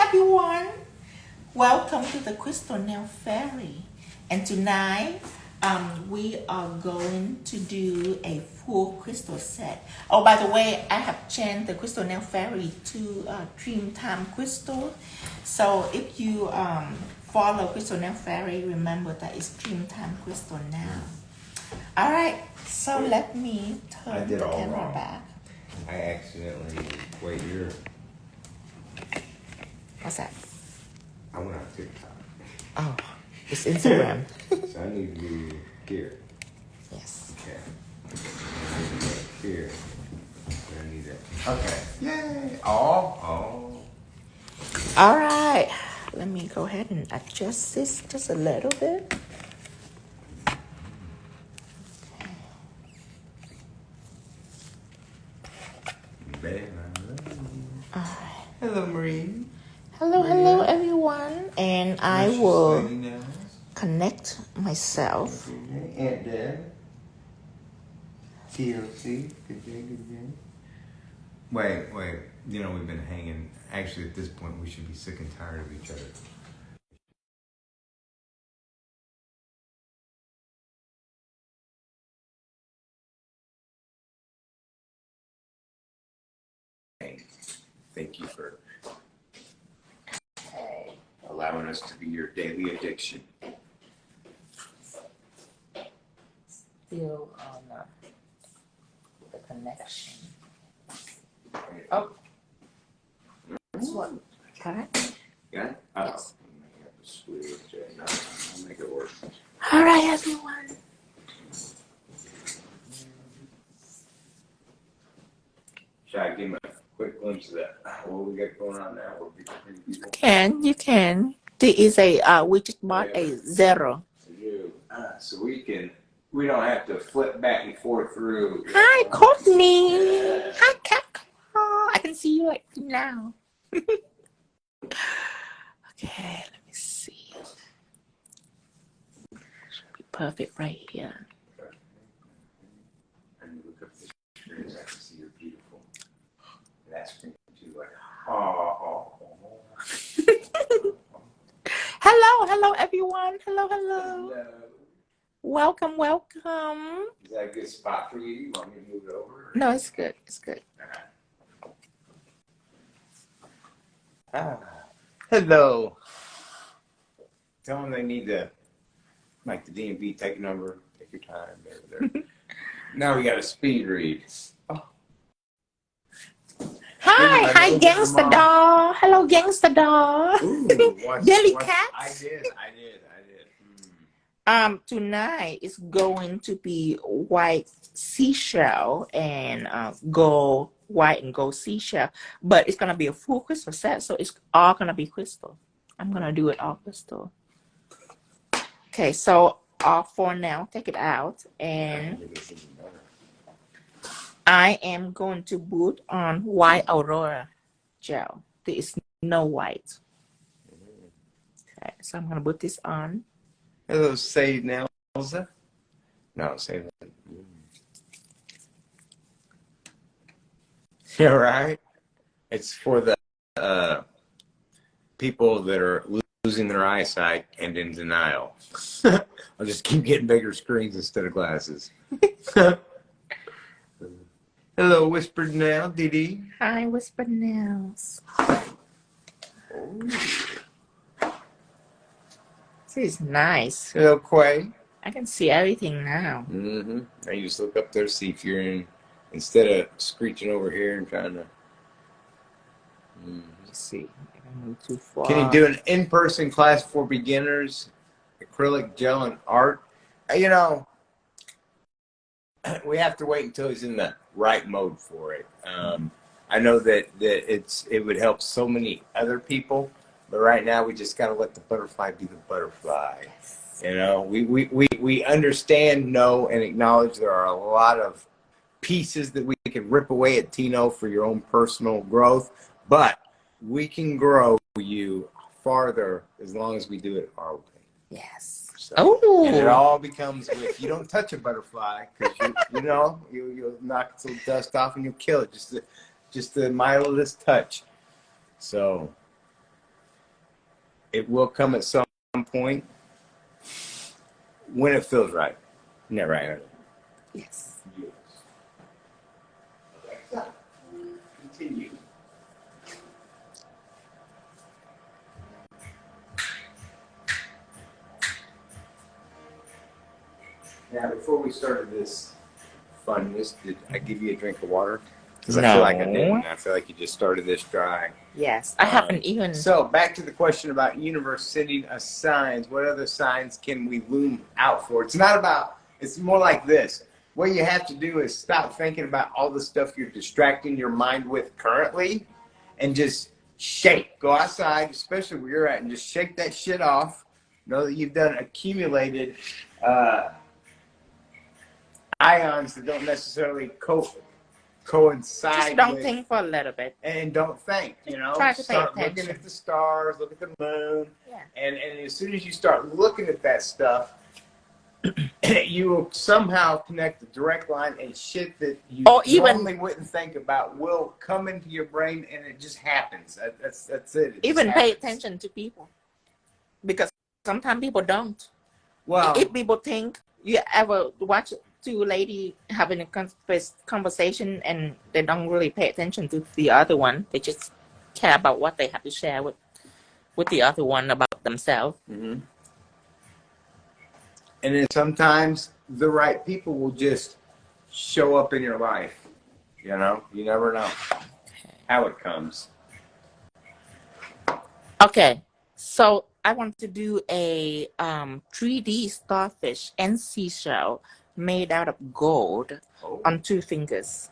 everyone, welcome to the Crystal Nail Fairy. And tonight we are going to do a full crystal set. Oh, by the way, I have changed the Crystal Nail Fairy to Dreamtime Crystal. So if you follow Crystal Nail Fairy, remember that it's Dreamtime Crystal now. Alright, so let me turn the camera back. I accidentally, wait, you're... What's that? I went on TikTok. Oh, it's Instagram. So I need to do here. Yes. Okay. I need to go here. I need that. Okay. Yay! Oh. All right. Let me go ahead and adjust this just a little bit. All right. Hello, Marine. Hello, everyone. And I will connect myself. Aunt Deb. TLC. Good day. Wait. You know, we've been hanging. Actually, at this point, we should be sick and tired of each other. Thank you for allowing us to be your daily addiction. Still on the connection. Oh. This one. Correct? Yeah? Yes. I'll make it work. All right, everyone. Should I give him a quick glimpse of that? What we got going on now? You can. There is a, we just bought a zero. So we don't have to flip back and forth through. Hi, Courtney. Yeah. Hi, Cat. I can see you like now. Okay, let me see. Should be perfect right here. And you look up the pictures, I can see you're beautiful. That's me too, like, oh. Hello, everyone. Hello. Welcome. Is that a good spot for you? You want me to move it over? No, it's good. Hello. Tell them they need to, like the DMV, take a number, take your time. There. Now we got a speed read. Oh. Hi, Gangsta Doll. Hello, Gangsta Doll. Jelly Cat. I did. Tonight is going to be white seashell and gold, white and gold seashell, but it's gonna be a full crystal set, so it's all gonna be crystal. I'm gonna do it all crystal. Okay, so all for now, take it out, and I am going to put on white Aurora gel. There is no white. Okay, so I'm gonna put this on. Hello, say Nelza. No, say that. Yeah, right. It's for the people that are losing their eyesight and in denial. I'll just keep getting bigger screens instead of glasses. Hello, Whispered Nail, Dee. Hi, Whispered Nails. Oh. This is nice. Hello, Quay. I can see everything now. Mm-hmm. Now you just look up there, see if you're in, instead of screeching over here and trying to. Let's see. I move too far. Can you do an in-person class for beginners, acrylic, gel, and art? You know, we have to wait until he's in the right mode for it. I know that it would help so many other people, but right now we just got to let the butterfly be the butterfly. Yes. You know, we understand, know, and acknowledge there are a lot of pieces that we can rip away at Tino for your own personal growth, but we can grow you farther as long as we do it our way. Yes. So, and it all becomes with, you don't touch a butterfly because you'll knock some dust off and you'll kill it. Just the mildest touch. So It will come at some point when it feels right. Isn't that right, honey? Yes. Yes. Okay. Continue. Now, before we started this funness, did I give you a drink of water? Because I feel like I didn't. I feel like you just started this dry. Yes, I haven't even. So back to the question about universe sending us signs. What other signs can we loom out for? It's not about. It's more like this. What you have to do is stop thinking about all the stuff you're distracting your mind with currently, and just shake. Go outside, especially where you're at, and just shake that shit off. Know that you've done accumulated ions that don't necessarily coincide. Just don't think for a little bit. And don't think, you know. Try to start pay attention. looking at the stars, look at the moon. Yeah. And as soon as you start looking at that stuff, you will somehow connect the direct line, and shit that you normally wouldn't think about will come into your brain, and it just happens. That's it. Even pay attention to people. Because sometimes people don't. Well, if people think, you ever watch two ladies having a conversation and they don't really pay attention to the other one, they just care about what they have to share with the other one about themselves. Mm-hmm. And then sometimes the right people will just show up in your life. You know, you never know how it comes. Okay, so I want to do a 3D starfish and seashell made out of gold on 2 fingers.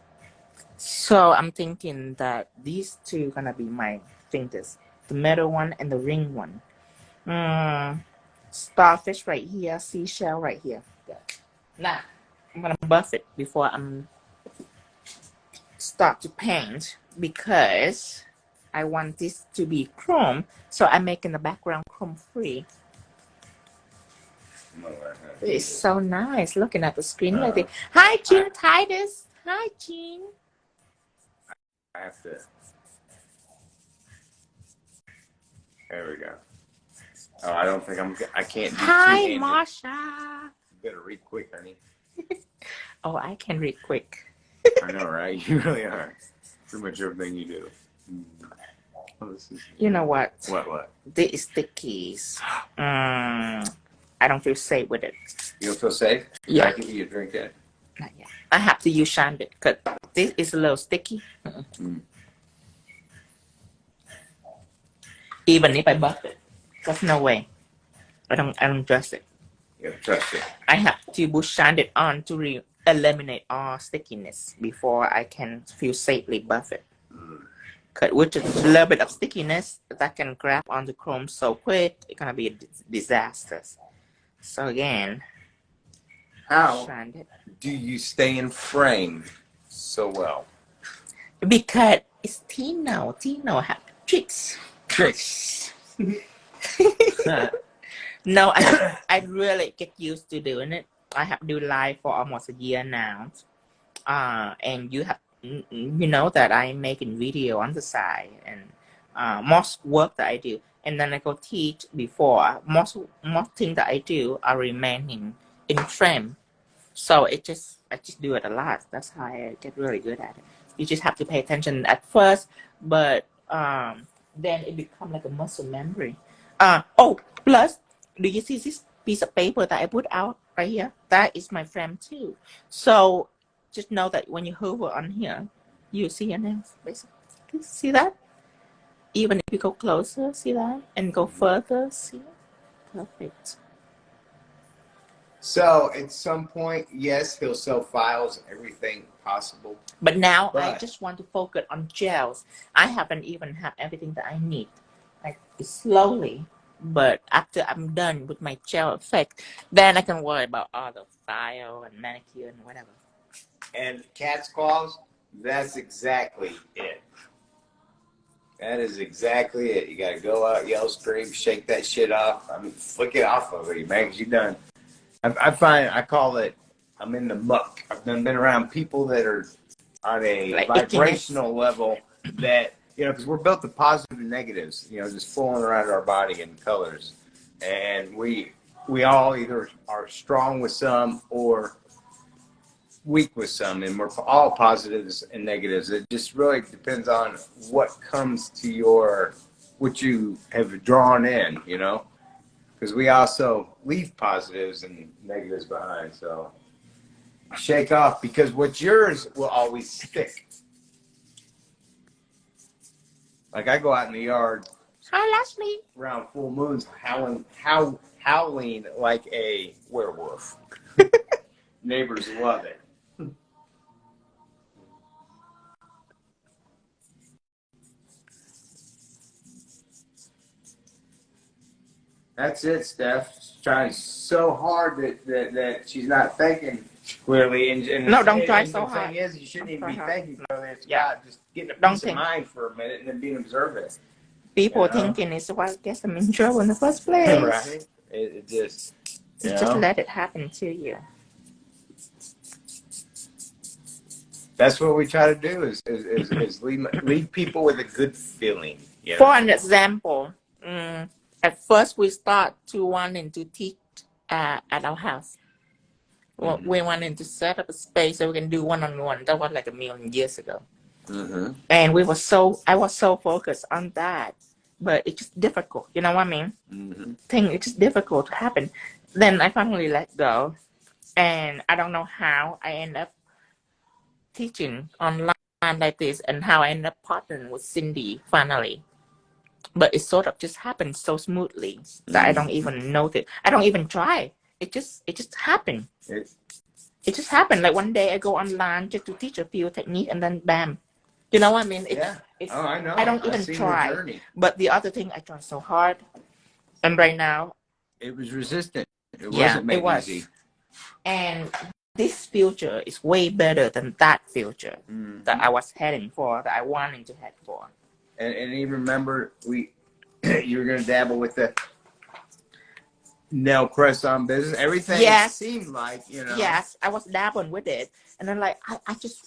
So I'm thinking that these 2 gonna be my fingers, the middle one and the ring one. Starfish right here, seashell right here. Now I'm gonna buff it before I'm start to paint, because I want this to be chrome, so I'm making the background chrome free. It's so nice looking at the screen like this. Hi, Jean Titus. Hi, Jean. I have to. There we go. Oh, I don't think I can't do Hi, two-handed. Marsha. You better read quick, honey. Oh, I can read quick. I know, right? You really are. Pretty much everything you do. Oh, this is... You know what? What? These stickies. I don't feel safe with it. You don't feel safe? Yeah. Can I give you a drink then? Not yet. I have to use Shandit because this is a little sticky. Even if I buff it, there's no way. I don't trust it. You have to trust it. I have to push Shandit on to eliminate all stickiness before I can feel safely buff it. Cause with a little bit of stickiness that can grab on the chrome so quick, it's gonna be a disaster. So again, how do you stay in frame so well? Because it's Tino. Tino have tricks. No, I really get used to doing it. I have do live for almost a year now. And you know that I'm making video on the side, and most work that I do, and then I go teach before. Most things that I do are remaining in frame. So I just do it a lot. That's how I get really good at it. You just have to pay attention at first, but then it becomes like a muscle memory. Plus, do you see this piece of paper that I put out right here? That is my frame too. So just know that when you hover on here, you see your nails, basically. See that? Even if you go closer, see that? And go further, see it? Perfect. So at some point, yes, he'll sell files, everything possible. But now I just want to focus on gels. I haven't even had everything that I need. Like slowly, but after I'm done with my gel effect, then I can worry about all the file and manicure and whatever. And cat's claws, that's exactly it. That is exactly it. You gotta go out, yell, scream, shake that shit off. I mean, flick it off of you, man, because you're done. I call it, I'm in the muck. I've been around people that are on a like vibrational level that you know, because we're built to positive and negatives, you know, just flowing around our body in colors. And we all either are strong with some or weak with some, and we're all positives and negatives. It just really depends on what comes to what you have drawn in, you know, because we also leave positives and negatives behind. So shake off, because what's yours will always stick. Like I go out in the yard around full moons, howling like a werewolf. Neighbors love it. That's it, Steph. She's trying so hard that she's not thinking clearly. And no, don't try and so the hard. thing is, you shouldn't even be thinking clearly. It's about just getting a Don't peace think. of mind for a minute and then being observant. People thinking is what gets them in trouble in the first place. Right? It just, just let it happen to you. That's what we try to do is leave people with a good feeling. You know? For an example, at first we start to wanting to teach at our house. Well, we wanted to set up a space so we can do one-on-one. That was like 1,000,000 years ago. And I was so focused on that, but it's just difficult. You know what I mean? It's just difficult to happen. Then I finally let go, and I don't know how I end up teaching online like this, and how I end up partnering with Cindy finally. But it sort of just happened so smoothly that I don't even notice. I don't even try. It just happened. It just happened. Like one day I go online just to teach a few techniques, and then bam. You know what I mean? I know. I don't even try. But the other thing, I try so hard, and right now it was resistant. It wasn't made easy. And this future is way better than that future that I was heading for, that I wanted to head for. And even remember, you were going to dabble with the nail press-on business. Everything seemed like, you know. Yes, I was dabbling with it. And then like,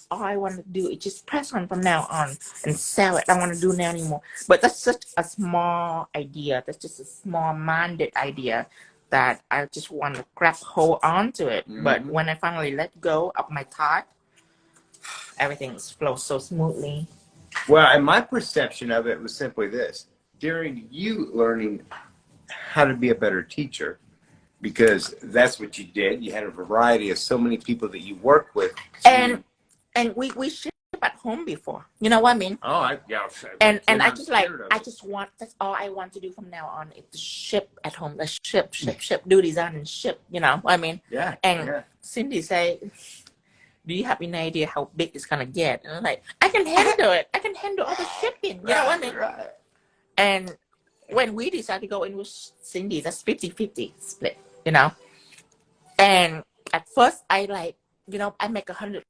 all I want to do is just press on from now on and sell it. I don't want to do nail anymore. But that's such a small idea. That's just a small-minded idea that I just want to grab hold on to it. But when I finally let go of my thought, everything flows so smoothly. Well, and my perception of it was simply this. During you learning how to be a better teacher, because that's what you did. You had a variety of so many people that you worked with. And we ship at home before. You know what I mean? Oh, And I just like, that's all I want to do from now on is to ship at home. Let's ship, do design and ship, you know what I mean? Yeah. And Cindy say, do you have any idea how big it's going to get? And I'm like, I can handle it. I can handle all the shipping. You know what I mean? Right. And when we decided to go in with Cindy, that's 50-50 split, you know? And at first I like, you know, I make 100%.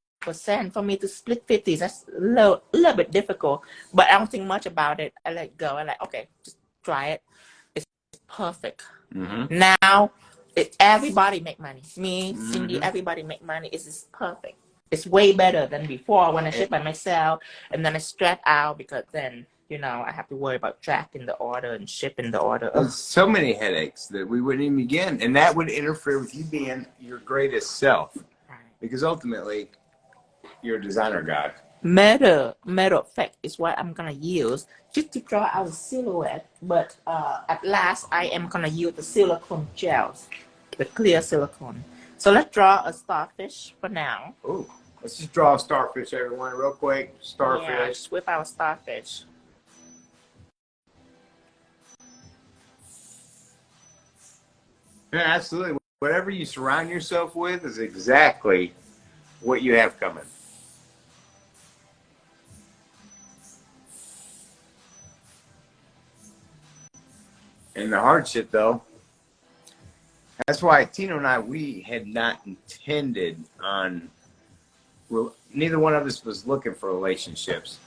For me to split 50, that's a little bit difficult, but I don't think much about it. I let go. I like, okay, just try it. It's perfect. Now, everybody make money. Me, Cindy, everybody make money. It's just perfect. It's way better than before when I ship by myself and then I stress out because then, you know, I have to worry about tracking the order and shipping the order. There's so many headaches that we wouldn't even begin, and that would interfere with you being your greatest self. Right. Because ultimately, you're a designer guy. Matter of fact is what I'm gonna use just to draw our silhouette. But at last, I am gonna use the silicone gels, the clear silicone. So let's draw a starfish for now. Ooh, let's just draw a starfish, everyone, real quick. Starfish. Yeah, just whip our starfish. Yeah, absolutely. Whatever you surround yourself with is exactly what you have coming. And the hardship, though, that's why Tino and I, we had not intended on, neither one of us was looking for relationships.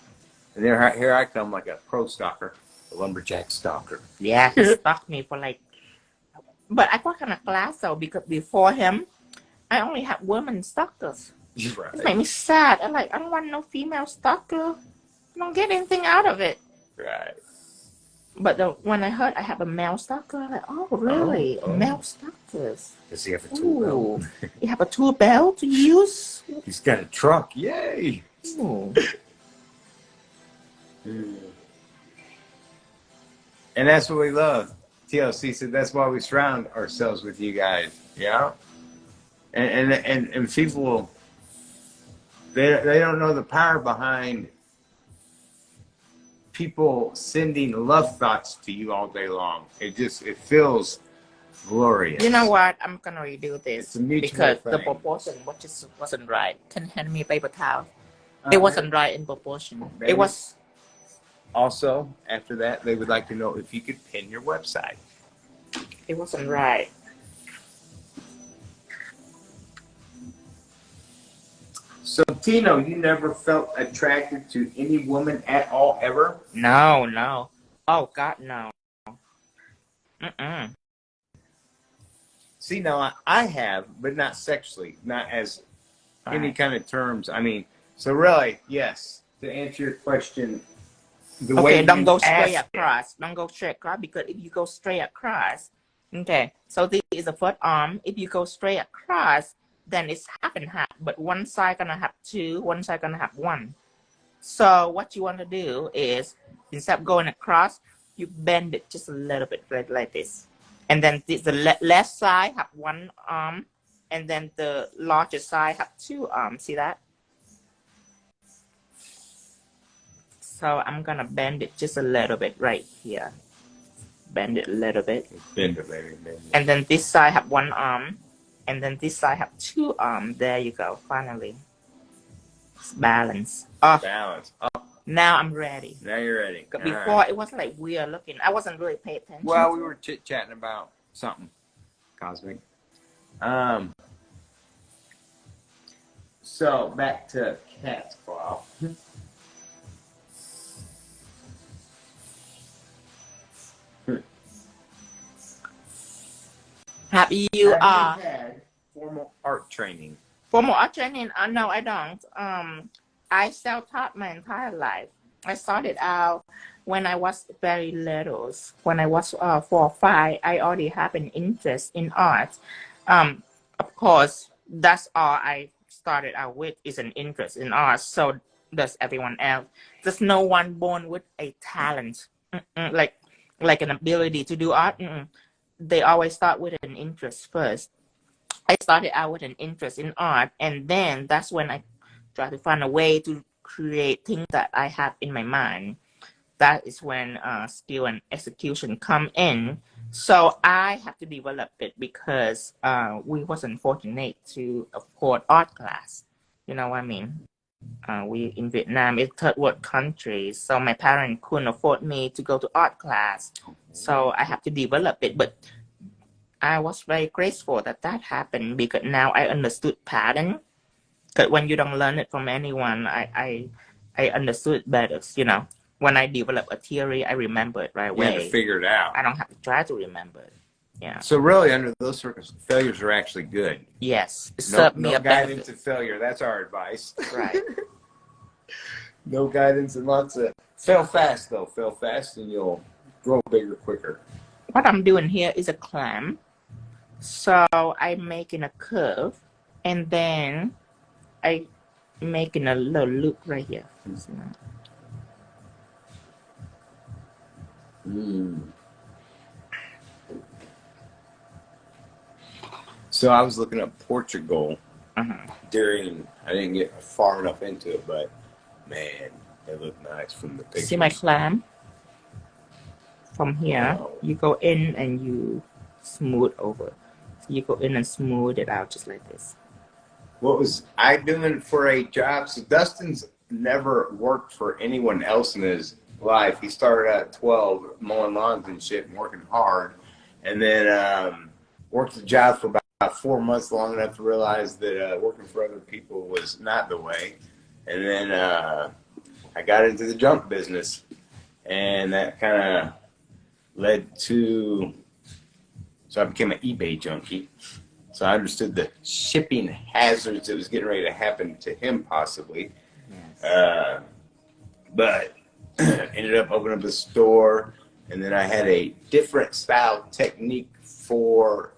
And here I come like a pro stalker, a lumberjack stalker. Yeah, he stalked me for like, but I got kind of class though, because before him, I only had women stalkers. Right. It made me sad. I don't want no female stalker. don't get anything out of it. Right. But when I heard I have a male stalker, I'm like, oh, really? Male stalkers. Does he have a tool belt? You have a tool belt to use? He's got a truck. Yay! Ooh. And that's what we love. TLC said that's why we surround ourselves with you guys. Yeah. And people, they don't know the power behind people sending love thoughts to you all day long. It feels glorious. You know what? I'm gonna redo this because thing. The proportion wasn't right. Can you hand me a paper towel? It wasn't right in proportion. It was. Also, after that, they would like to know if you could pin your website. It wasn't right. So, Tino, you never felt attracted to any woman at all, ever? No. Oh, God, no. See, now, I have, but not sexually, not as any kind of terms. I mean, so really, yes, to answer your question, okay, don't go straight across. Don't go straight across, because if you go straight across, okay, so this is the first arm. If you go straight across, then it's half and half, but one side gonna have 2, one side gonna have 1. So what you want to do is, instead of going across, you bend it just a little bit like this. And then the left side have 1 arm, and then the larger side have 2 arms. See that? So I'm gonna bend it just a little bit right here. Bend it a little bit. Bend it, baby. Bend it. And then this side have 1 arm, and then this side have 2 arms. There you go. Finally, it's balanced. Balance. Now I'm ready. Now you're ready. Before it was like weird looking. I wasn't really paying attention. Well, we were chit-chatting about something cosmic. So back to cat's claw. Have you had formal art training? Formal art training? No, I don't. I self-taught my entire life. I started out when I was very little. When I was 4 or 5, I already have an interest in art. Of course, that's all I started out with, is an interest in art. So does everyone else. There's no one born with a talent, like an ability to do art. They always start with an interest first. I started out with an interest in art, and then that's when I try to find a way to create things that I have in my mind. That is when skill and execution come in. So I have to develop it because we wasn't fortunate to afford art class. You know what I mean? We in Vietnam, it's third world country, so my parents couldn't afford me to go to art class. So I have to develop it, but I was very grateful that happened, because now I understood pattern. Because when you don't learn it from anyone, I understood better. You know, when I develop a theory, I remember it right away. You have to figure it out. I don't have to try to remember it. Yeah. So really, under those circumstances, failures are actually good. Yes. No guidance and failure. That's our advice. Right. No guidance and lots of fail fast though. Fail fast and you'll grow bigger quicker. What I'm doing here is a clam. So I'm making a curve, and then I making a little loop right here. So I was looking up Portugal during, I didn't get far enough into it, but man, it looked nice from the picture. See my clam? From here, you go in and you smooth over. So you go in and smooth it out just like this. What was I doing for a job? So Dustin's never worked for anyone else in his life. He started at 12 mowing lawns and shit and working hard, and then worked the job for about 4 months, long enough to realize that working for other people was not the way. And then I got into the junk business, and that kind of led to, so I became an eBay junkie. So I understood the shipping hazards that was getting ready to happen to him, possibly. Yes. but ended up opening up a store, and then I had a different style technique for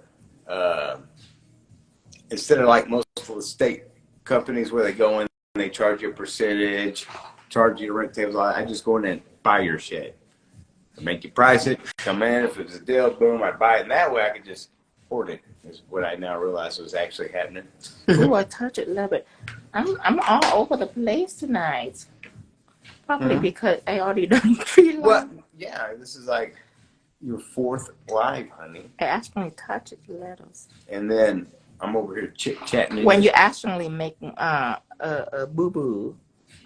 instead of like most of the state companies where they go in and they charge you a percentage, charge you to rent tables. I just go in and buy your shit. I make you price it, come in. If it's a deal, boom, I buy it. And that way I could just hoard it, is what I now realize was actually happening. Ooh, I touch it a little bit. I'm all over the place tonight. Probably because I already done 3 live. Well, yeah, this is like your 4th live, honey. I actually touch it a little. And then I'm over here chit-chatting. When you actually make a boo-boo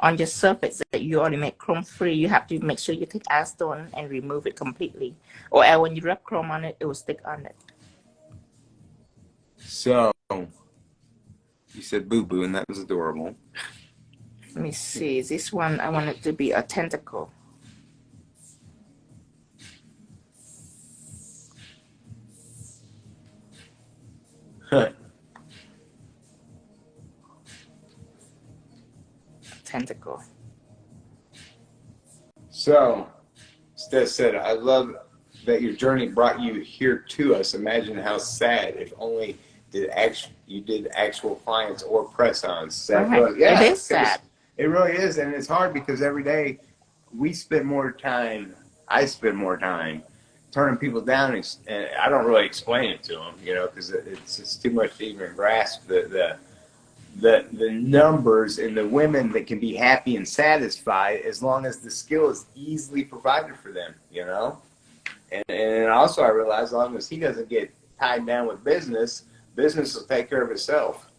on your surface that you already make chrome free, you have to make sure you take acetone and remove it completely. Or when you rub chrome on it, it will stick on it. So, you said boo-boo, and that was adorable. Let me see. This one, I want it to be a tentacle. Tentacle. So, Steph said, I love that your journey brought you here to us. Imagine how sad if only you did actual clients or press-ons. Right. Yeah, it is sad. It really is, and it's hard because every day I spend more time turning people down, and I don't really explain it to them, because it's too much to even grasp the numbers and the women that can be happy and satisfied as long as the skill is easily provided for them, And also I realize as long as he doesn't get tied down with business will take care of itself.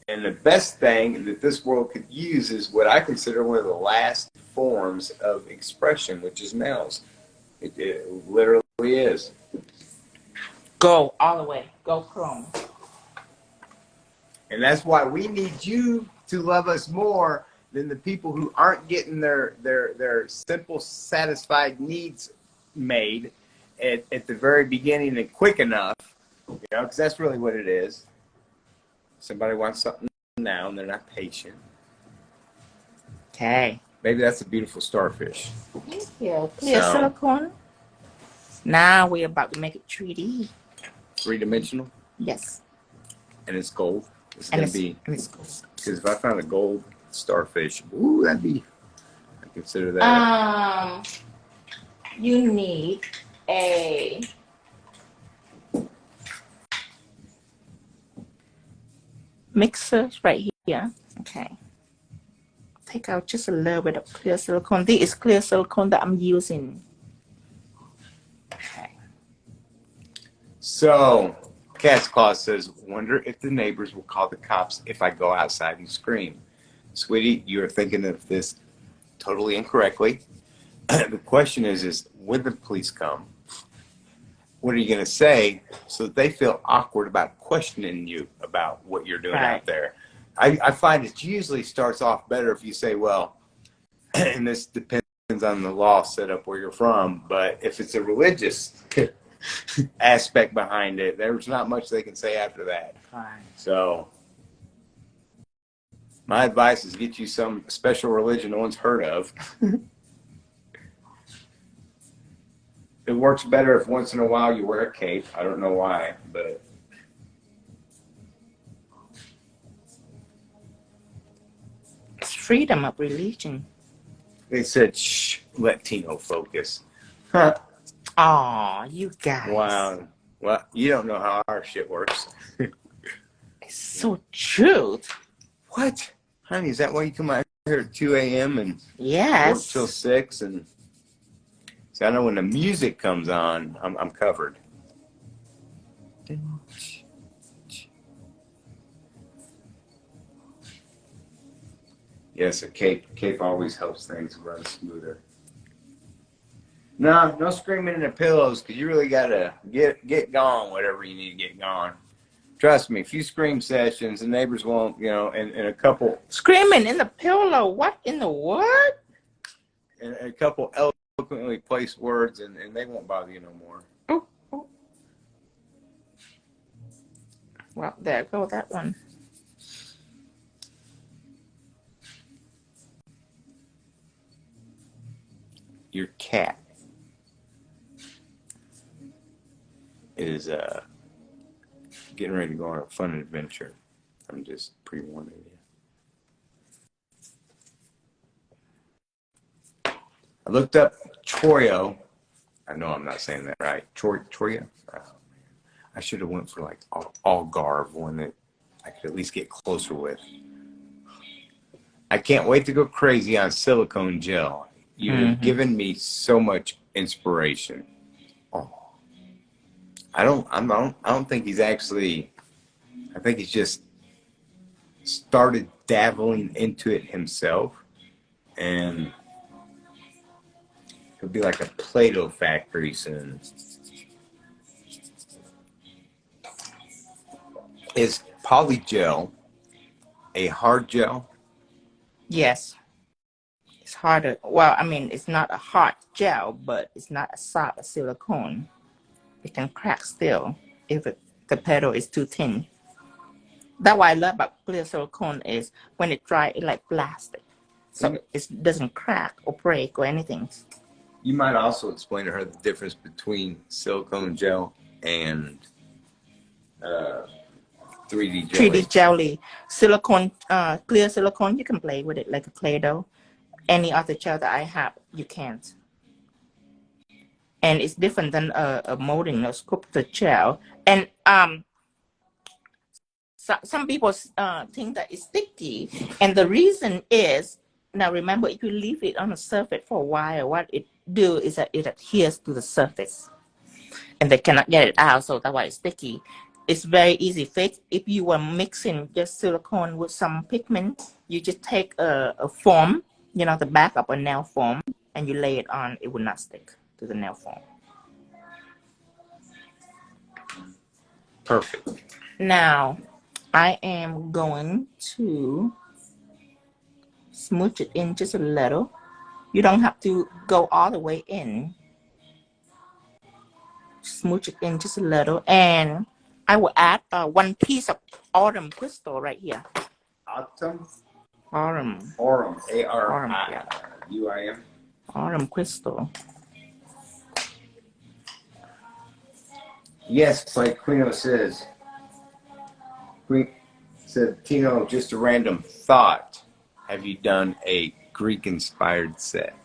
And the best thing that this world could use is what I consider one of the last forms of expression, which is nails. It literally is. Go all the way. Go chrome. And that's why we need you to love us more than the people who aren't getting their simple, satisfied needs made at the very beginning and quick enough, because that's really what it is. Somebody wants something now and they're not patient. Okay. Maybe that's a beautiful starfish. Thank you. Clear silicone. Now we're about to make it 3D. 3-dimensional? Yes. And it's gold. It's and going to be. And it's gold. Because if I found a gold starfish, ooh, that'd be. I consider that. You need a mixer right here. Okay. Take out just a little bit of clear silicone. This is clear silicone that I'm using. Okay. So, Cat's Claw says, wonder if the neighbors will call the cops if I go outside and scream. Sweetie, you are thinking of this totally incorrectly. The question is when the police come, what are you going to say so that they feel awkward about questioning you about what you're doing out there? I find it usually starts off better if you say, well, and this depends on the law set up where you're from, but if it's a religious aspect behind it, there's not much they can say after that. Fine. So my advice is get you some special religion no one's heard of. It works better if once in a while you wear a cape. I don't know why, but it's freedom of religion. They said, shh, let Tino focus. Huh. Aw, you guys. Wow. Well, you don't know how our shit works. It's so true. What? Honey, is that why you come out here at 2 a.m. and work till 6? And see, I know when the music comes on, I'm covered. Yes, a cape always helps things run smoother. No screaming in the pillows, because you really got to get gone, whatever you need to get gone. Trust me, a few scream sessions, the neighbors won't, and a couple... Screaming in the pillow? What in the world? And a couple eloquently placed words, and they won't bother you no more. Oh. Well, there go that one. your cat is getting ready to go on a fun adventure. I'm just pre-warning you. I looked up Choreo. I know I'm not saying that right. Choreo? Oh, I should have went for like Algarve, one that I could at least get closer with. I can't wait to go crazy on silicone gel. You have given me so much inspiration. Oh, I don't think he's actually. I think he's just started dabbling into it himself, and it'll be like a Play-Doh factory soon. Is polygel a hard gel? Yes. It's harder. Well, I mean, it's not a hard gel, but it's not as soft as silicone. It can crack still if the petal is too thin. That's what I love about clear silicone is when it dry, it like plastic. So it doesn't crack or break or anything. You might also explain to her the difference between silicone gel and 3D jelly. 3D jelly. Silicone, clear silicone, you can play with it like a Play-Doh. Any other gel that I have, you can't. And it's different than a molding or sculpted gel. And some people think that it's sticky, and the reason is, now remember, if you leave it on the surface for a while, what it do is that it adheres to the surface, and they cannot get it out, so that's why it's sticky. It's very easy fix. If you were mixing just silicone with some pigment, you just take a foam, you know, the back of a nail foam, and you lay it on. It will not stick to the nail foam. Perfect. Now, I am going to smooch it in just a little. You don't have to go all the way in. Smooch it in just a little. And I will add one piece of Aurum crystal right here. Aurum? Aurum. Aurum. A-R-I-U-I-M. Aurum crystal. Yes, like Quino says. Queen said, Tino, just a random thought. Have you done a Greek-inspired set?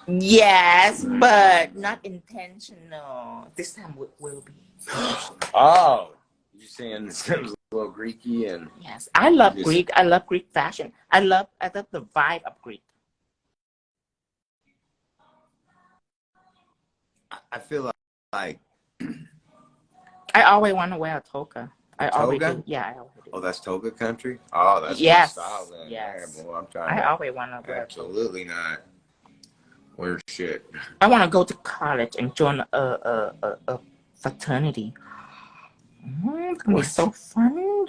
Yes, but not intentional. This time will be. Oh, you're saying this was a little Greeky and. Yes, I love Greek. I love Greek fashion. I love the vibe of Greek. I feel like. I always want to wear a toga. I always Toga? do. Yeah, I always do. Oh, that's toga country? Oh, that's my style then. Yes. Yeah, boy, I'm trying I to always want to wear absolutely not wear shit. I want to go to college and join a fraternity. It's gonna be so fun.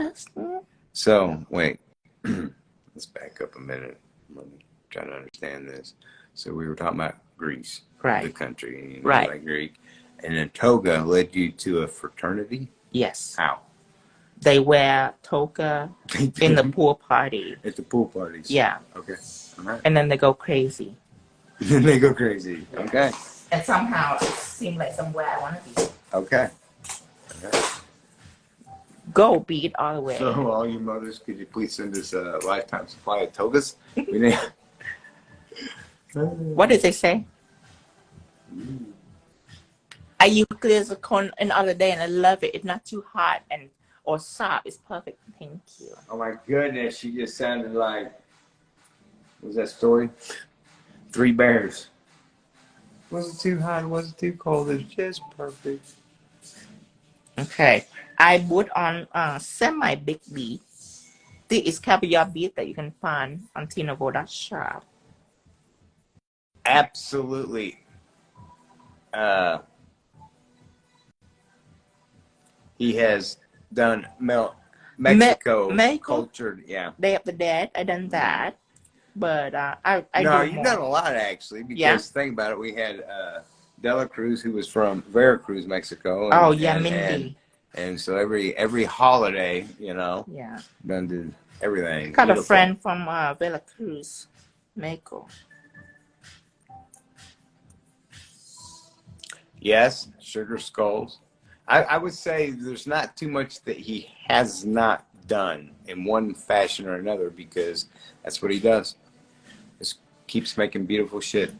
So wait, let's back up a minute. I'm trying to understand this. So we were talking about Greece, right? The country, you know, right? Like Greek, and then toga led you to a fraternity. Yes. How? They wear toga in the pool party. At the pool parties. Yeah. Okay. All right. And then they go crazy. Then they go crazy. Okay. And somehow it seems like somewhere I want to be. Okay. Okay. Go beat all the way. So all you mothers, could you please send us a lifetime supply of togas? We need. What did they say? I use clear silicone an other day and I love it. It's not too hot and or soft. It's perfect. Thank you. Oh my goodness, she just sounded like, what was that story? 3 Bears. Wasn't too hot, wasn't too cold. It's just perfect. Okay, I put on semi big bead. This is caviar bead that you can find on Tino.shop. Absolutely. He has done Mexico cultured, yeah. Day of the Dead. I done that, but I no, do you've more. done a lot actually. Because think about it, we had Dela Cruz, who was from Veracruz, Mexico. And, Mindy. And so every holiday, you know, done did everything. Got a friend from Veracruz, Mexico. Yes, sugar skulls. I would say there's not too much that he has not done in one fashion or another, because that's what he does. Just keeps making beautiful shit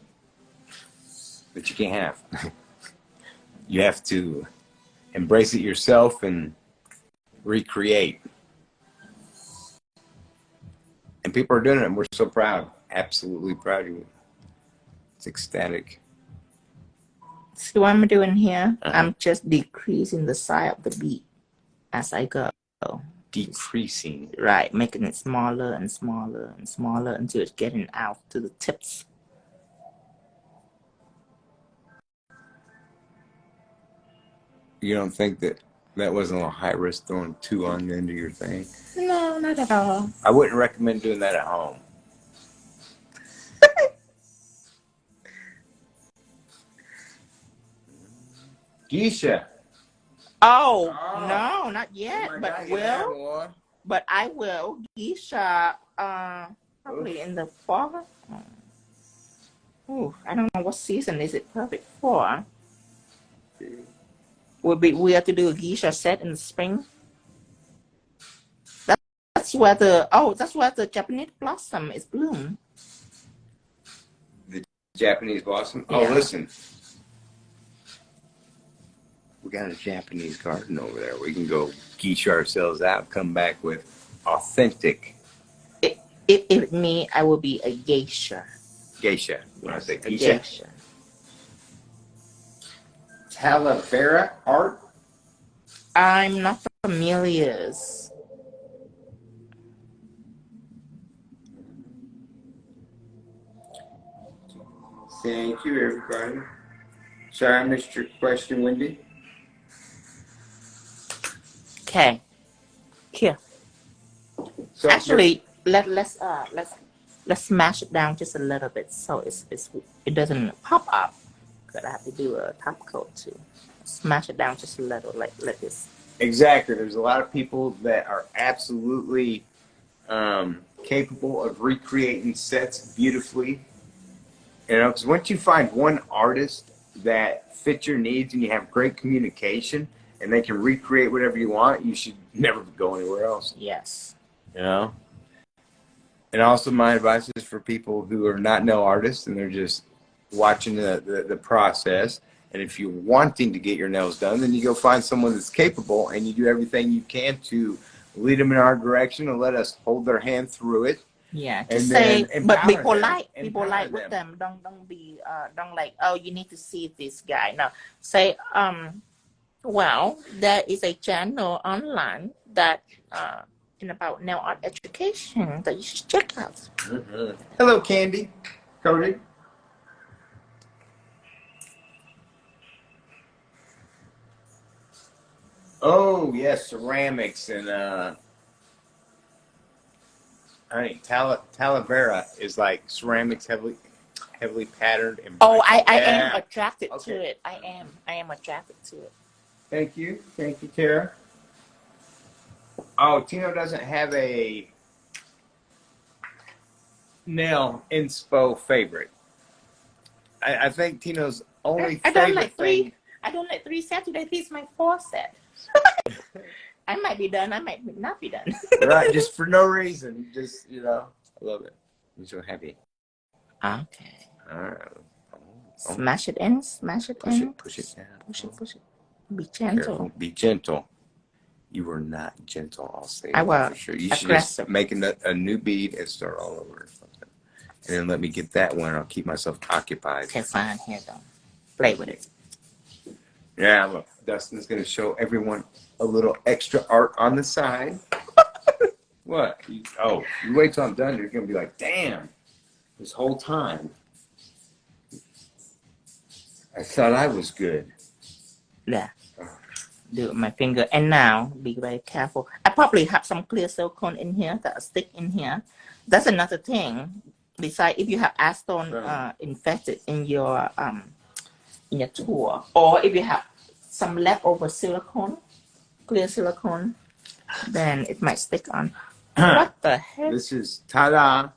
that you can't have. You have to embrace it yourself and recreate. And people are doing it, and we're so proud. Absolutely proud of you. It's ecstatic. See what I'm doing here? I'm just decreasing the size of the bead as I go. Decreasing. Right, making it smaller and smaller and smaller until it's getting out to the tips. You don't think that wasn't a little high risk, throwing 2 on the end of your thing? No, not at all. I wouldn't recommend doing that at home. Geisha. Oh, no, not yet, Oh but God, will. But I will. Geisha, probably in the fall. Oh, I don't know what season is it perfect for. Would be weird to do a geisha set in the spring. That's where the Japanese blossom is bloom. The Japanese blossom? Yeah. Oh, listen. We got a Japanese garden over there. We can go geisha ourselves out, come back with authentic. If me, I will be a geisha. Geisha. When Yes, I say geisha. geisha. 𝙗𝙗𝙗𝙗 art? I'm not familiar. Thank you, everybody. Sorry I missed your question, Wendy. Okay. Here. So Actually, let's smash it down just a little bit so it doesn't pop up. Because I have to do a top coat too. Smash it down just a little, like this. Exactly. There's a lot of people that are absolutely capable of recreating sets beautifully. You know, because once you find one artist that fits your needs and you have great communication and they can recreate whatever you want, you should never go anywhere else. Yes. You know? And also my advice is for people who are not no artists and they're just watching the process. And if you're wanting to get your nails done, then you go find someone that's capable and you do everything you can to lead them in our direction and let us hold their hand through it. Yeah, just say, but be polite. Be polite with them. Don't be don't like, oh, you need to see this guy. No, say, well, there is a channel online that in about nail art education that you should check out. Mm-hmm. Hello, Candy, Cody. Oh yes, ceramics and I mean, 𝙗𝙗𝙗𝙗 is like ceramics heavily patterned. And oh, I am attracted to it. I am attracted to it. Thank you, Tara. Oh, Tino doesn't have a nail inspo favorite. I think Tino's only favorite thing. I don't like 3 sets today. This is my 4th set. I might be done. I might not be done. Right, just for no reason. Just, you know, I love it. I'm so happy. Okay. All right. Smash it in. Smash it in. Push it down. Push it. Be gentle. Careful. Be gentle. You are not gentle, I'll say I will. For sure. You should just make a new bead and start all over or something. And then let me get that one. I'll keep myself occupied. Okay, fine. Here, don't play with it. Yeah, look. Dustin's going to show everyone a little extra art on the side. What? You wait till I'm done. You're going to be like, damn, this whole time I thought I was good. Yeah. Do it with my finger. And now, be very careful. I probably have some clear silicone in here that stick in here. That's another thing. Besides, if you have acetone infected in your tool, or if you have some leftover silicone, clear silicone, then it might stick on. What the heck? This is ta-da!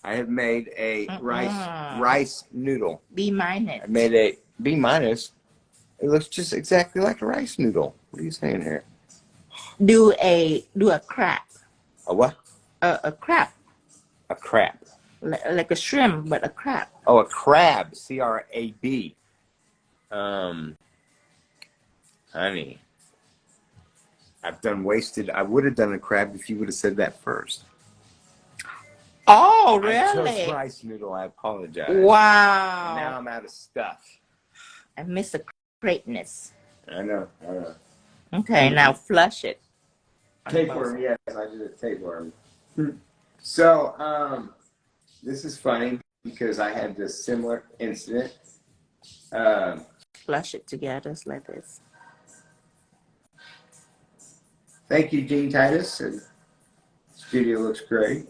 I have made a rice noodle. B-. I made a B-. It looks just exactly like a rice noodle. What are you saying here? Do a crab. A what? A crab. A crab. Like a shrimp, but a crab. Oh, a crab. CRAB. Honey, I've done wasted. I would have done a crab if you would have said that first. Oh, really? I chose rice noodle. I apologize. Wow. And now I'm out of stuff. I miss the greatness. I know. Okay, now flush it. Tapeworm, yes, I did a tapeworm. So, this is funny because I had this similar incident. Flush it together like this. Thank you, Gene Titus. And studio looks great.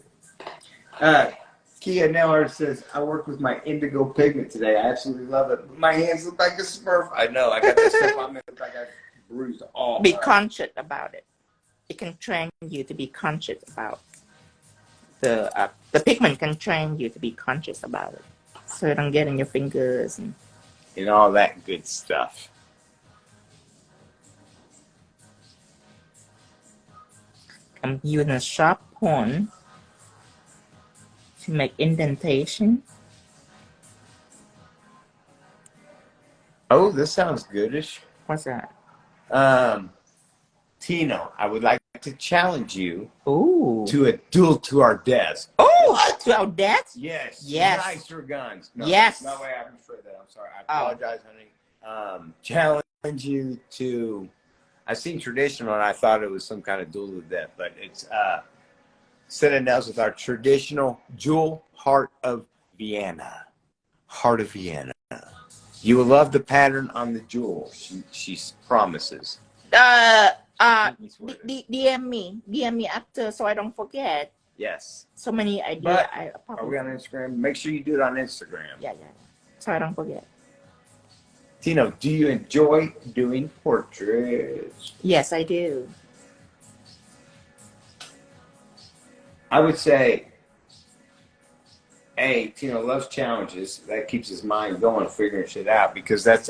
Kia Neller says, I worked with my indigo pigment today. I absolutely love it. My hands look like a Smurf. I know. I got that stuff on me. It's like I bruised all. Be conscious about it. It can train you to be conscious about the pigment can train you to be conscious about it, so it don't get in your fingers and all that good stuff. I'm using a sharp point to make indentation. Oh, this sounds goodish. What's that? Tino, I would like to challenge you to a duel to our death. Oh, to our death? Yes. Yes. Nicer guns. No, yes. No way I can say that. I'm sorry. I apologize, honey. Challenge you to. I've seen traditional and I thought it was some kind of duel to death, but it's set of nails with our traditional jewel heart of Vienna. Heart of Vienna. You will love the pattern on the jewel. She promises. DM me after so I don't forget. Yes. So many ideas. Are we on Instagram? Make sure you do it on Instagram. Yeah. So I don't forget. Tino, do you enjoy doing portraits? Yes, I do. I would say, Tino loves challenges. That keeps his mind going, figuring shit out, because that's,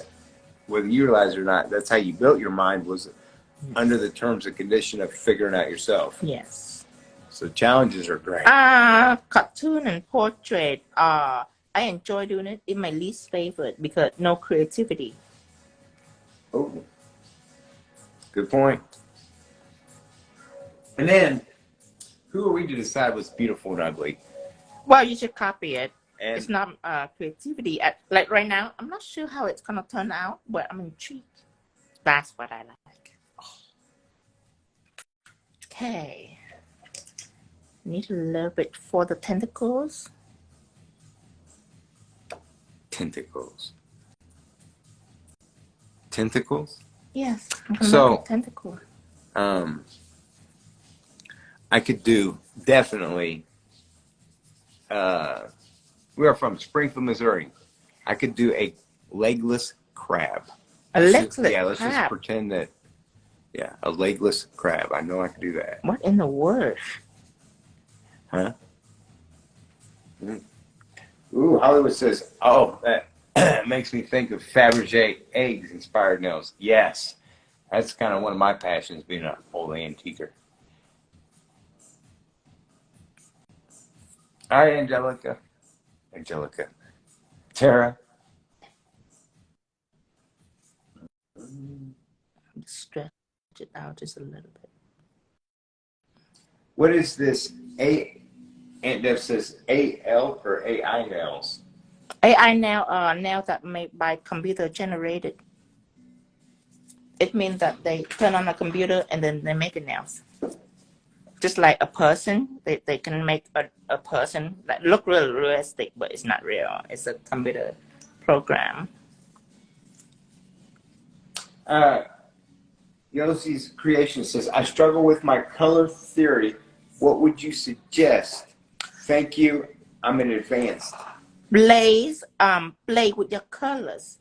whether you realize it or not, that's how you built your mind, was under the terms and condition of figuring out yourself. Yes. So challenges are great. Cartoon and portrait. I enjoy doing it. It's my least favorite because no creativity. Oh, good point. And then, who are we to decide what's beautiful and ugly? Well, you should copy it. And it's not creativity. Like right now, I'm not sure how it's gonna turn out, but I'm intrigued. That's what I like. Okay. Need a little bit for the tentacles. Tentacles. Yes. So tentacle. I could do definitely. We are from Springfield, Missouri. I could do a legless crab. A legless crab? Yeah, let's just pretend that. Yeah, a legless crab. I know I could do that. What in the world? Huh? Ooh, Hollywood says, oh, that makes me think of Fabergé eggs inspired nails. Yes, that's kind of one of my passions, being an old antiquer. All right, Angelica. Tara. Stretch it out just a little bit. What is this? Aunt Deb says AL or AI nails? AI nail are nails that made by computer generated. It means that they turn on a computer and then they make the nails. Just like a person, they can make a person that look real realistic, but it's not real. It's a computer program. Yossi's Creation says, I struggle with my color theory. What would you suggest? Thank you. I'm in advance. Play with your colors.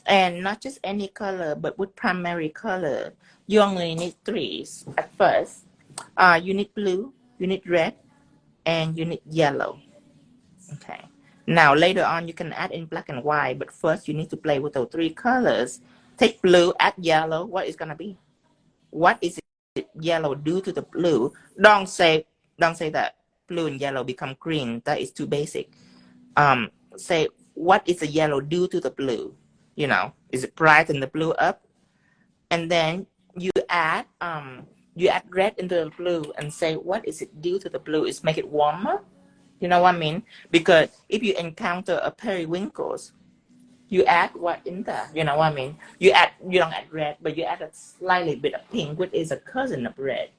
And not just any color, but with primary color. You only need 3 at first. You need blue, you need red, and you need yellow. Okay. Now, later on, you can add in black and white, but first you need to play with those 3 colors Take blue, add yellow. What is gonna be? What is it yellow do to the blue? Don't say that blue and yellow become green. That is too basic. Say what is the yellow do to the blue? You know, is it brighten the blue up? And then you add red into the blue and say what is it do to the blue? Is make it warmer? You know what I mean? Because if you encounter a periwinkles, you add what in there? You know what I mean? You don't add red, but you add a slightly bit of pink, which is a cousin of red.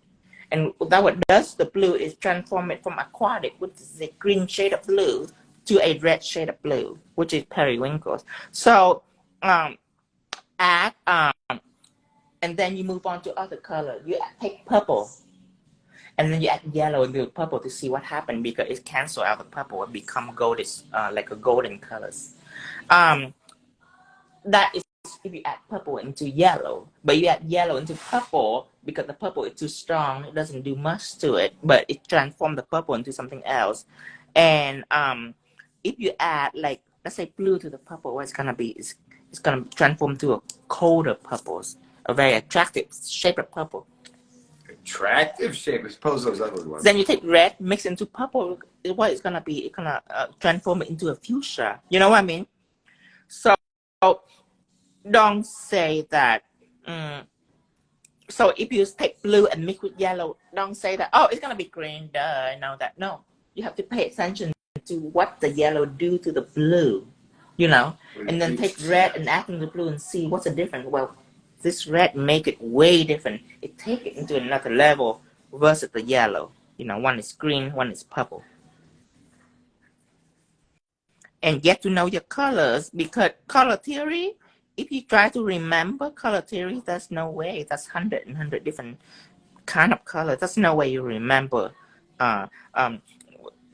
And that what does the blue is transform it from aquatic, which is a green shade of blue, to a red shade of blue, which is periwinkles. So add and then you move on to other color. You take purple, and then you add yellow into purple to see what happened, because it cancel out the purple and become goldish, like a golden colors. That is if you add purple into yellow, but you add yellow into purple because the purple is too strong. It doesn't do much to it, but it transforms the purple into something else. And if you add, like, let's say blue to the purple, what it's gonna be is it's gonna transform to a colder purples, a very attractive shape of purple. Attractive shape, I suppose those other ones. Then you take red, mix into purple. What it's gonna be? It's gonna transform it into a fuchsia. You know what I mean? So don't say that. So if you take blue and mix with yellow, don't say that, oh, it's gonna be green. Duh, I know that. No, you have to pay attention to what the yellow do to the blue. You know, and then take red and add in the blue and see what's the difference. Well, this red make it way different. It take it into another level versus the yellow. You know, one is green, one is purple. And get to know your colors, because color theory, if you try to remember color theory, there's no way. That's 100 different kind of color. There's no way you remember.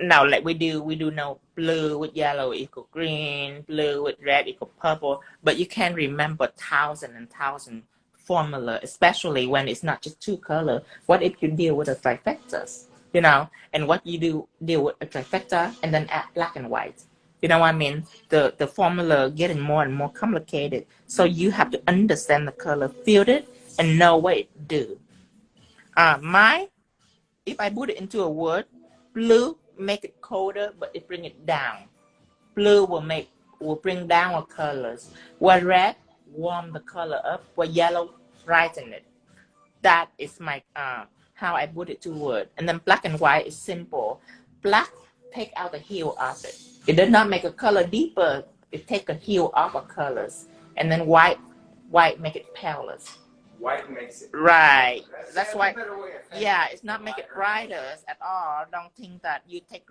Now, like we do know blue with yellow equal green, blue with red equal purple, but you can't remember thousand and thousand formula, especially when it's not just two color. What if you deal with a trifecta, you know, and what you deal with a trifecta and then add black and white? You know what I mean? The formula getting more and more complicated. So you have to understand the color, feel it, and know what it do. If I put it into a word, blue make it colder, but it bring it down. Blue will bring down the colors. While red warm the color up, while yellow brighten it. That is my how I put it to word. And then black and white is simple. Black take out the hue of it. It does not make a color deeper. It take a hue off of colors. And then white make it paler. White makes it right. That's why. Yeah, it's not make it brighter at all. Don't think that you take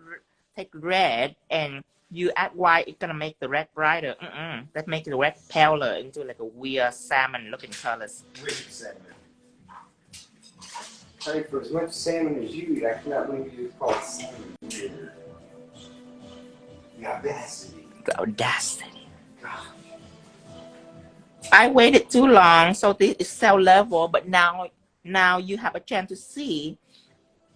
red and you add white, it's gonna make the red brighter. That makes the red paler into like a weird salmon-looking colors. Weird salmon. Honey, for as much salmon as you eat, I cannot believe you call it salmon. The audacity. The audacity. I waited too long, so this is cell level, but now you have a chance to see,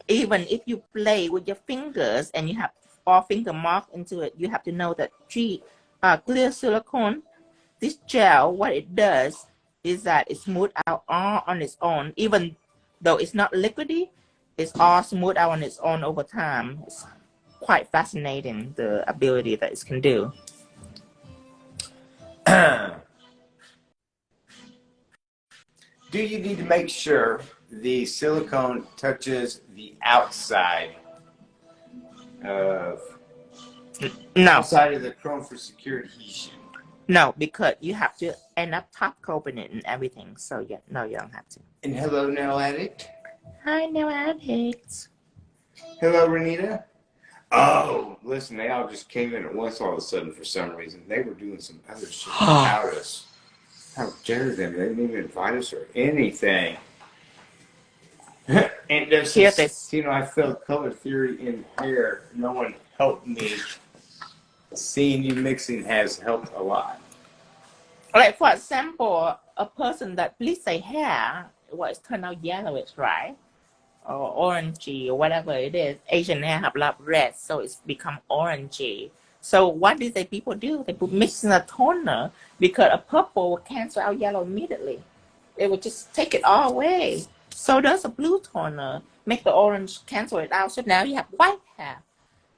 even if you play with your fingers and you have all finger mark into it, you have to know that clear silicone, this gel, what it does is that it smooth out all on its own. Even though it's not liquidy, it's all smooth out on its own over time. It's quite fascinating, the ability that it can do. Do you need to make sure the silicone touches the outside of outside of the chrome for secure adhesion? No, because you have to end up top coating it and everything. So yeah, no, you don't have to. And hello, Nail Addict. Hi, Nail Addict. Hello, Renita. Oh, listen, they all just came in at once all of a sudden for some reason. They were doing some other shit without us. How dare them? They didn't even invite us or anything. And there's this, I felt color theory in hair. No one helped me. Seeing you mixing has helped a lot. Like, for example, a person that bleach their hair, it's turned out yellowish, right? Or orangey, or whatever it is. Asian hair have a lot of red, so it's become orangey. So what did the people do? They put mix in a toner because a purple will cancel out yellow immediately. It would just take it all away. So does a blue toner. Make the orange cancel it out. So now you have white hair.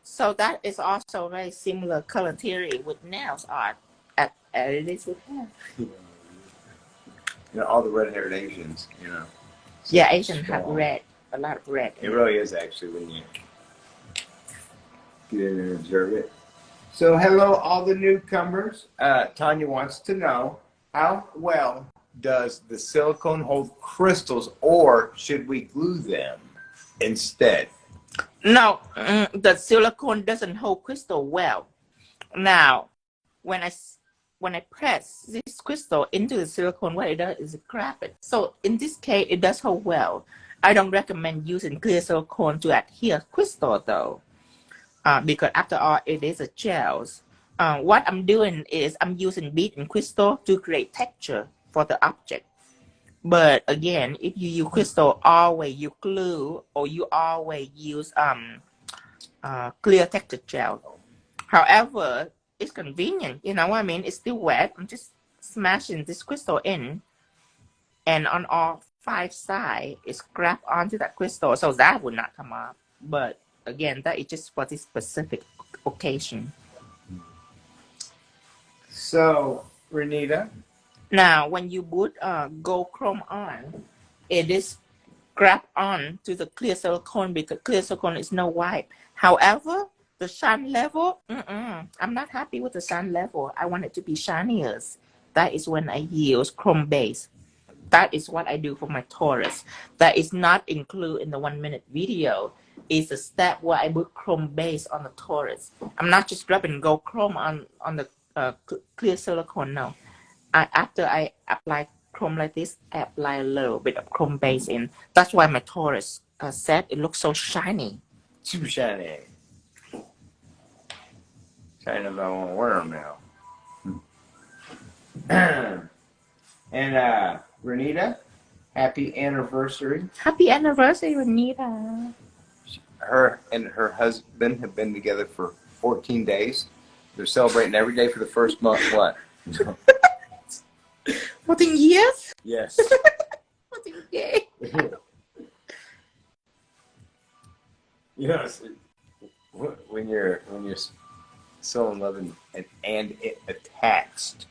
So that is also very similar color theory with nails art as it is with hair. You know, all the red-haired Asians, you know. Yeah, Asians have red. A lot of red. It really is actually when you get in and observe it. So hello all the newcomers. Tanya wants to know, how well does the silicone hold crystals, or should we glue them instead? No, the silicone doesn't hold crystal well. Now, when I press this crystal into the silicone, what it does is it grab it. So in this case, it does hold well. I don't recommend using clear silicone to adhere crystal though, because after all, it is a gel. What I'm doing is I'm using bead and crystal to create texture for the object. But again, if you use crystal, always you glue or you always use clear texture gel. However, it's convenient, you know what I mean? It's still wet. I'm just smashing this crystal in, and on all 5 sides, it's grabbed onto that crystal, so that would not come off. But again, that is just for this specific occasion. So, Renita. Now, when you put gold chrome on, it is grabbed on to the clear silicone because clear silicone is no white. However, the shine level, I'm not happy with the shine level. I want it to be shinier. That is when I use chrome base. That is what I do for my Taurus. That is not included in the 1-minute video. It's a step where I put chrome base on the Taurus. I'm not just dropping gold chrome on the clear silicone, no. After I apply chrome like this, I apply a little bit of chrome base in. That's why my Taurus set, it looks so shiny. Super shiny. Shiny if I want to wear them now. And Renita, happy anniversary. Happy anniversary, Renita. Her and her husband have been together for 14 days. They're celebrating every day for the first month. What? 14 years? Yes. 14 years. You know, when you're so in love and it attached,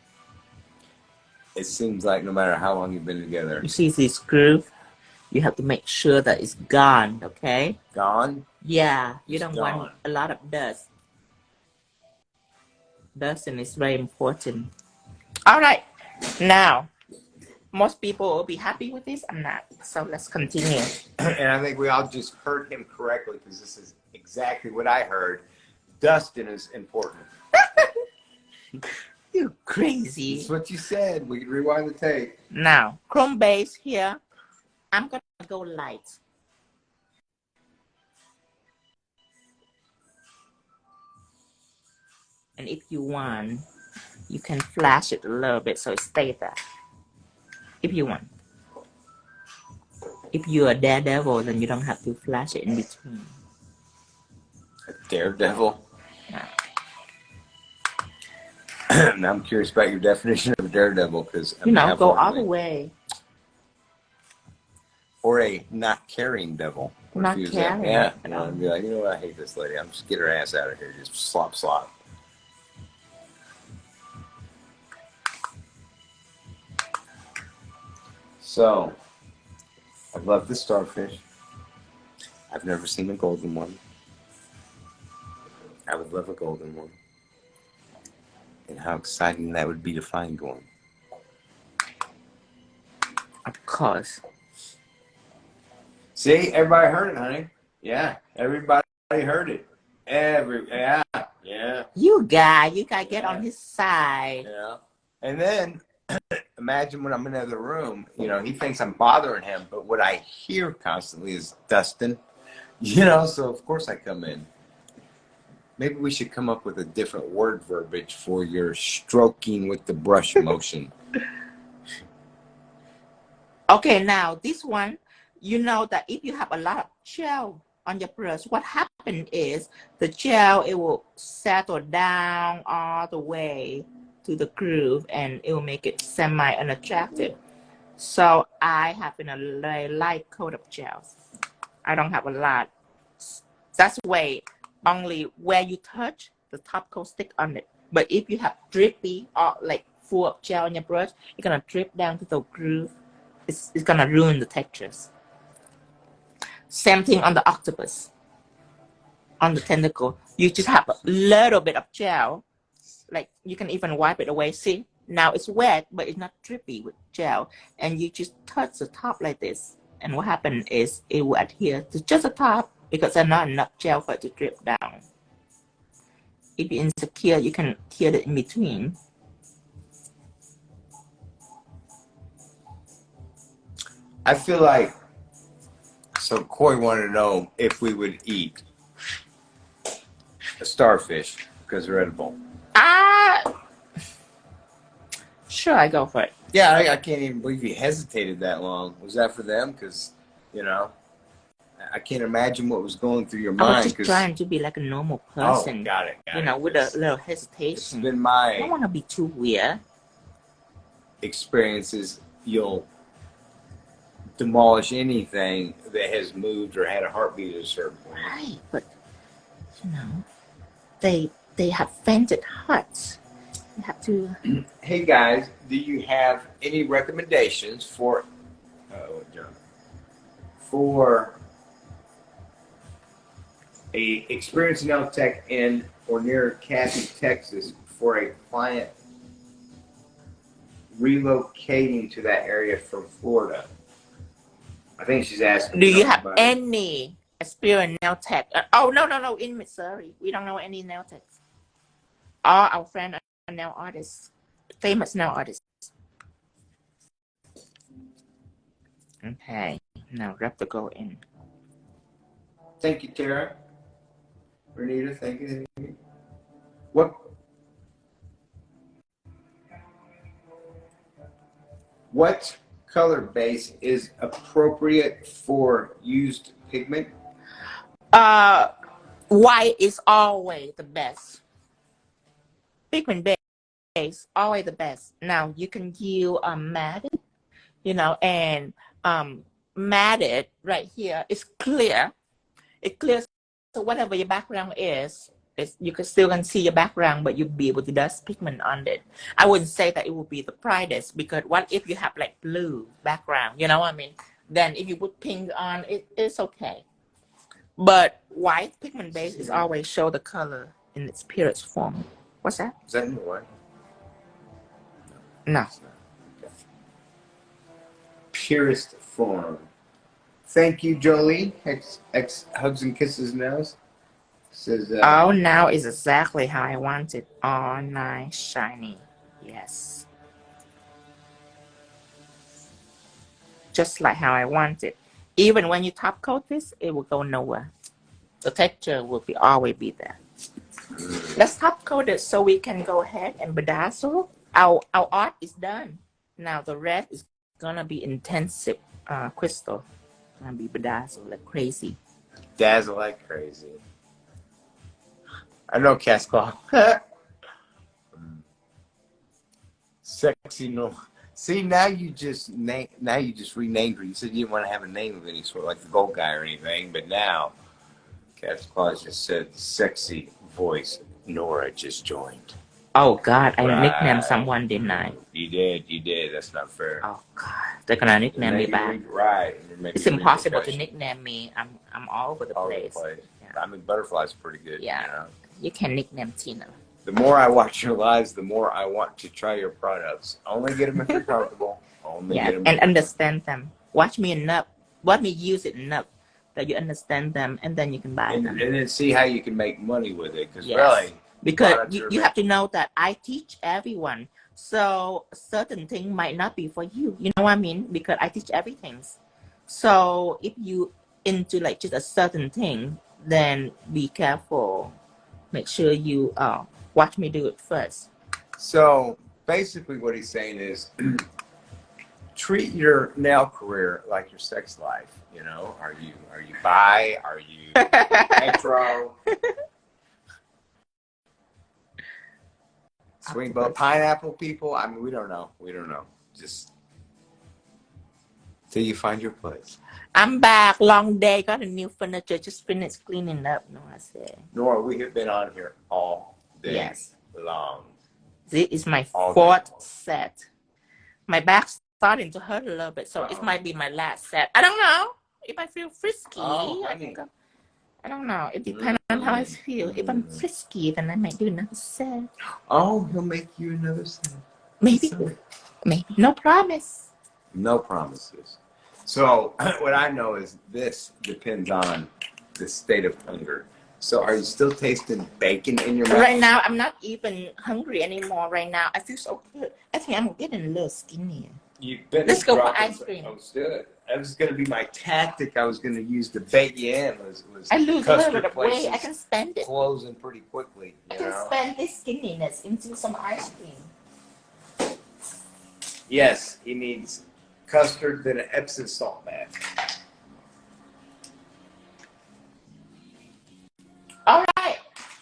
it seems like no matter how long you've been together. You see this groove? You have to make sure that it's gone, okay? Gone? Yeah, you don't gone. want a lot of dust. Dusting is very important. All right, now, most people will be happy with this. I'm not, so let's continue. And I think we all just heard him correctly, because this is exactly what I heard. Dusting is important. You're crazy. That's what you said. We can rewind the tape. Now, chrome base here. I'm gonna go light. And if you want, you can flash it a little bit so it stays there. If you want. If you're a daredevil, then you don't have to flash it in between. A daredevil? Yeah. Now I'm curious about your definition of a daredevil, because you know, go all the way. Or a not caring devil. Not caring. Yeah. I'd be like, you know what, I hate this lady. I'm just get her ass out of here. Just slop, slop. So, I love the starfish. I've never seen a golden one. I would love a golden one. And how exciting that would be to find one. Of course. See, everybody heard it, honey. Yeah, everybody heard it. Yeah. You gotta get on his side. Yeah. And then, imagine when I'm in the other room, you know, he thinks I'm bothering him, but what I hear constantly is Dustin. You know, so of course I come in. Maybe we should come up with a different word verbiage for your stroking with the brush motion. Okay, now this one, you know that if you have a lot of gel on your brush, what happened is the gel, it will settle down all the way to the groove and it will make it semi-unattractive. So I have in a very light coat of gels. I don't have a lot. That's way only where you touch, the top coat stick on it. But if you have drippy or like full of gel on your brush, you're gonna drip down to the groove. It's gonna ruin the textures. Same thing on the octopus. On the tentacle, you just have a little bit of gel. Like you can even wipe it away. See, now it's wet, but it's not drippy with gel. And you just touch the top like this. And what happened is it will adhere to just the top because there's not enough gel for it to drip down. If you're insecure, you can adhere it in between. I feel like, so Corey wanted to know if we would eat a starfish because they're edible. Sure, I go for it. Yeah, I can't even believe you hesitated that long. Was that for them? Because, you know, I can't imagine what was going through your mind. I was just trying to be like a normal person. Oh, got it. You know, with a little hesitation. It's been my... I don't want to be too weird. Experiences, you'll demolish anything that has moved or had a heartbeat at a certain point. Right, but, you know, they have fainted hearts. You have to... Hey guys, do you have any recommendations for a experienced nail tech in or near Katy, Texas for a client relocating to that area from Florida? I think she's asking. Do you have any experienced nail tech? Oh, no. In Missouri, we don't know any nail techs. All our friends are nail artists, famous nail artists. Okay, now wrap the gold in. Thank you, Tara. Renita, thank you. What color base is appropriate for used pigment? White is always the best. Pigment base, always the best. Now you can use matte, you know, and matted right here is clear. It clears, so whatever your background is, you can still see your background, but you'll be able to dust pigment on it. I wouldn't say that it will be the brightest, because what if you have like blue background, you know what I mean? Then if you put pink on it, it's okay. But white pigment base is always show the color in its purest form. What's that? Is that in the white? No. Okay. Purest form. Thank you, Jolie. X hugs and kisses nails. Says, oh, now is exactly how I want it. All nice, shiny. Yes. Just like how I want it. Even when you top coat this, it will go nowhere. The texture will always be there. Let's top coat it so we can go ahead and bedazzle. Our art is done. Now the rest is gonna be intensive crystal. Gonna be bedazzled like crazy. Dazzle like crazy. I know, Casclaw. Sexy no. See, now you just renamed her. You said you didn't want to have a name of any sort, like the gold guy or anything, but now Casclaw just said sexy voice. Nora just joined. Oh God, I nicknamed someone, didn't I? You did. That's not fair. Oh God, they're gonna nickname me back. Right. It's impossible to nickname me. I'm all over the place. Yeah. I mean, Butterfly's pretty good. Yeah. You know? You can nickname Tino. The more I watch your lives, the more I want to try your products. Only get them if you're comfortable. Only get them. And understand them. Watch me enough. Watch me use it enough that you understand them, and then you can buy them. And then see how you can make money with it. Because really, because you have to know that I teach everyone. So a certain thing might not be for you. You know what I mean? Because I teach everything. So if you into like just a certain thing, then be careful. Make sure you watch me do it first. So basically what he's saying is treat your nail career like your sex life. You know, are you bi? Are you hetero? Swing boat pineapple people. I mean, we don't know. We don't know. Just till you find your place. I'm back. Long day. Got a new furniture. Just finished cleaning up. No, I said. Nora, we have been on here all day long. This is my fourth set. My back's starting to hurt a little bit, so it might be my last set. I don't know. If I feel frisky, I don't know. It depends on how I feel. If I'm frisky, then I might do another set. Oh, he'll make you another set. Maybe. Maybe. No promise. No promises. So what I know is this depends on the state of hunger. So are you still tasting bacon in your mouth? Right now, I'm not even hungry anymore right now. I feel so good. I think I'm getting a little skinnier. Let's go for ice cream. Oh, good. That was going to be my tactic. I was going to use to bait you in. I lose a little bit of weight. I can spend it. Closing pretty quickly. I can spend this skinniness into some ice cream. Yes, he needs custard, then an Epsom salt bath. All right.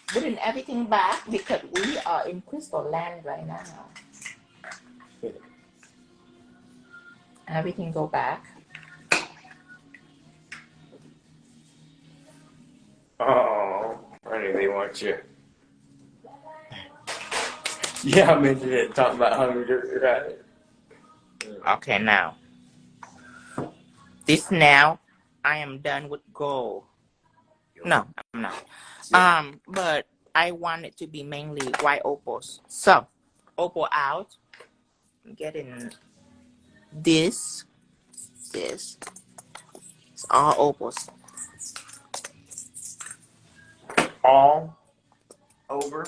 Putting everything back because we are in crystal land right now. Everything go back. Oh, honey, they want you. Yeah, I mentioned it. Talking about hunger, right? Okay, now. Now, I am done with gold. No, I'm not. But I want it to be mainly white opals. So, opal out. I'm getting this. It's all opals. All over?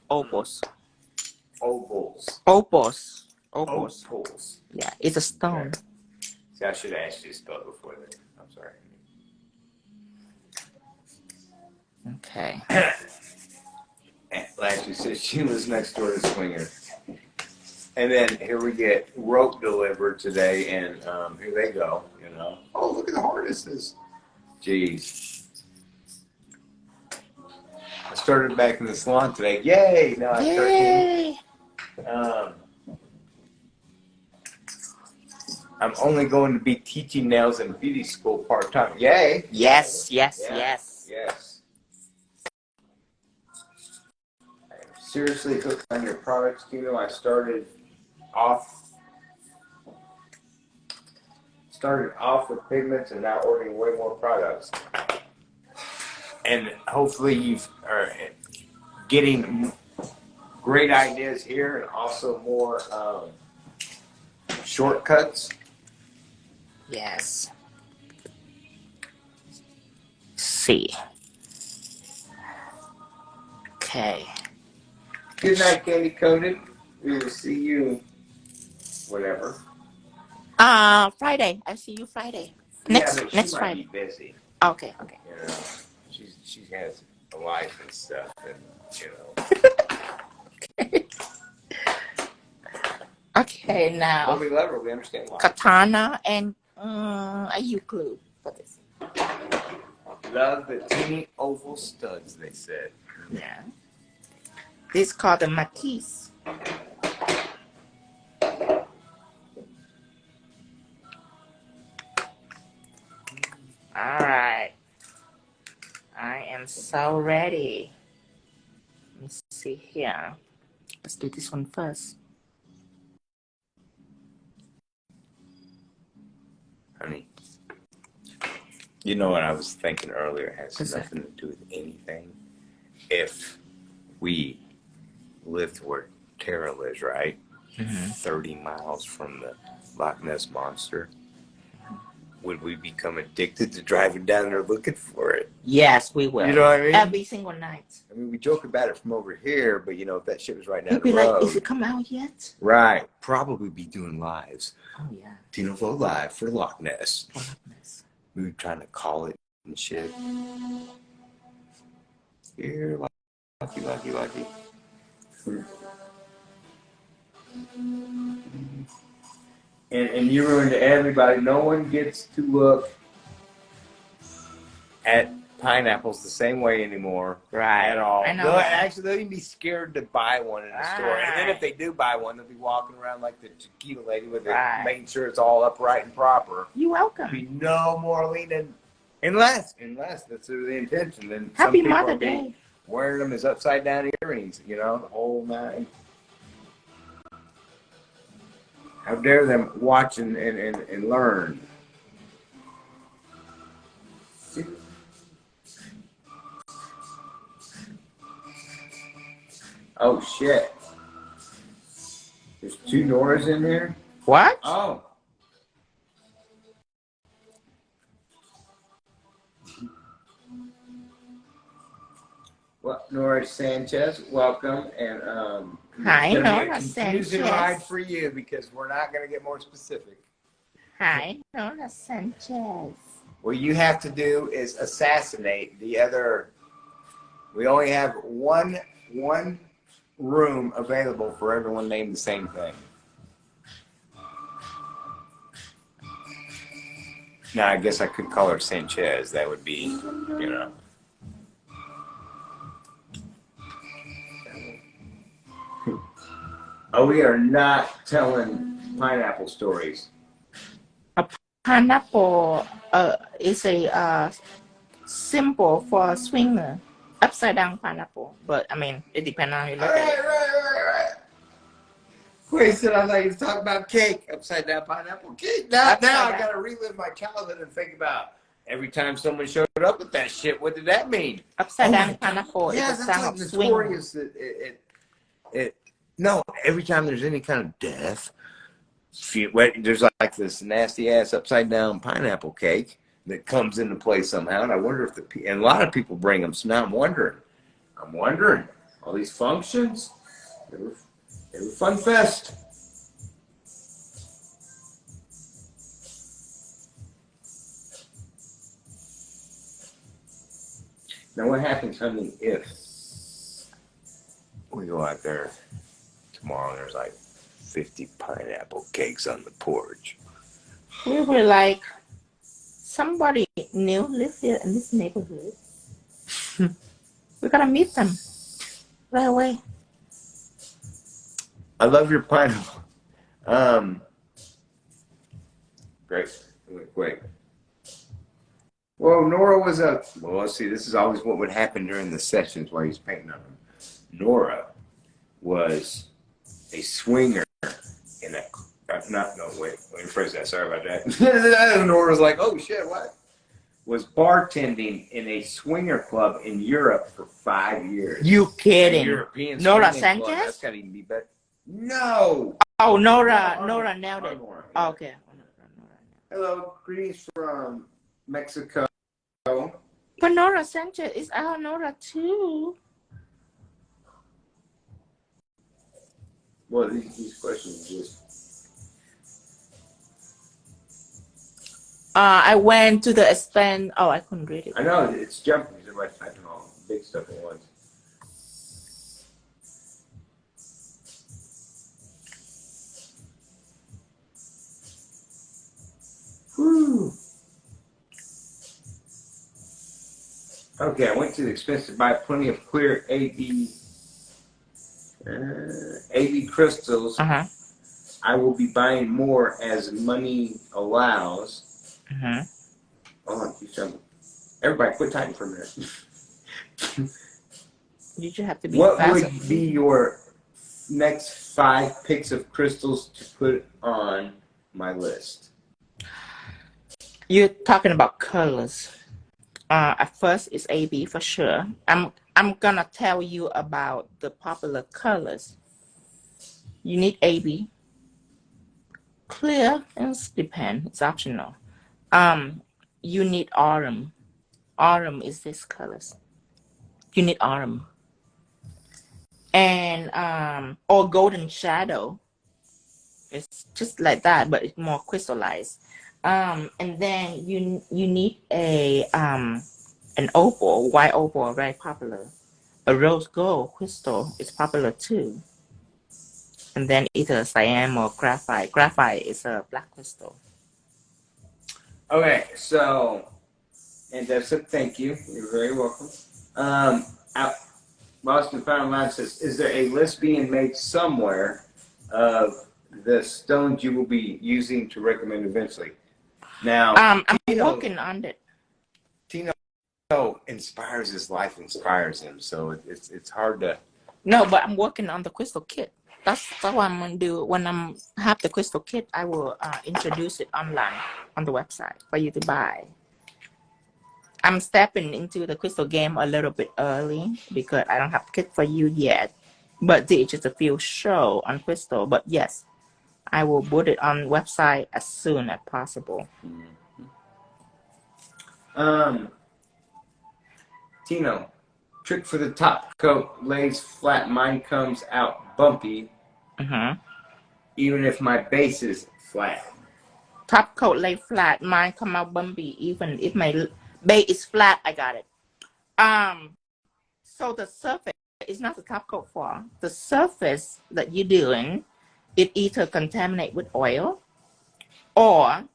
Opals. Opals. Opals. Opals. Opals. Yeah, it's a stone. Okay. See, I should have asked you to spell it before that. I'm sorry. Okay. Like she said, she was next door to Swinger. And then here we get rope delivered today, and here they go, you know. Oh, look at the harnesses. Jeez. I started back in the salon today. Yay! Now I start I'm only going to be teaching nails in beauty school part-time. Yay! Yes. Seriously hooked on your products, Tino. I started off with pigments and now ordering way more products. And hopefully you are getting great ideas here and also more shortcuts. Yes. See. Okay. Good night, Candy Coated. We will see you whenever. Friday. I see you Friday. Next Friday. Be busy. Okay. You know, she has a life and stuff, and you know. Okay, now. Well, we love her. We understand why. Katana and a U-glue for this. Love the teeny oval studs, they said. Yeah. This is called the Marquise. Alright. I am so ready. Let me see here. Let's do this one first. Honey, you know what I was thinking earlier? It has nothing to do with anything. If we lived where Tara lives, right? 30 miles from the Loch Ness Monster, would we become addicted to driving down there looking for it? Yes, we will. You know what I mean? Every single night. I mean, we joke about it from over here, but you know, if that shit was right down You'd the be road. like, is it come out yet? Right. Probably be doing lives. Oh, yeah. 𝙁𝙗𝙗 live for Loch Ness. We were trying to call it and shit. Here, lucky. and you ruined everybody. No one gets to look at pineapples the same way anymore. Right. At all. I know. Actually, they'll even be scared to buy one in the store. And then if they do buy one, they'll be walking around like the tequila lady with it, making sure it's all upright and proper. You're welcome. There'll be no more leaning. Unless that's the intention. Then Happy some people Mother will be Day. wearing them as upside down earrings, you know, the whole nine. How dare them watch and learn. Oh shit. There's 2 Noras in there? What? Oh. Well, Nora Sanchez, welcome, and hi, Nora confusing Sanchez. ride for you because we're not going to get more specific. Hi, Nora Sanchez. What you have to do is assassinate the other. We only have one room available for everyone named the same thing. Now, I guess I could call her Sanchez. That would be, you know. Oh, we are not telling pineapple stories. A pineapple is a symbol for a swinger. Upside down pineapple. But, I mean, it depends on how you look at it. Right. Wait, said I thought you was talking about cake. Upside down pineapple cake. Now I got to relive my childhood and think about every time someone showed up with that shit, what did that mean? Upside down pineapple yeah, is a sign like of swinging. No, every time there's any kind of death, there's like this nasty ass upside down pineapple cake that comes into play somehow. And I wonder if and a lot of people bring them. So now I'm wondering all these functions, they were fun fest. Now what happens, honey, if we go out there tomorrow and there's like 50 pineapple cakes on the porch? We were like, somebody new lives here in this neighborhood. We gotta meet them right away. I love your pineapple. Great. Wait. Well, Nora was well, let's see, this is always what would happen during the sessions while he's painting on them. Nora was a swinger in a, let me rephrase that, sorry about that. Nora was like, oh shit, what? Was bartending in a swinger club in Europe for 5 years. You kidding? European Nora Sanchez? Club. That's gotta even be better. No! Oh, Nora nailed it. Oh, okay. Hello, greetings from Mexico. But Nora Sanchez is our Nora too. Well, these questions just... I went to the extent. Oh, I couldn't read it. I know, it's jumping. Everybody's typing all big stuff at once. Whew. Okay, I went to the expense to buy plenty of clear AB crystals. I will be buying more as money allows. Hold on, keep jumping. Everybody, quit typing for a minute. Did you have to be What faster? would be your next 5 picks of crystals to put on my list? You're talking about colors. At first, it's AB for sure. I'm gonna tell you about the popular colors. You need AB. Clear, it depends. It's optional. You need Aurum. Aurum is this colors. You need Aurum. And or golden shadow. It's just like that, but it's more crystallized. And then you need an opal, white opal, very popular. A rose gold crystal is popular too. And then either cyan or graphite. Graphite is a black crystal. Okay, so, and Debsa, thank you. You're very welcome. Boston Fountain Line says, is there a list being made somewhere of the stones you will be using to recommend eventually? Now, I'm working on it. Tino inspires his life, inspires him. So it's hard to. No, but I'm working on the crystal kit. That's what I'm gonna do. When I'm have the crystal kit, I will introduce it online on the website for you to buy. I'm stepping into the crystal game a little bit early because I don't have kit for you yet. But there's just a few show on crystal. But yes, I will put it on website as soon as possible. Tino, trick for the top coat lays flat. Mine comes out bumpy. Even if my base is flat. Top coat lay flat. Mine come out bumpy. Even if my base is flat, I got it. So the surface is not the top coat for the surface that you're doing. It either contaminate with oil, or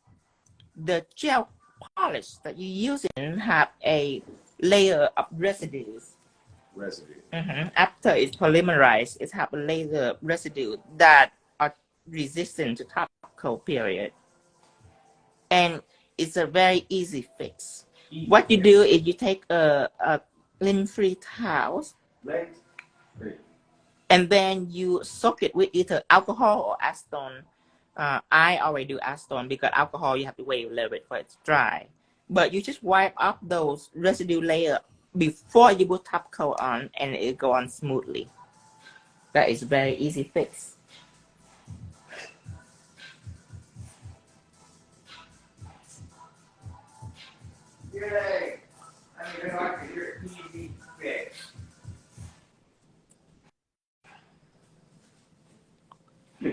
the gel polish that you're using have a layer of residues. After it's polymerized, it have a layer of residue that are resistant to top coat period. And it's a very easy fix. What you do is you take a lint-free towel, and then you soak it with either alcohol or acetone. I already do acetone because alcohol you have to wait a little bit for it to dry. But you just wipe off those residue layer before you put top coat on, and it go on smoothly. That is a very easy fix. Yay! I mean, I like to hear easy fix.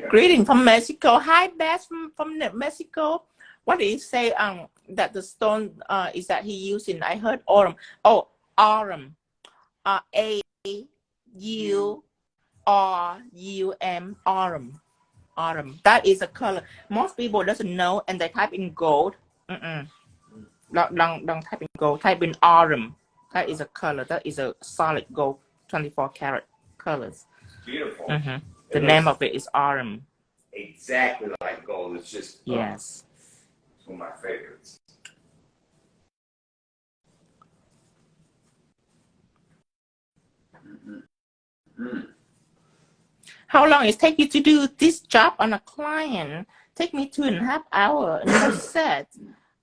Greeting from Mexico. Hi, Beth from Mexico. What did he say? That the stone is that he using? I heard Aurum. Oh, Aurum. AURUM. Aurum. Aurum. That is a color. Most people doesn't know, and they type in gold. Don't type in gold. Type in Aurum. That is a color. That is a solid gold, 24 karat colors. Beautiful. The name of it is Aurum. Exactly like gold. It's just yes. It's one of my favorites. How long it take you to do this job on a client? Take me 2.5 hours. No set.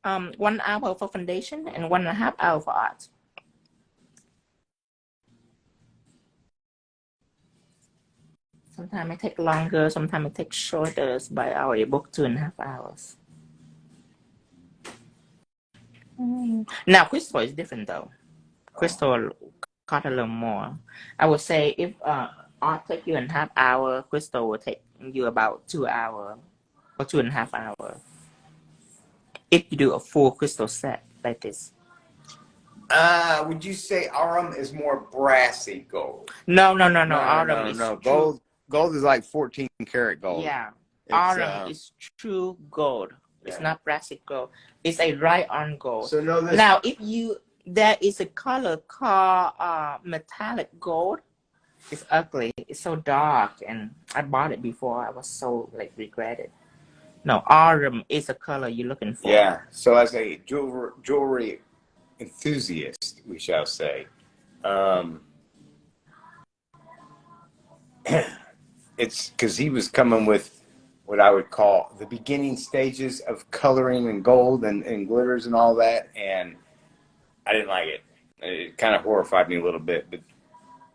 1 hour for foundation and 1.5 hours for art. Sometimes it take longer, sometimes it takes shorter, but I already booked 2.5 hours. Now crystal is different though. Crystal cost a little more. I would say if art take you 1.5 hours, crystal will take you about 2 hours or 2.5 hours. If you do a full crystal set like this. Would you say Aurum is more brassy gold? No. Aurum is gold. Gold is like 14 karat gold. Yeah. Aurum is true gold. It's not brassy gold. It's a right on gold. So know this. Now, there is a color called metallic gold. It's ugly. It's so dark, and I bought it before. I was so regretted. No, Aurum is a color you're looking for. Yeah. So as a jewelry enthusiast, we shall say, it's because he was coming with what I would call the beginning stages of coloring and gold and glitters and all that, and I didn't like it. It kind of horrified me a little bit, but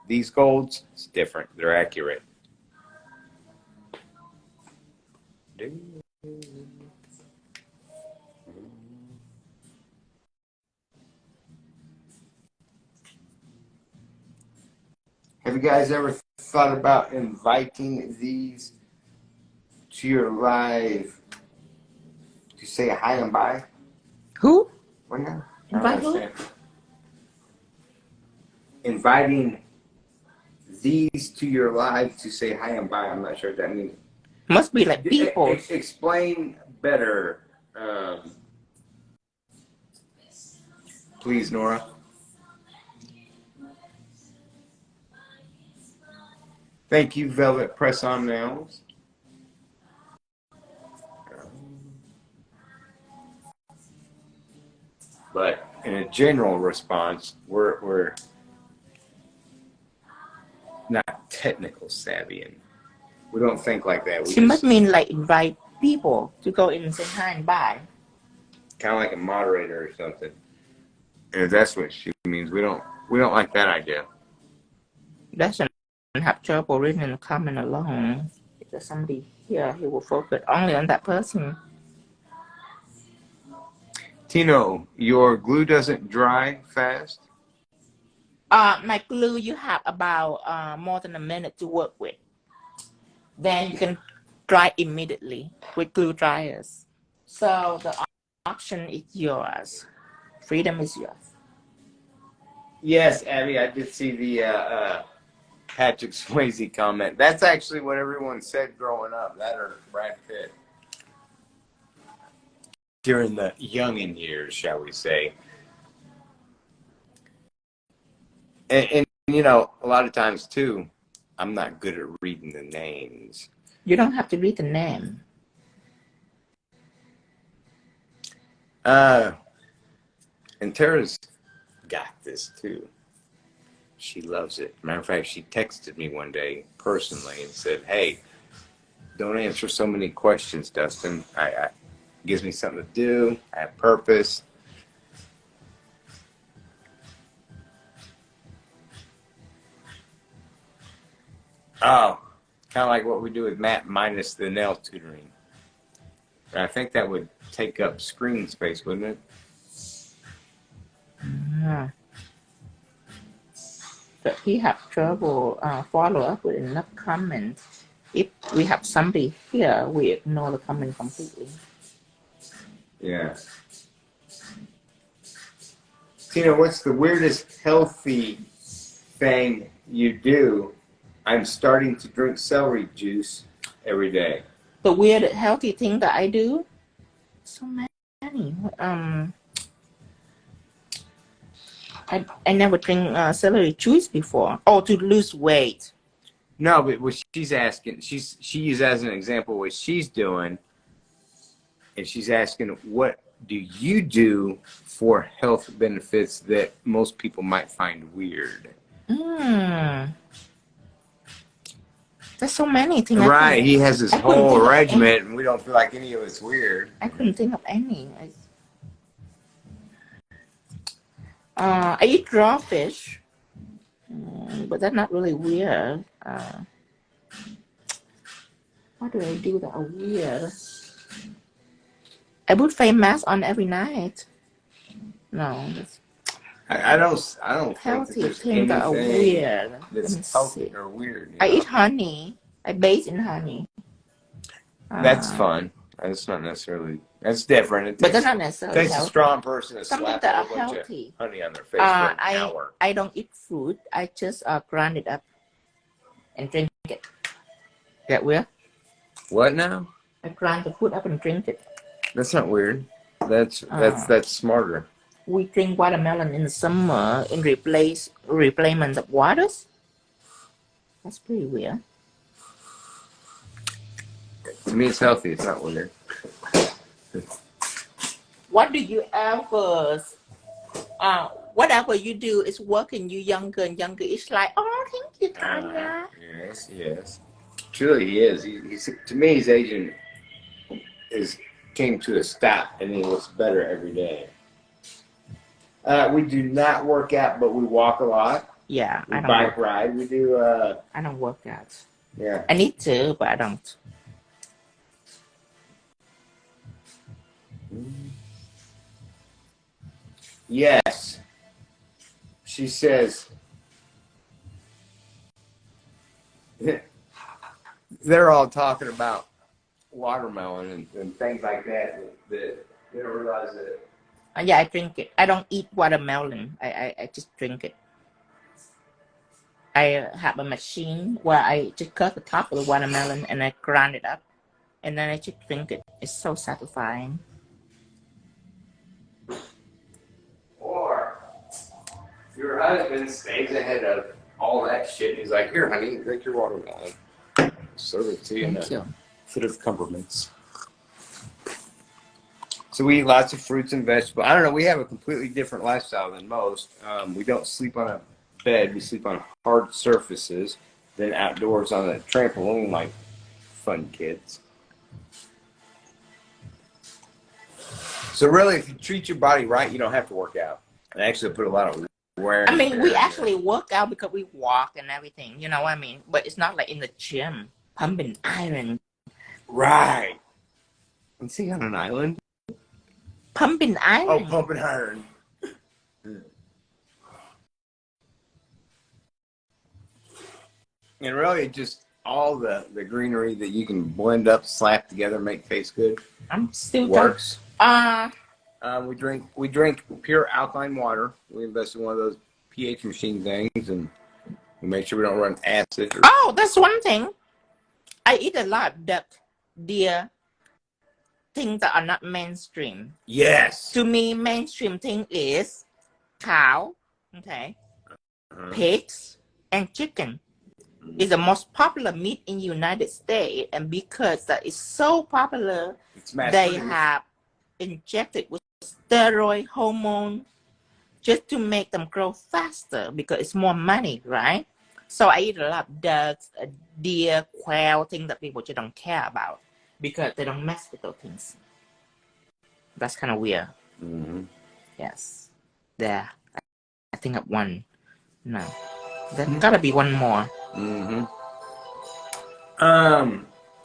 these golds, it's different. They're accurate. Have you guys ever thought about inviting these to your live to say hi and bye? Who? What now? Invite who? Inviting these to your live to say hi and bye. I'm not sure what that means. Must be like people. Explain better, please, Nora. Thank you, Velvet Press-On Nails. But in a general response, we're not technical savvy, and we don't think like that. She must mean like invite people to go in and say hi and bye. Kind of like a moderator or something. And if that's what she means, we don't like that idea. Doesn't have trouble reading the comment alone. If there's somebody here, he will focus only on that person. Tino, your glue doesn't dry fast? My glue, you have about more than a minute to work with. Then you can dry immediately with glue dryers. So the option is yours. Freedom is yours. Yes, Abby, I did see the Patrick Swayze comment. That's actually what everyone said growing up, that or Brad Pitt. During the youngin' years, shall we say. And you know, a lot of times too, I'm not good at reading the names. You don't have to read the name. And Tara's got this too. She loves it. Matter of fact, she texted me one day personally and said, "Hey, don't answer so many questions, Dustin. It gives me something to do. I have purpose." Oh, kind of like what we do with Matt minus the nail tutoring. But I think that would take up screen space, wouldn't it? Yeah. But he have trouble follow up with enough comments. If we have somebody here, we ignore the comment completely. Yeah. Tina, what's the weirdest healthy thing you do? I'm starting to drink celery juice every day. The weird healthy thing that I do? So many. I never drink celery juice before. Oh, to lose weight. No, but what she's asking, she used as an example what she's doing, and she's asking, what do you do for health benefits that most people might find weird? There's so many things. Right, he has this whole regiment, and we don't feel like any of it's weird. I couldn't think of any. I eat raw fish, but that's not really weird. What do I do that are weird? I put face mask on every night. No, I don't healthy think there's things that are weird. That's healthy or weird. I eat honey. I bathe in honey. That's fun. That's not necessarily. That's different. But that's not necessarily takes healthy. A strong person to Something slap that a are bunch healthy. Of honey on their face for an hour. I don't eat fruit. I just grind it up and drink it. Get weird? What now? I grind the fruit up and drink it. That's not weird. That's smarter. We drink watermelon in the summer in replacement of waters. That's pretty weird. To me, it's healthy. It's not weird. What do you ever? Whatever you do is working you younger and younger. It's like, oh, thank you, Tanya. Yes. Truly, he is. He's to me, his agent came to a stop, and he looks better every day. We do not work out, but we walk a lot. Yeah, we bike ride. We do. I don't work out. Yeah. I need to, but I don't. Yes. She says. They're all talking about watermelon and things like that. That they don't realize that. Yeah, I drink it. I don't eat watermelon. I just drink it. I have a machine where I just cut the top of the watermelon and I grind it up, and then I just drink it. It's so satisfying. Or your husband stays ahead of all that shit. He's like, here, honey, drink your watermelon. Serve it to you. Thank you. Fit of compliments. So we eat lots of fruits and vegetables. I don't know. We have a completely different lifestyle than most. We don't sleep on a bed. We sleep on hard surfaces. Then outdoors on a trampoline like fun kids. So really, if you treat your body right, you don't have to work out. And actually put a lot of wear. I mean, we actually work out because we walk and everything. You know what I mean? But it's not like in the gym, pumping iron. Right. Is he on an island? Pumping iron. Oh, pumping iron. And really, just all the greenery that you can blend up, slap together, make taste good. I'm still works. We drink pure alkaline water. We invest in one of those pH machine things, and we make sure we don't run acid. Oh, that's one thing. I eat a lot of duck, deer, things that are not mainstream. Yes. To me, mainstream thing is cow, okay, pigs, and chicken. Is the most popular meat in the United States, and because that is so popular, they have injected with steroid hormone just to make them grow faster because it's more money, right? So I eat a lot of ducks, deer, quail, things that people just don't care about because they don't mess with those things. That's kind of weird. Yes. There. I think of one. No. There's gotta be one more.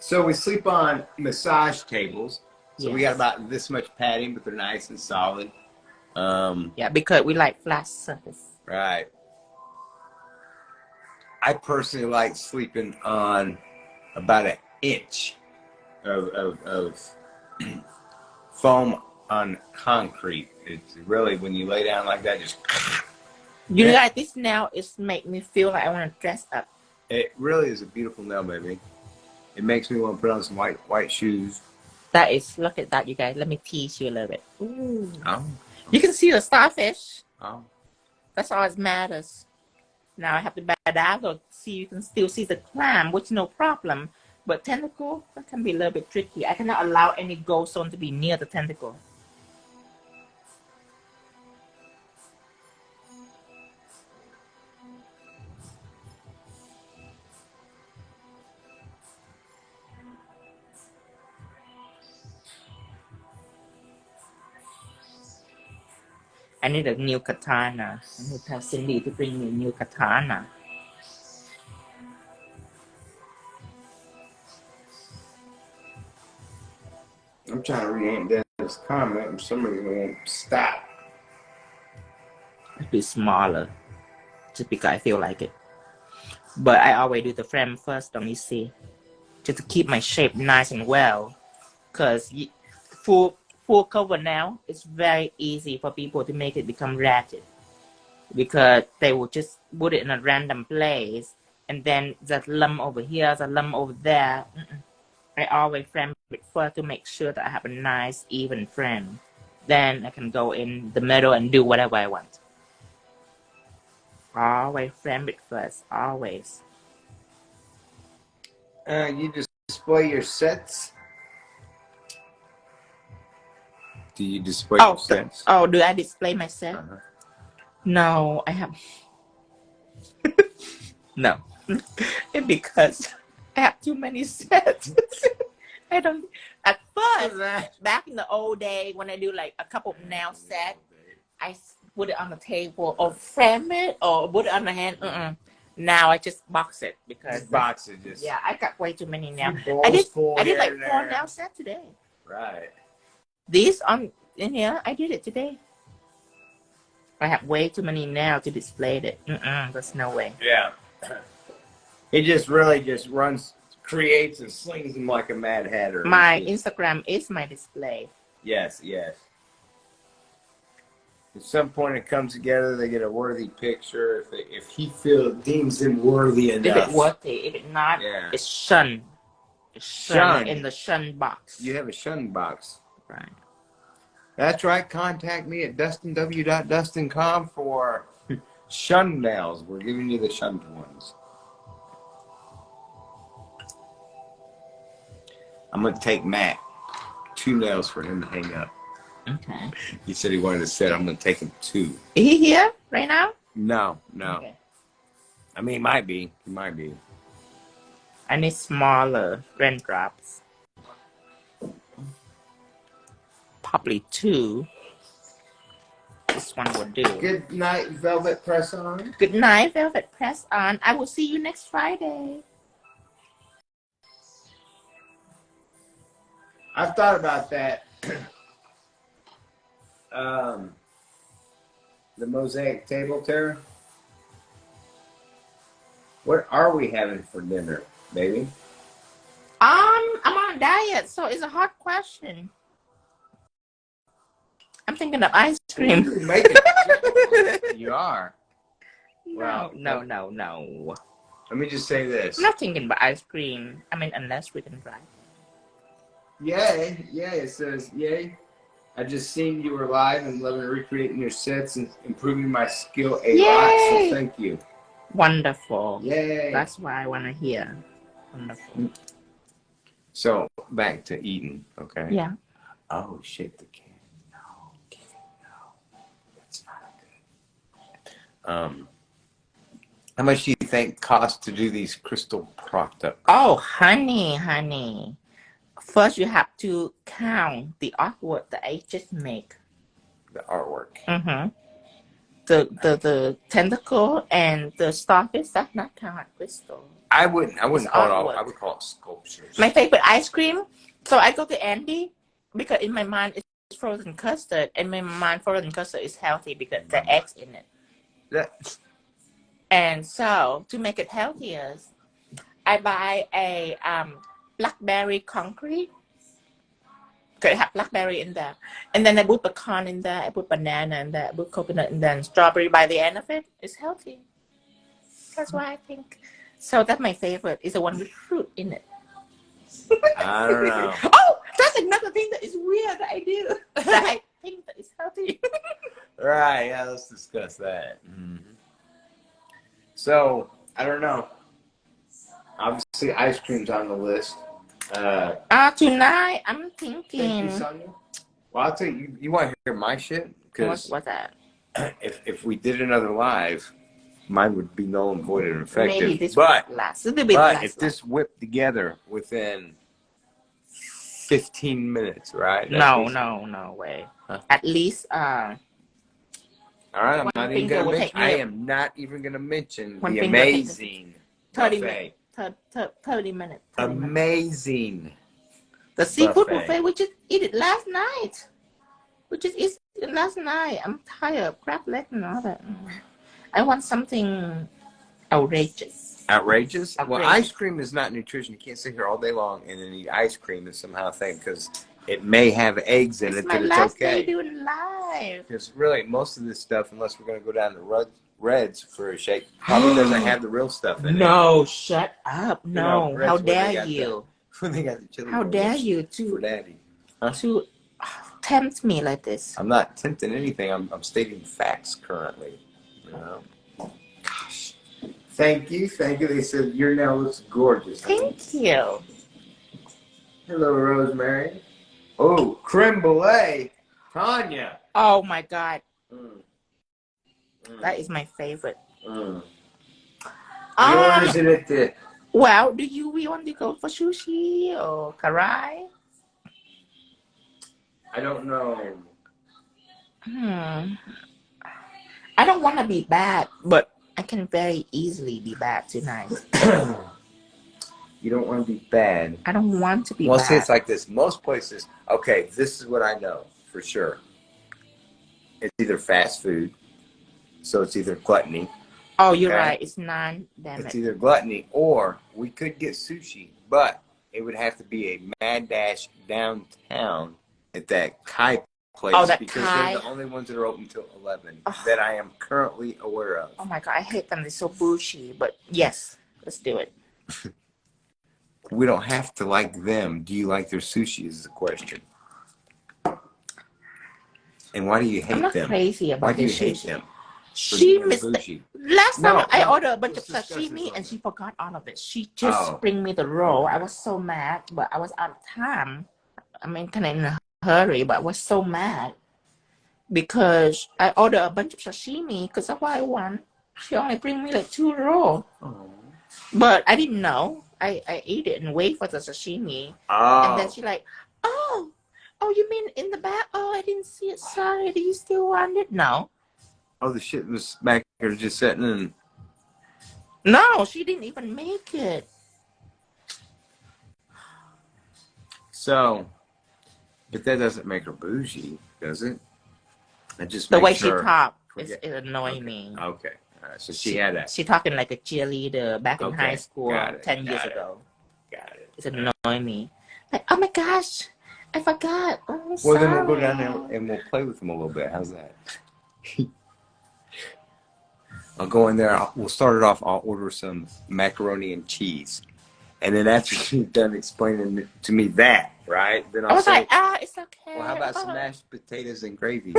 So we sleep on massage tables. So Yes. we got about this much padding, but they're nice and solid. Yeah, because we like flat surface. Right. I personally like sleeping on about an inch of foam on concrete. It's really, when you lay down like that, just... You know, like this now is make me feel like I want to dress up. It really is a beautiful nail, baby. It makes me want to put on some white shoes. That is, look at that, you guys. Let me tease you a little bit. Ooh. Oh. You can see the starfish. Oh. That's all that matters. Now I have to bedazzle so you can still see the clam, which is no problem. But tentacle, that can be a little bit tricky. I cannot allow any gold stone to be near the tentacle. I need a new katana. I need to tell Cindy to bring me a new katana. I'm trying to read down this comment and somebody won't stop. It'd be smaller. Just because I feel like it. But I always do the frame first, don't you see? Just to keep my shape nice and well. Because full cover now, it's very easy for people to make it become ratchet. Because they will just put it in a random place. And then there's a lump over here, there's a lump over there. I always frame it first to make sure that I have a nice, even frame. Then I can go in the middle and do whatever I want. Always frame it first, always. You display your sets? Do you display your sets? Oh, do I display my set? No, I have... No. Because I have too many sets. I don't... At first, back in the old day, when I do like a couple of nail sets, I put it on the table or frame it or put it on the hand. Now I just box it because... Just box it, just... Yeah, I got way too many nails. I did like 4 nail sets today. Right. These in here, I did it today. I have way too many nails to display it. There's no way. Yeah. It just really just creates and slings them like a Mad Hatter. My Instagram is my display. Yes, yes. At some point it comes together, they get a worthy picture. If he deems them worthy enough. If it's worthy, if it's not, yeah. it's shun. It's shun in the shun box. You have a shun box. Right. That's right. Contact me at DustinW.Dustin.com for shun nails. We're giving you the shunned ones. I'm going to take Matt 2 nails for him to hang up. Okay. He said he wanted to set. I'm going to take him 2. Is he here right now? No. Okay. I mean, he might be. He might be. I need smaller raindrops. Probably 2. This one will do. Good night, Velvet Press On. Good night, Velvet Press On. I will see you next Friday. I've thought about that. The mosaic table terror. What are we having for dinner, baby? I'm on a diet, so it's a hard question. I'm thinking of ice cream. You're making You are. Well, no. Let me just say this. I'm not thinking about ice cream. I mean, unless we can drive. Yay, it says, yay. I just seen you were live and loving recreating your sets and improving my skill a lot, so thank you. Wonderful. Yay. That's what I want to hear. Wonderful. So, back to eating, okay? Yeah. Oh, shake the can. No. That's not good. How much do you think it costs to do these crystal products? Oh, honey. First, you have to count the artwork that I just make. The artwork. Mm-hmm. The tentacle and the starfish, that's not count crystal. I wouldn't call it all. I would call it sculptures. My favorite ice cream. So I go to Andy because in my mind it's frozen custard, and in my mind frozen custard is healthy because there are eggs in it. And so to make it healthier, I buy a blackberry concrete. Okay, I have blackberry in there. And then I put pecan in there, I put banana in there, I put coconut, and then strawberry by the end of it. It's healthy. That's why I think. So that's my favorite, is the one with fruit in it. I don't know. Oh, that's another thing that is weird that I do. That I think that is healthy. Right, yeah, let's discuss that. Mm-hmm. So, I don't know. Obviously, ice cream's on the list. Tonight, I'm thinking. Thank you, Sonia. Well, I'll tell you, you want to hear my shit? What's that? If we did another live, mine would be null and void and effective. Maybe this would last. If this whipped together within 15 minutes, right? No way. Huh? At least, all right, I'm not even going to mention. I am not even going to mention the amazing 30 buffet. 30 minutes. Amazing. The seafood buffet, we just eat it last night. I'm tired of crab leg and all that. I want something outrageous. Outrageous? Well, ice cream is not nutrition. You can't sit here all day long and then eat ice cream and somehow think because it may have eggs in it that it's okay. It's my last day doing live. Because really, most of this stuff, unless we're going to go down to Reds for a shake, probably doesn't have the real stuff in it. No, shut up. No. Reds, how dare you? They got the chili how dare you for daddy. To tempt me like this? I'm not tempting anything. I'm stating facts currently. You know? Gosh. Thank you. They said your nail looks gorgeous. Thank you. Hello, Rosemary. Oh, creme brulee. Tanya. Oh, my God. That is my favorite. Yours is it? Well, we want to go for sushi or karai? I don't know. I don't want to be bad, but I can very easily be bad tonight. You don't want to be bad. I don't want to be bad. Well, see, it's like this. Most places, okay, this is what I know for sure. It's either fast food, so it's either gluttony. Oh, you're right. It's non-damage. It's either gluttony or we could get sushi, but it would have to be a mad dash downtown at that Kai place Oh, that because Thai. they're the only ones that are open till 11 Oh. that I am currently aware of. Oh my god, I hate them. They're so bougie. But yes, let's do it. We don't have to like them. Do you like their sushi is the question. And why do you hate I'm not them? crazy about Why do you this hate sushi. them? She mistake. Last time I ordered a bunch of let's discuss sashimi this and she one. forgot all of it. She just bring me the roll. I was so mad, but I was out of time. I mean, kind of in a hurry, but I was so mad because I ordered a bunch of sashimi because that's what I want. She only bring me like 2 rolls. But I didn't know. I ate it and wait for the sashimi. And then she like, oh, you mean in the back? Oh, I didn't see it. Sorry. Do you still want it? No. Oh, the shit was back here just sitting in. No, she didn't even make it. So, but that doesn't make her bougie, does it? It just The makes way she her talk, it annoyed me. Okay. All right. So she had that. She talking like a cheerleader back in high school 10 years ago. Got it. It's annoying me. Like, oh my gosh, I forgot. Oh, sorry. Well, then we'll go down there and we'll play with them a little bit. How's that? I'll go in there. We'll start it off. I'll order some macaroni and cheese. And then after she's done explaining to me that, right? Then I'll say, it's okay. Well, how about some mashed potatoes and gravy?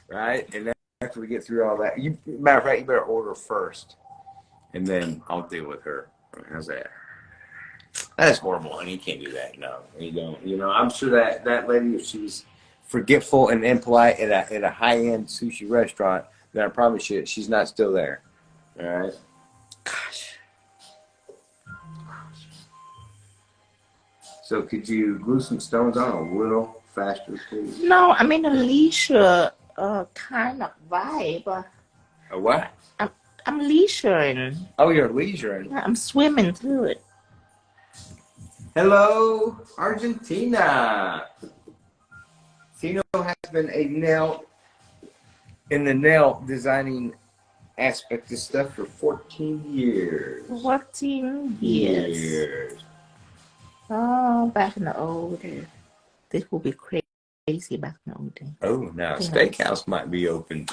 Right? And then after we get through all that, matter of fact, you better order first. And then I'll deal with her. How's that? That's horrible, honey. You can't do that. No, you don't. You know, I'm sure that lady, if she was forgetful and impolite at a high-end sushi restaurant, then I promise you she's not still there. All right? Gosh. So could you glue some stones on a little faster, please? No, I'm in a leisure kind of vibe. A what? I'm leisuring. Oh, you're leisuring. Yeah, I'm swimming through it. Hello, Argentina. Tino has been in the nail designing aspect of stuff for 14 years. 14 years. Oh, back in the old days. This would be crazy back in the old days. Oh, now a steakhouse might be open.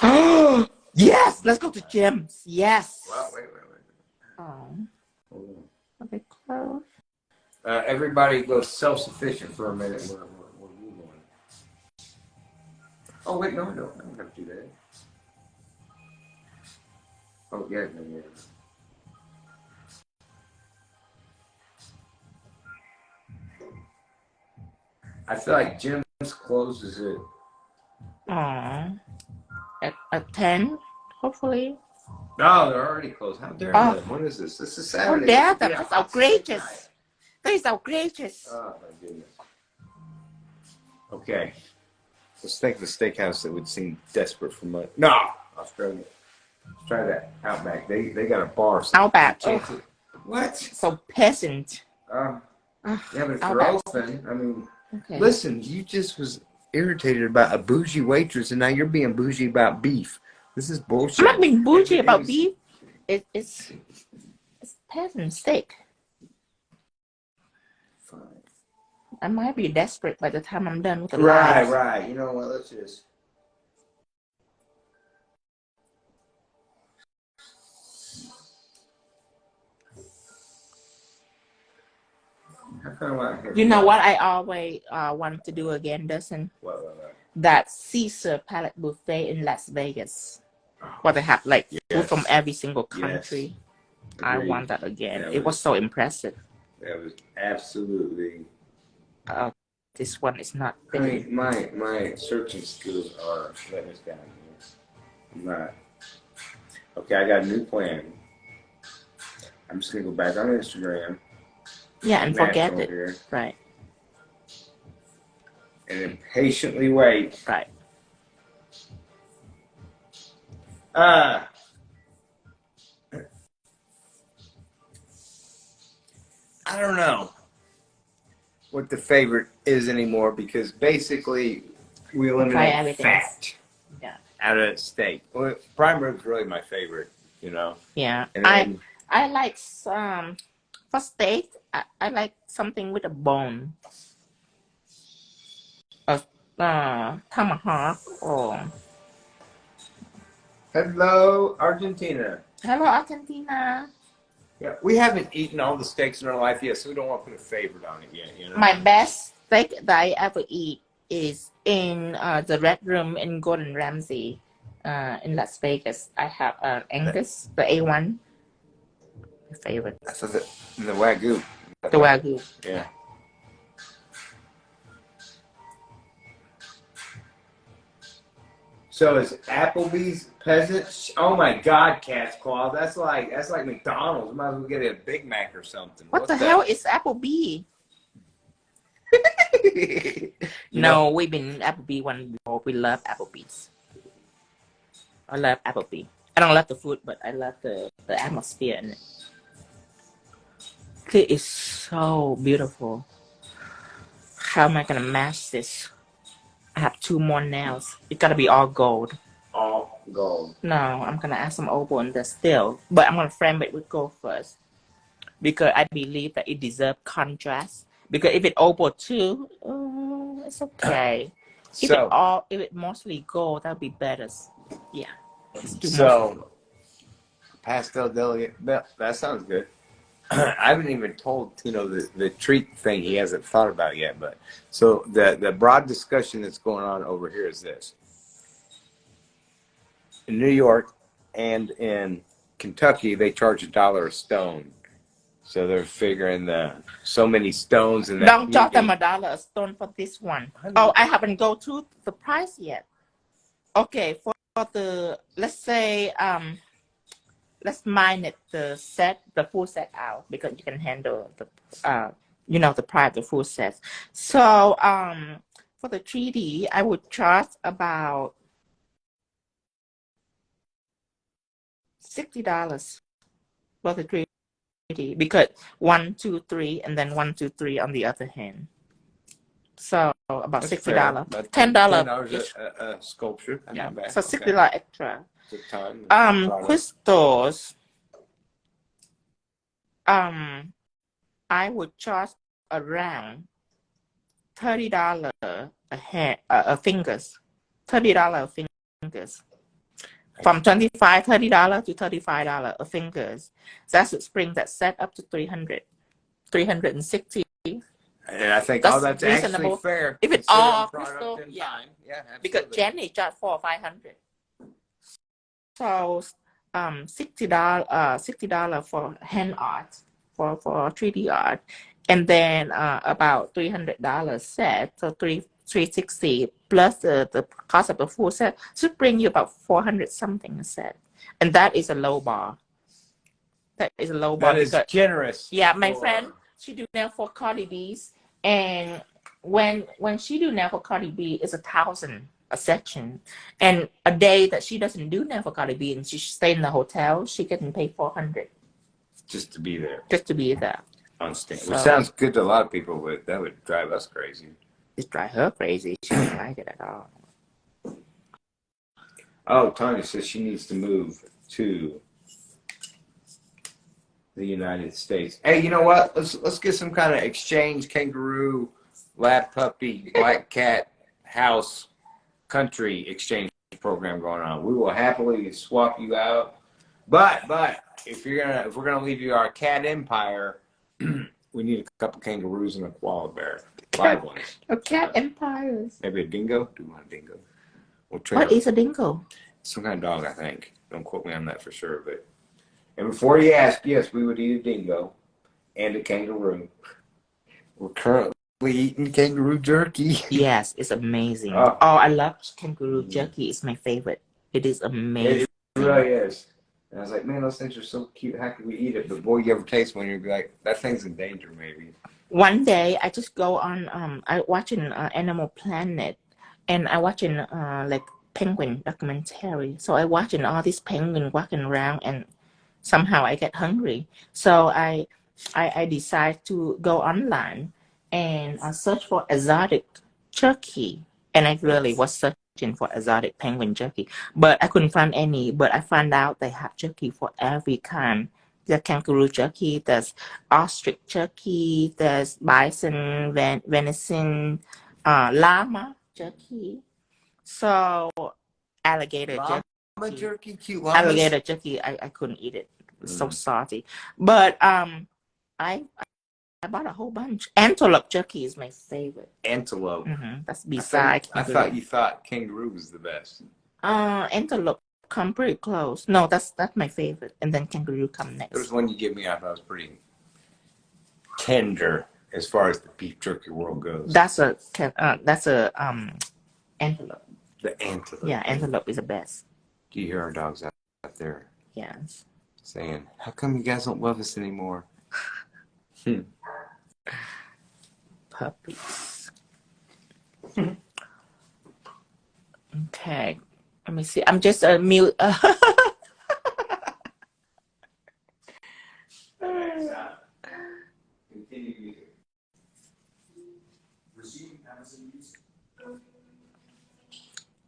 Yes, let's go to Jim's. Yes. Well, wait. Oh. Okay, close. Everybody goes self-sufficient for a minute. Where are you going? Oh, wait, no, I don't have to do that. Oh, yeah. I feel like Jim's closes it. At 10, hopefully. No, they're already closed. How dare them? What is this? This is Saturday. How dare them? That's outrageous. That is outrageous. Oh, my goodness. Okay. Let's think of a steakhouse that would seem desperate for money. No! Australia. Let's try that. Outback. They got a bar. Outback. What? So peasant. Yeah, but if you're open, I mean, listen, you just was irritated about a bougie waitress, and now you're being bougie about beef. This is bullshit. I'm not being bougie about beef. It's peasant steak. Fine. I might be desperate by the time I'm done with the lives. Right. You know what? Let's just. You know what I always want to do again, Dustin? What? That Caesar palette buffet in Las Vegas. Where they have like food from every single country. Yes. I want that again. It was so impressive. That was absolutely. This one is not. My searching skills are letting us down here. I'm not. Okay, I got a new plan. I'm just gonna go back on Instagram. Yeah, and forget it. Here, right. And impatiently wait. Right. I don't know what the favorite is anymore because basically we eliminate fat out of steak. Well, prime rib is really my favorite, you know. Yeah, and I like for steak. I like something with a bone. tomahawk or... Hello, Argentina. Hello, Argentina. Yeah, we haven't eaten all the steaks in our life yet, so we don't want to put a favorite on it yet. You know? My best steak that I ever eat is in the Red Room in Gordon Ramsay in Las Vegas. I have Angus, the A1. My favorite. That's the Wagyu. The Wagyu. Yeah. So is Applebee's peasant? Oh my God, Cat's Claw. That's like McDonald's. Might as well get a Big Mac or something. What the hell is Applebee? No, we've been Applebee one before. We love Applebee's. I love Applebee. I don't love the food, but I love the atmosphere in it. It is so beautiful. How am I gonna match this? I have 2 more nails. It gotta be all gold. All gold. No, I'm gonna add some opal in there still, but I'm gonna frame it with gold first because I believe that it deserves contrast. Because if it opal too, it's okay. If it mostly gold, that'd be better. Yeah. So, pastel delicate. That sounds good. I haven't even told Tino the treat thing he hasn't thought about yet. But so the broad discussion that's going on over here is this: in New York and in Kentucky, they charge $1 a stone. So they're figuring so many stones and that. Don't charge them $1 a stone for this one. Oh, I haven't go to the price yet. Okay, for the, let's say let's minus the full set out because you can handle the the price of the full set. So for the 3D, I would charge about $60 for the 3D because 1, 2, 3, and then 1, 2, 3 on the other hand. So about $60. $10 a sculpture. Yeah. So $60 extra. Crystals. I would charge around $30 a fingers. $30 a fingers. From $30 to $35 a fingers. That should bring that set up to $360. And I think that's reasonable. Actually fair. If it's all crystal, yeah, because Jenny charged $400 or $500. So $60 for hand art, for 3D art, and then about $300 set, so $360 plus the cost of the full set should bring you about $400 something a set, and that is a low bar. That is a low bar. That is generous. Yeah, my friend, she do nail for Cardi B's, and when she do nail for Cardi B, it's $1,000 a section, and a day that she doesn't do nail for Cardi B and she stay in the hotel, she getting paid $400 just to be there. Just to be there on stage. So, which sounds good to a lot of people, but that would drive us crazy. It drive her crazy. She don't like it at all. Oh, Tanya says she needs to move to the United States. Hey, you know what? Let's get some kind of exchange kangaroo, lab puppy, black cat house country exchange program going on. We will happily swap you out. But if we're gonna leave you our cat empire, we need a couple kangaroos and a koala bear. 5 ones. A cat empires. Maybe a dingo. Do you want a dingo? What is a dingo? Some kind of dog, I think. Don't quote me on that for sure. And before you ask, yes, we would eat a dingo and a kangaroo. We're currently eating kangaroo jerky. Yes, it's amazing. Oh, I love kangaroo jerky. It's my favorite. It is amazing. It really is. And I was like, man, those things are so cute. How can we eat it? But boy, you ever taste one, you'll be like, that thing's in danger, maybe. One day, I just go on, I watching Animal Planet, and I watching like penguin documentary. So I watching all these penguins walking around, and somehow I get hungry. So I decide to go online and search for exotic jerky. And I really was searching for exotic penguin jerky, but I couldn't find any. But I found out they have jerky for every kind. There's kangaroo jerky, there's ostrich jerky, there's bison, venison, llama jerky. So alligator Llama jerky. jerky, cute llamas. Alligator jerky, I couldn't eat it. It's so salty. But I bought a whole bunch. Antelope jerky is my favorite. Antelope. That's beside I thought you thought kangaroo was the best. Antelope come pretty close. No, that's my favorite. And then kangaroo come next. There's one you give me. I thought was pretty tender as far as the beef jerky world goes. That's a antelope. The antelope. Yeah, antelope is the best. Do you hear our dogs out there? Yes. Saying, how come you guys don't love us anymore? Puppies. Okay. Let me see. I'm just a mute.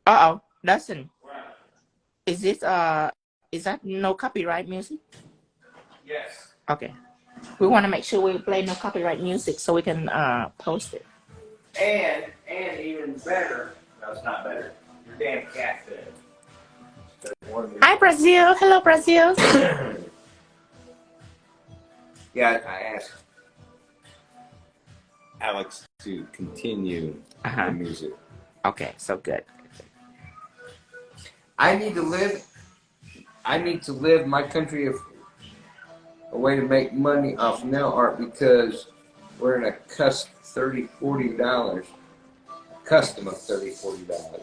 Uh-oh. Listen. Is that no copyright music? Yes. Okay. We want to make sure we play no copyright music so we can post it. And even better, no, it's not better. Your damn cat fed. Hi, Brazil. Hello, Brazil. Yeah, I asked Alex to continue the music. Okay, so good. I need to live my country of a way to make money off nail art because we're in a custom $30-$40. Custom of $30-$40.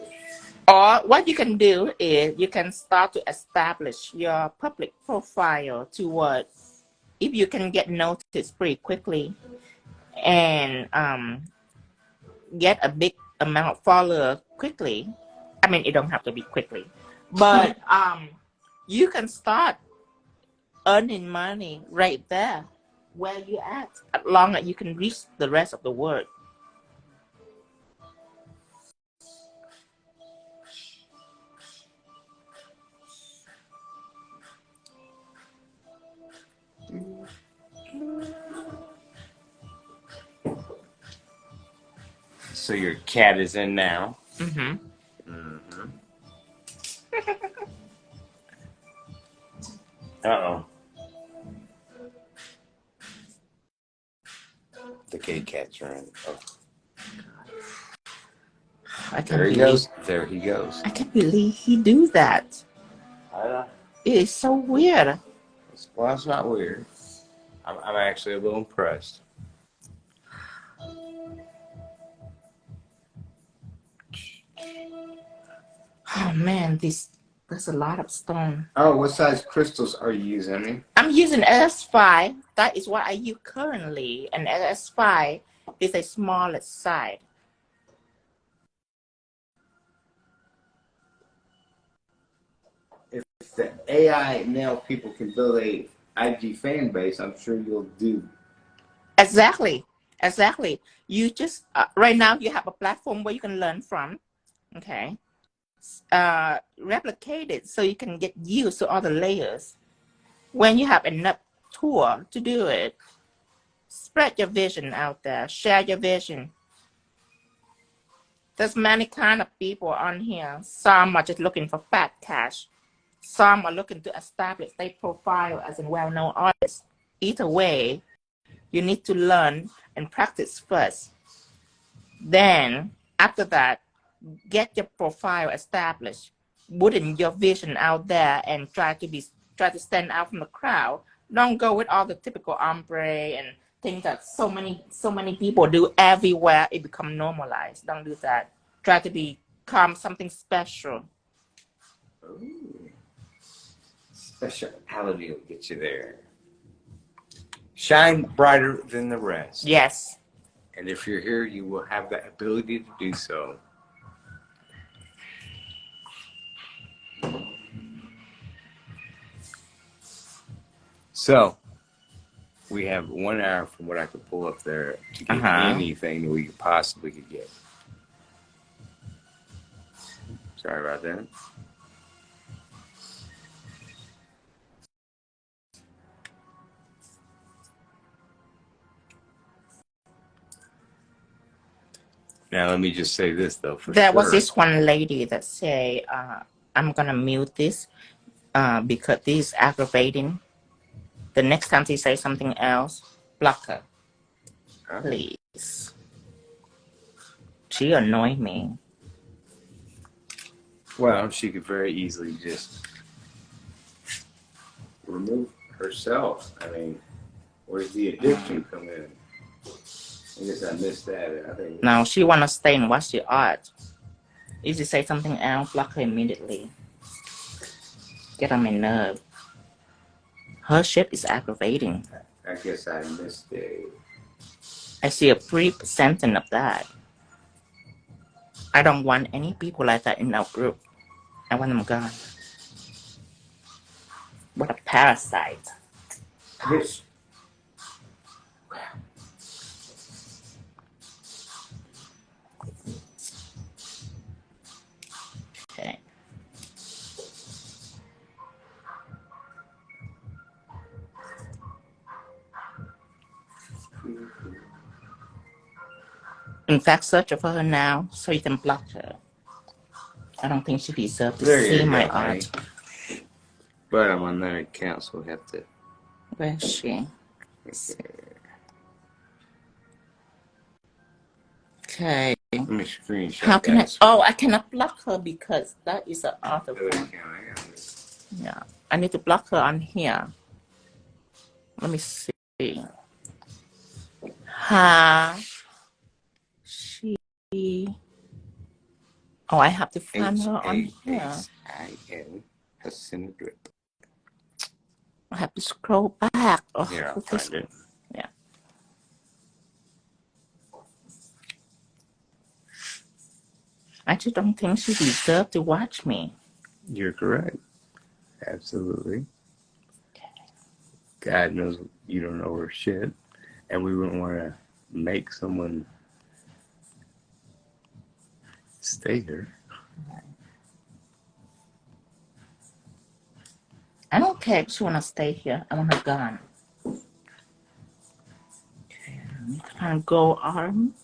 Or what you can do is you can start to establish your public profile to what if you can get noticed pretty quickly and get a big amount of followers quickly. I mean, it don't have to be quickly, but you can start earning money right there where you at, as long as you can reach the rest of the world. So your cat is in now. Uh-oh. The gay cats are in. Oh. There he goes. There he goes. I can't believe he do that. It is so weird. Well, it's not weird. I'm actually a little impressed. Oh man, there's a lot of stone. Oh, what size crystals are you using? I'm using LS5. That is what I use currently. And LS5 is a smallest side. If the AI nail people can build a IG fan base, I'm sure you'll do. Exactly. You just right now you have a platform where you can learn from. Okay. Replicate it so you can get used to all the layers. When you have enough tool to do it, spread your vision out there. Share your vision. There's many kind of people on here. Some are just looking for fat cash. Some are looking to establish their profile as a well-known artist. Either way, you need to learn and practice first. Then, after that, get your profile established. Putting your vision out there and try to stand out from the crowd. Don't go with all the typical ombre and things that so many people do everywhere. It become normalized. Don't do that. Try to become something special. Ooh. Speciality will get you there. Shine brighter than the rest. Yes. And if you're here, you will have the ability to do so. So, we have 1 hour from what I could pull up there to get anything that we possibly could get. Sorry about that. Now, let me just say this, though, for There sure. was this one lady that say, I'm going to mute this because this is aggravating. The next time she says something else, block her. Please. She annoyed me. Well, she could very easily just remove herself. I mean, where's the addiction come in? I guess I missed that. I think. Now she want to stay and watch the art. If she say something else, block her immediately. Get on my nerve. Her shit is aggravating. I guess I missed it. I see a brief sentence of that. I don't want any people like that in our group. I want them gone. What a parasite. Yes. Okay. In fact, search for her now so you can block her. I don't think she deserves to see my art. But I'm on that account, so we have to. Where is she? Okay. Let me screenshot. How can I? Oh, I cannot block her because that is an author. Yeah, I need to block her on here. Let me see. She. Oh, I have to find her on here. I have to scroll back. Oh, yeah, I'll find it. Yeah. I just don't think she deserves to watch me. You're correct. Absolutely. God knows you don't know her shit, and we wouldn't want to make someone stay here. I don't care if she want to stay here. I want her gone. Okay, I'm trying to go Aurum.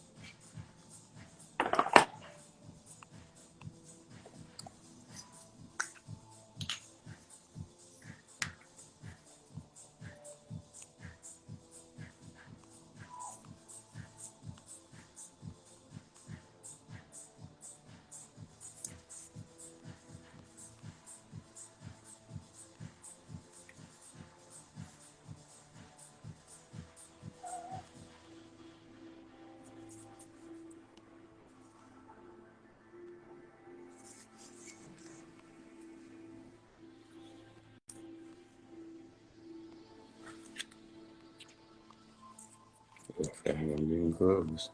Okay, I'm getting close.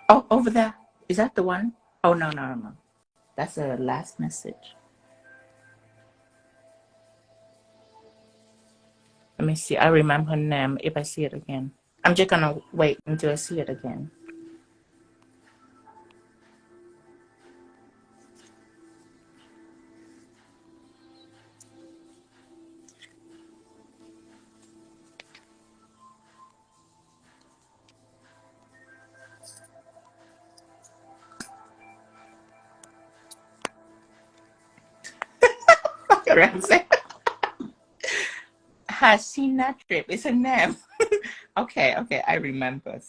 Oh, over there. Is that the one? Oh, no. That's the last message. Let me see. I remember her name if I see it again. I'm just gonna wait until I see it again. Hasina Drip is her name. Okay, I remember.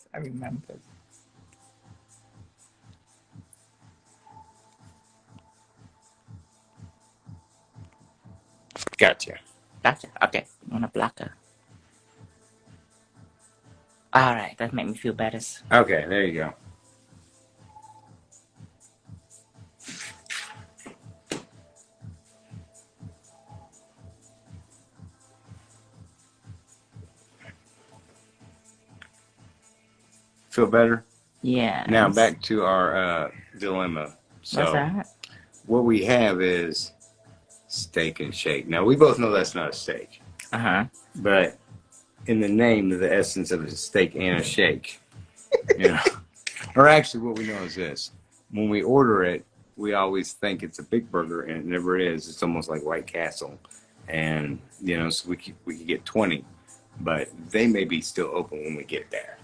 Gotcha. Okay, I'm gonna block her. All right, that made me feel better. Okay, there you go. Feel better? Yeah. Now back to our dilemma. So what's that? What we have is steak and shake. Now we both know that's not a steak. But in the name of the essence of a steak and a shake, you know. Or actually what we know is this. When we order it, we always think it's a big burger, and it never is. It's almost like White Castle. And, you know, so we could get 20. But they may be still open when we get there.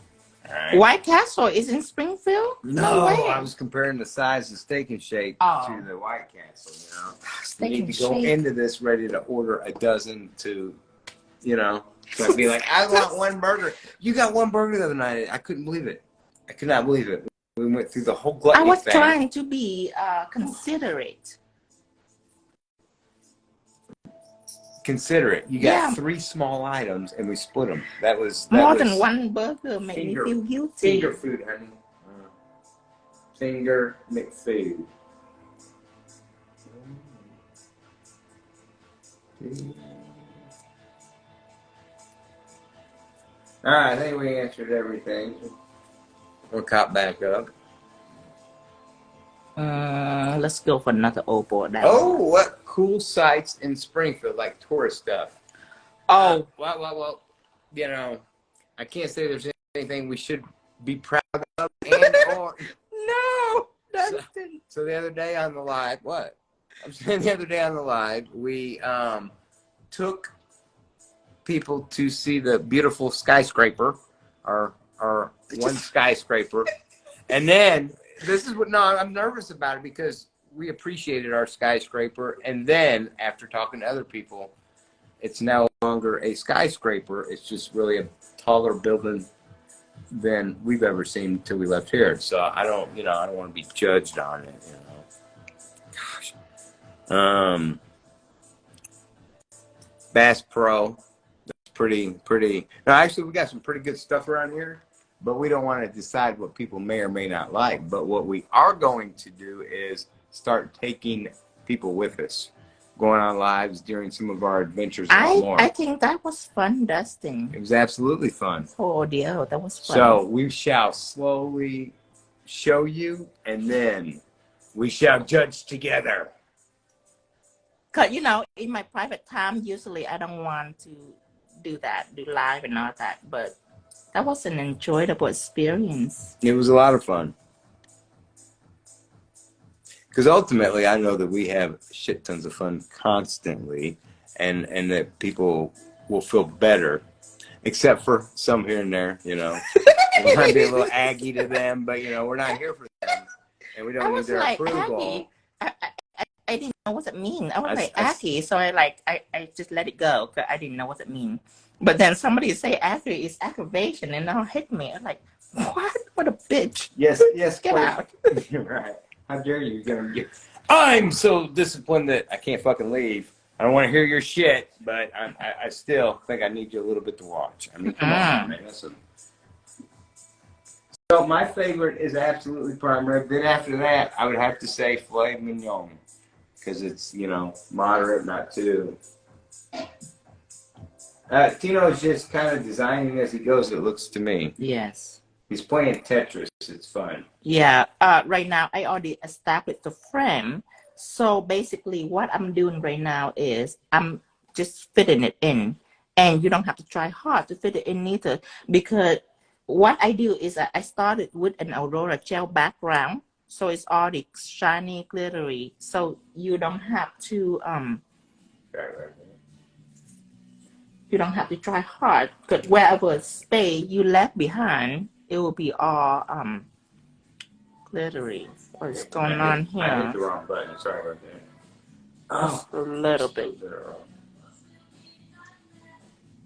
Right. White Castle is in Springfield? No way. I was comparing the size of Steak and Shake to the White Castle, you know. Steak you need and to go Shake. into this ready to order a dozen to, you know, to be like, I want one burger. You got one burger the other night. I couldn't believe it. I could not believe it. We went through the whole gluttony I was thing. trying to be considerate. Consider it. You got 3 small items, and we split them. That was more than one burger. Made me feel guilty. Finger food, honey. Finger McFood. All right, I think we answered everything. We'll cop back up. Let's go for another Opal. What cool sights in Springfield, like tourist stuff? Well, you know, I can't say there's anything we should be proud of. No, Dustin. So the other day on the live, I'm saying the other day on the live, we took people to see the beautiful skyscraper, our one skyscraper, and then this is what I'm nervous about it because we appreciated our skyscraper, and then after talking to other people, it's no longer a skyscraper. It's just really a taller building than we've ever seen until we left here. So I don't want to be judged on it, you know. Gosh. Bass Pro. That's pretty. No, actually, we got some pretty good stuff around here, but we don't want to decide what people may or may not like. But what we are going to do is start taking people with us, going on lives during some of our adventures a lot more. I think that was fun, Dustin. It was absolutely fun. Oh dear, that was fun. So we shall slowly show you, and then we shall judge together. Cause you know, in my private time, usually I don't want to do live and all that, but that was an enjoyable experience. It was a lot of fun. Because ultimately, I know that we have shit tons of fun constantly, and that people will feel better, except for some here and there, you know. It might be a little aggy to them, but, you know, we're not here for them, and we don't need their approval. I didn't know what it means. I was like, aggy, so I just let it go, because I didn't know what it means. But then somebody say aggy is aggravation, and now hit me. I'm like, what? What a bitch. Yes, Get out. You're right. How dare you? I'm so disciplined that I can't fucking leave. I don't want to hear your shit, but I still think I need you a little bit to watch. I mean, come on, man. Listen. So my favorite is absolutely prime rib. Then after that, I would have to say filet mignon, because it's, you know, moderate, not too. Tino is just kind of designing as he goes, it looks to me. Yes. He's playing Tetris. It's fun. Yeah. Right now, I already established the frame. So basically, what I'm doing right now is I'm just fitting it in. And you don't have to try hard to fit it in neither. Because what I do is I started with an Aurora gel background. So it's already shiny, glittery. So you don't have to... You don't have to try hard. Because wherever space you left behind, it will be all glittery. What's going on here? I hit the wrong button. Sorry about that. Just a little bit.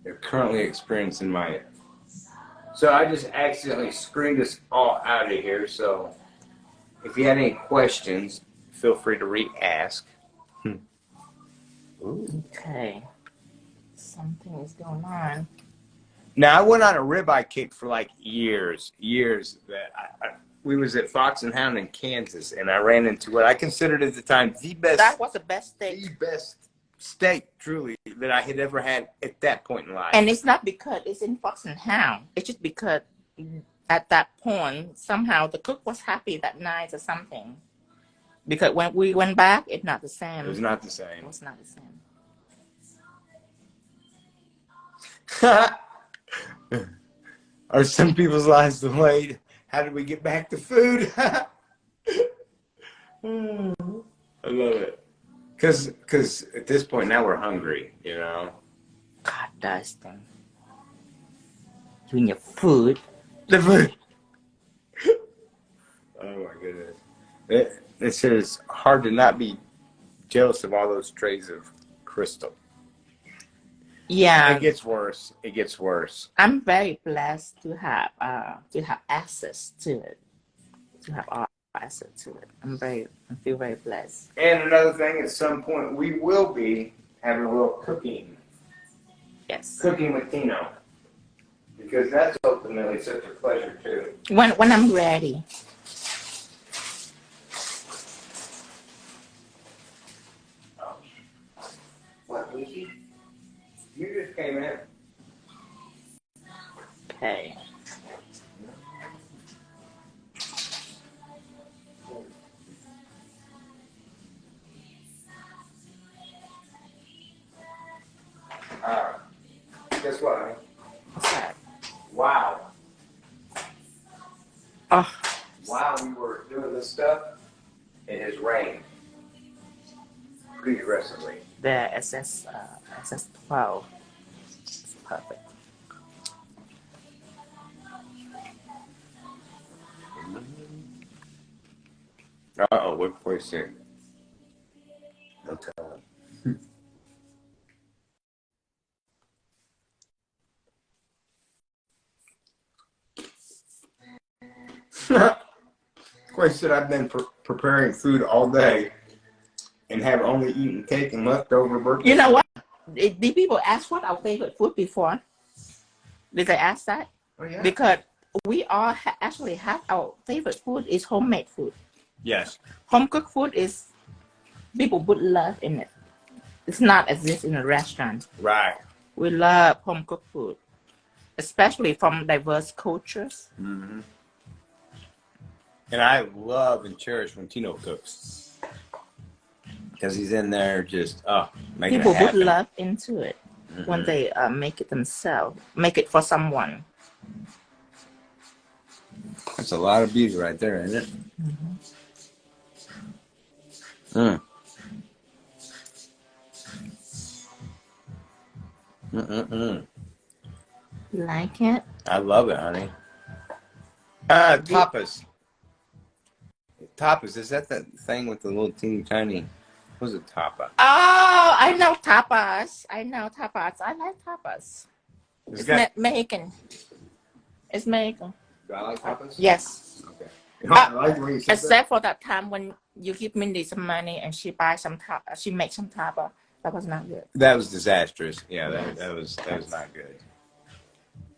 They're currently experiencing my... So I just accidentally screened us all out of here. So if you had any questions, feel free to re-ask. Okay. Something is going on. Now, I went on a ribeye kick for like years. That we was at Fox and Hound in Kansas, and I ran into what I considered at the time the best. That was the best steak. The best steak, truly, that I had ever had at that point in life. And it's not because it's in Fox and Hound. It's just because at that point, somehow the cook was happy that night or something. Because when we went back, it's not the same. It was not the same. It was not the same. Are some people's lives delayed? How did we get back to food? I love it. Because at this point now we're hungry, you know? God, Dustin. You and your food. Oh my goodness. It says hard to not be jealous of all those trays of crystal. Yeah, it gets worse. It gets worse. I'm very blessed to have access to it, to have all access to it. I feel very blessed. And another thing, at some point we will be having a little cooking Yes. with Tino, because that's ultimately such a pleasure too. When I'm ready. Oh. What, Lucy? You just came in. Okay. Guess what, honey? What's that? Wow. Oh. While we were doing this stuff, it has rained pretty aggressively. The SS12. It's perfect. Uh-oh, what place here? No telling. Quay said I've been preparing food all day and have only eaten cake and leftover birthday. You know what? Did people ask what our favorite food before? Did they ask that? Oh, yeah. Because we all actually have our favorite food is homemade food. Yes. Home cooked food is people put love in it. It's not as this in a restaurant. Right. We love home cooked food, especially from diverse cultures. Mm-hmm. And I love and cherish when Tino cooks, because he's in there just making People it happen. put love into it when they make it themselves, make it for someone. That's a lot of beauty right there, isn't it? Mm. Mm-mm-mm. You like it? I love it, honey. Tapas. Tapas, is that thing with the little teeny tiny? What's a tapa? Oh, I know tapas. I like tapas. It's Mexican. It's Mexican. Do I like tapas? Yes. Okay. I like when you said except for that time when you give Mindy some money and she buys some she makes some tapa. That was not good. That was disastrous. Yeah, that was not good.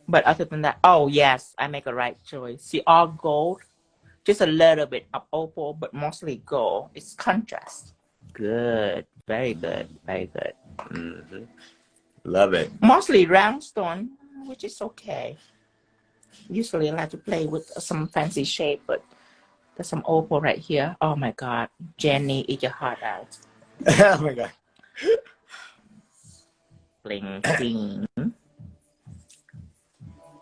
But other than that, oh yes, I make a right choice. See, all gold, just a little bit of opal, but mostly gold. It's contrast. Good, very good, very good. Mm-hmm. Love it. Mostly round stone, which is okay. Usually I like to play with some fancy shape, but there's some opal right here. Oh my God, Jenny, eat your heart out. Oh my God. Bling, bling.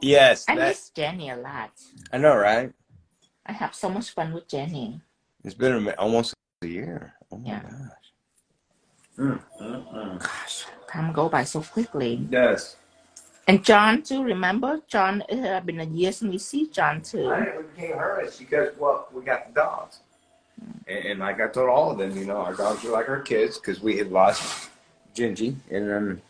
Yes. I miss Jenny a lot. I know, right? I have so much fun with Jenny. It's been almost a year. Oh my gosh. Gosh, time go by so quickly. Yes. And John too, remember? John, it had been a year since we see John too. We became hermits because, well, we got the dogs. And like I told all of them, you know, our dogs are like our kids, because we had lost Gingy. And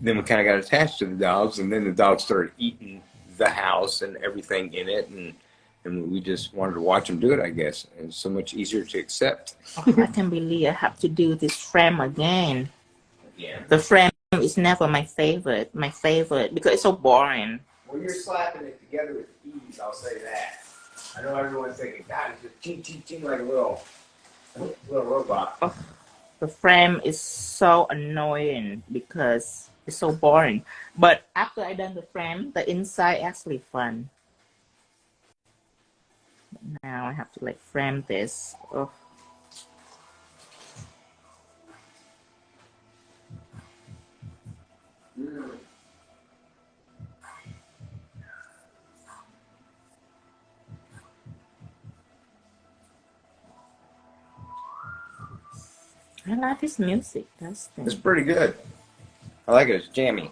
then we kind of got attached to the dogs, and then the dogs started eating the house and everything in it. And we just wanted to watch them do it, I guess. And it's so much easier to accept. Oh, I can't believe I have to do this frame again. Yeah. The frame is never my favorite. Because it's so boring. Well, you're slapping it together with ease, I'll say that. I know everyone's thinking, God, it's just ching, ching, ching like a little robot. Oh, the frame is so annoying because it's so boring. But after I done the frame, the inside actually fun. Now I have to like frame this. Oh. I like this music. It's pretty good. I like it. It's jammy.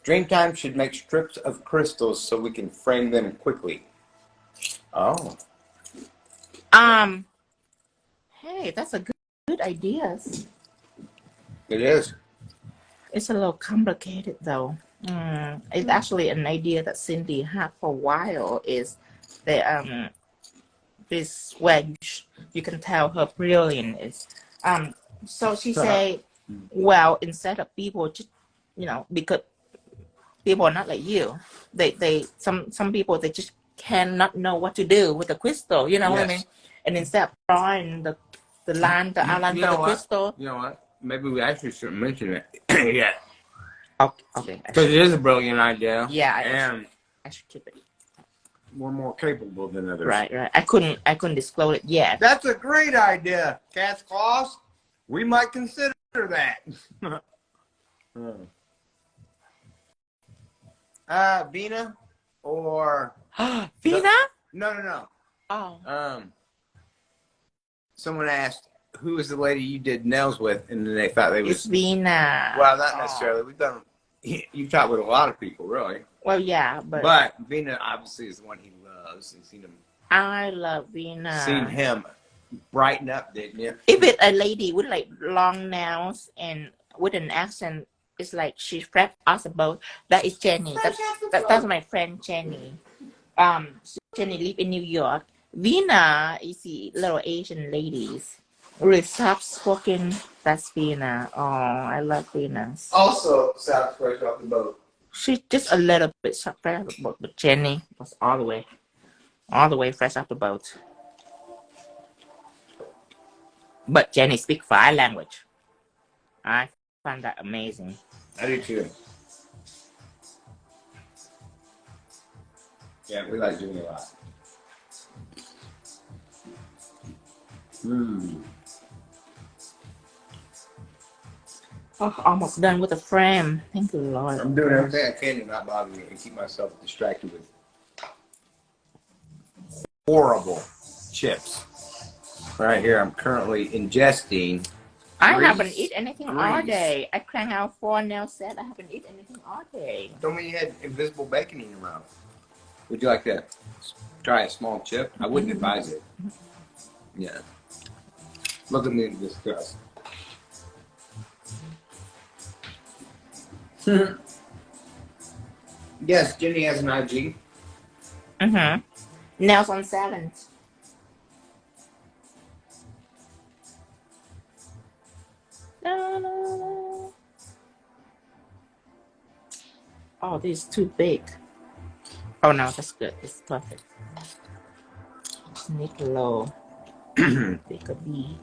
Dreamtime should make strips of crystals so we can frame them quickly. Oh. Hey, that's a good idea. It is. It's a little complicated though. It's actually an idea that Cindy had for a while. Is the this where you can tell her brilliant is. So she say, well, instead of people just because people are not like you, some people they just cannot know what to do with the crystal. You know what I mean? And instead of drawing the outline for the crystal. You know what? Maybe we actually shouldn't mention it yet. Okay. Because it is a brilliant idea. Yeah, I should keep it. We're more capable than others. Right. I couldn't disclose it yet. That's a great idea, Cat's Claws. We might consider that. Vina or Vina? No. Oh. Someone asked who was the lady you did nails with, and then they thought they was. It's Vina. Well, not necessarily. We've done. You talked with a lot of people, really. Well, yeah, but Vina obviously is the one he loves. You've seen him. I love Vina. Seen him brighten up, didn't you? If it's a lady with like long nails and with an accent, it's like she fresh us about. That is Jenny. That's my friend Jenny. Jenny live in New York. Vina is the little Asian ladies. Really soft spoken. That's Vina. Oh, I love Vina. Also, sounds fresh off the boat. She's just a little bit fresh off the boat, but Jenny was all the way fresh off the boat. But Jenny speaks 5 languages. I find that amazing. I do too. Yeah, we like doing a lot. Oh, almost done with the frame. Thank you, Lord. I'm doing everything I can to not bother you and keep myself distracted with horrible chips. Right here, I'm currently ingesting. I haven't eaten anything all day. I crank out 4 nail set. I haven't eaten anything all day. Told me you had invisible bacon in your mouth. Would you like to try a small chip? I wouldn't advise it. Yeah. Look at me in disgust. Yes, Jenny has an IG. Nails on silence. Oh, this is too big. Oh no, that's good. It's perfect. Need low. Bigger B.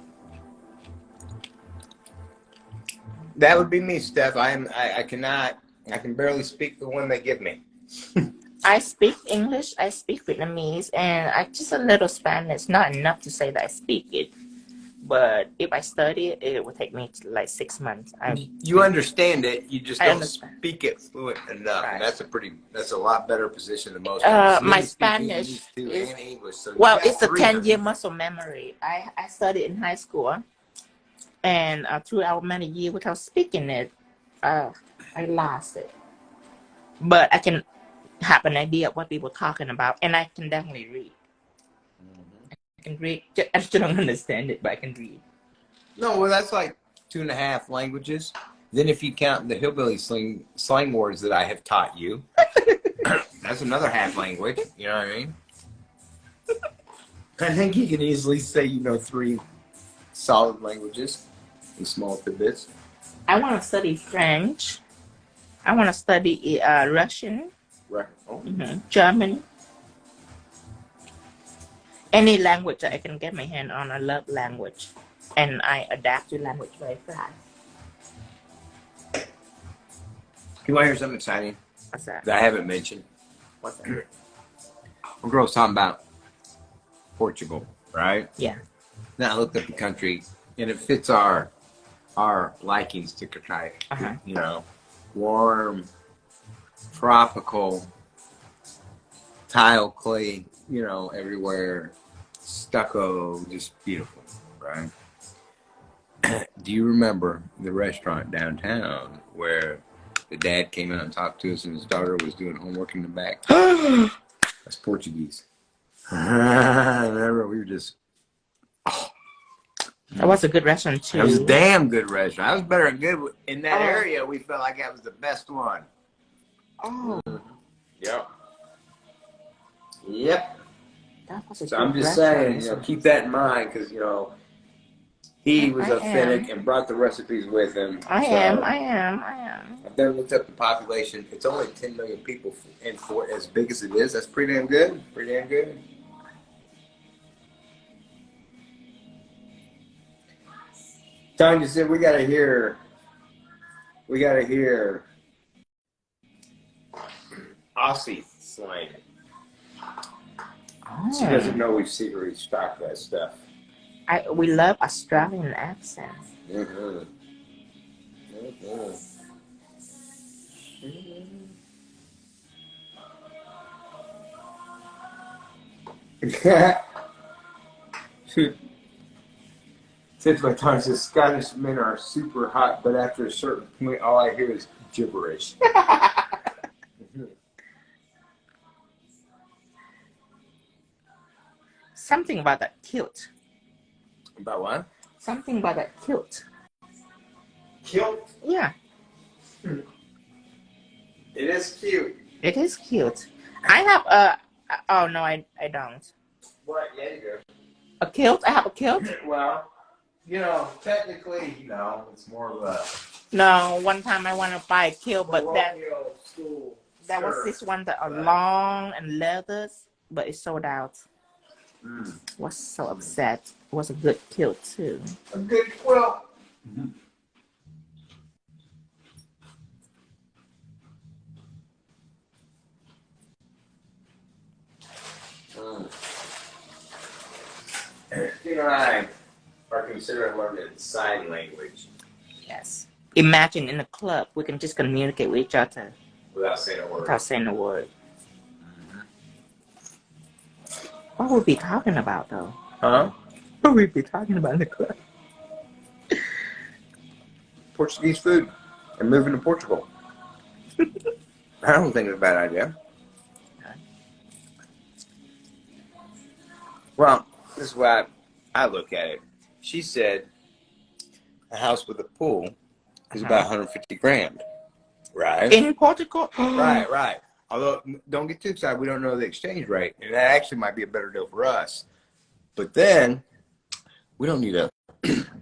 That would be me, Steph. I can barely speak the one they give me. I speak English, I speak Vietnamese, and I just a little Spanish. Not enough to say that I speak it. But if I study it, it would take me like 6 months. You understand it, you just don't speak it fluent enough. Right. And that's a lot better position than most. My Spanish is, and English, so well, it's a 10-year muscle memory. I studied in high school, and throughout many years without speaking it, I lost it. But I can have an idea of what people are talking about, and I can definitely read. I can read. I still don't understand it, but I can read. No, well, that's like 2.5 languages. Then if you count the hillbilly slang words that I have taught you, that's another half language. You know what I mean? I think you can easily say 3 solid languages in small tidbits. I want to study French. I want to study Russian. Right. Oh. German. Any language that I can get my hand on. I love language. And I adapt to language very fast. You want to hear something exciting? What's that? That I haven't mentioned. What's that? A girl's talking about Portugal, right? Yeah. Now I looked up the country, and it fits our likings to try. Warm, tropical, tile clay, everywhere, stucco, just beautiful, right? Do you remember the restaurant downtown where the dad came out and talked to us, and his daughter was doing homework in the back. That's Portuguese. I remember we were just. Oh. That was a good restaurant too. It was a damn good restaurant. I was better than good in that area. We felt like that was the best one. Oh. Yep. Yep. That was a So good I'm just restaurant. saying, keep that in mind, because he was authentic and brought the recipes with him. I am. I've never looked up the population. It's only 10 million people, and for as big as it is, that's pretty damn good. Pretty damn good. Tanya said we gotta hear Aussie slang. Oh. She doesn't know we've secretly stocked that stuff. We love Australian accents. Mm-hmm. Since my time says Scottish men are super hot, but after a certain point, all I hear is gibberish. Something about that kilt. About what? Something about that kilt. Kilt? Yeah. It is cute. It is cute. I have a. Oh no, I don't. What? Yeah, you do. A kilt? I have a kilt? Well, technically, it's more of a. No, one time I want to buy a kilt, but that was this one that are long and leathers, but it sold out. Was so upset. It was a good kilt too. A good quilt. Mm-hmm. Tino and I are considering learning sign language. Yes. Imagine in a club, we can just communicate with each other. Without saying a word. Without saying a word. What would we be talking about, though? Huh? What would we be talking about in the club? Portuguese food. And moving to Portugal. I don't think it's a bad idea. Well, this is why I look at it. She said a house with a pool is about 150 grand. Right? In Portugal? Right. Although, don't get too excited. We don't know the exchange rate. And that actually might be a better deal for us. But then, we don't need a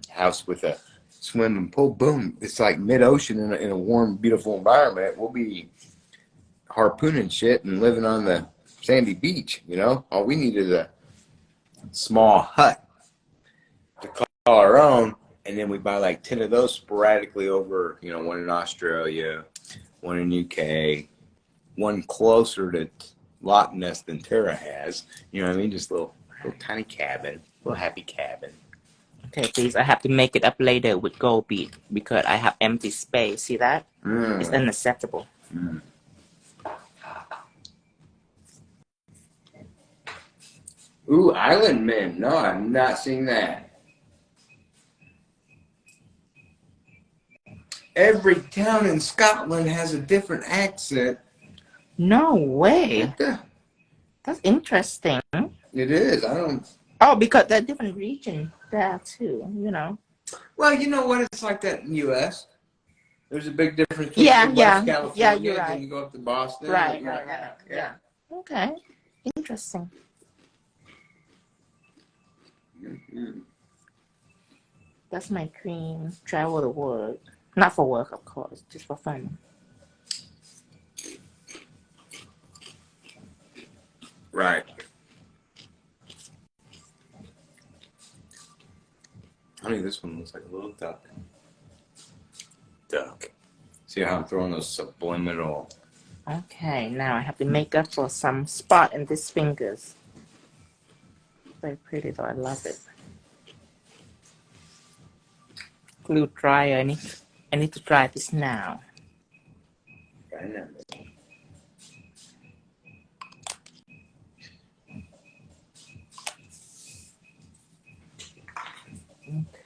house with a swimming pool. Boom. It's like mid-ocean in a warm, beautiful environment. We'll be harpooning shit and living on the sandy beach, All we need is a small hut to call our own. And then we buy like 10 of those sporadically over, one in Australia, one in UK, one closer to Loch Ness than Tara has. You know what I mean? Just a little tiny cabin, little happy cabin. Okay, please. I have to make it up later with gold bead because I have empty space. See that? It's unacceptable. Ooh, Island Men. No, I'm not seeing that. Every town in Scotland has a different accent. No way. That's interesting. It is. I don't. Oh, because there are different regions there too, Well, you know what? It's like that in the U.S. There's a big difference between West California you're right. and you go up to Boston. Right. Yeah. Okay. Interesting. That's my dream. Travel the world. Not for work, of course, just for fun. Right. Honey, this one looks like a little duck. See how I'm throwing those subliminal. Okay, now I have to make up for some spot in these fingers. Very pretty though, I love it. Glue dryer, I need to dry this now.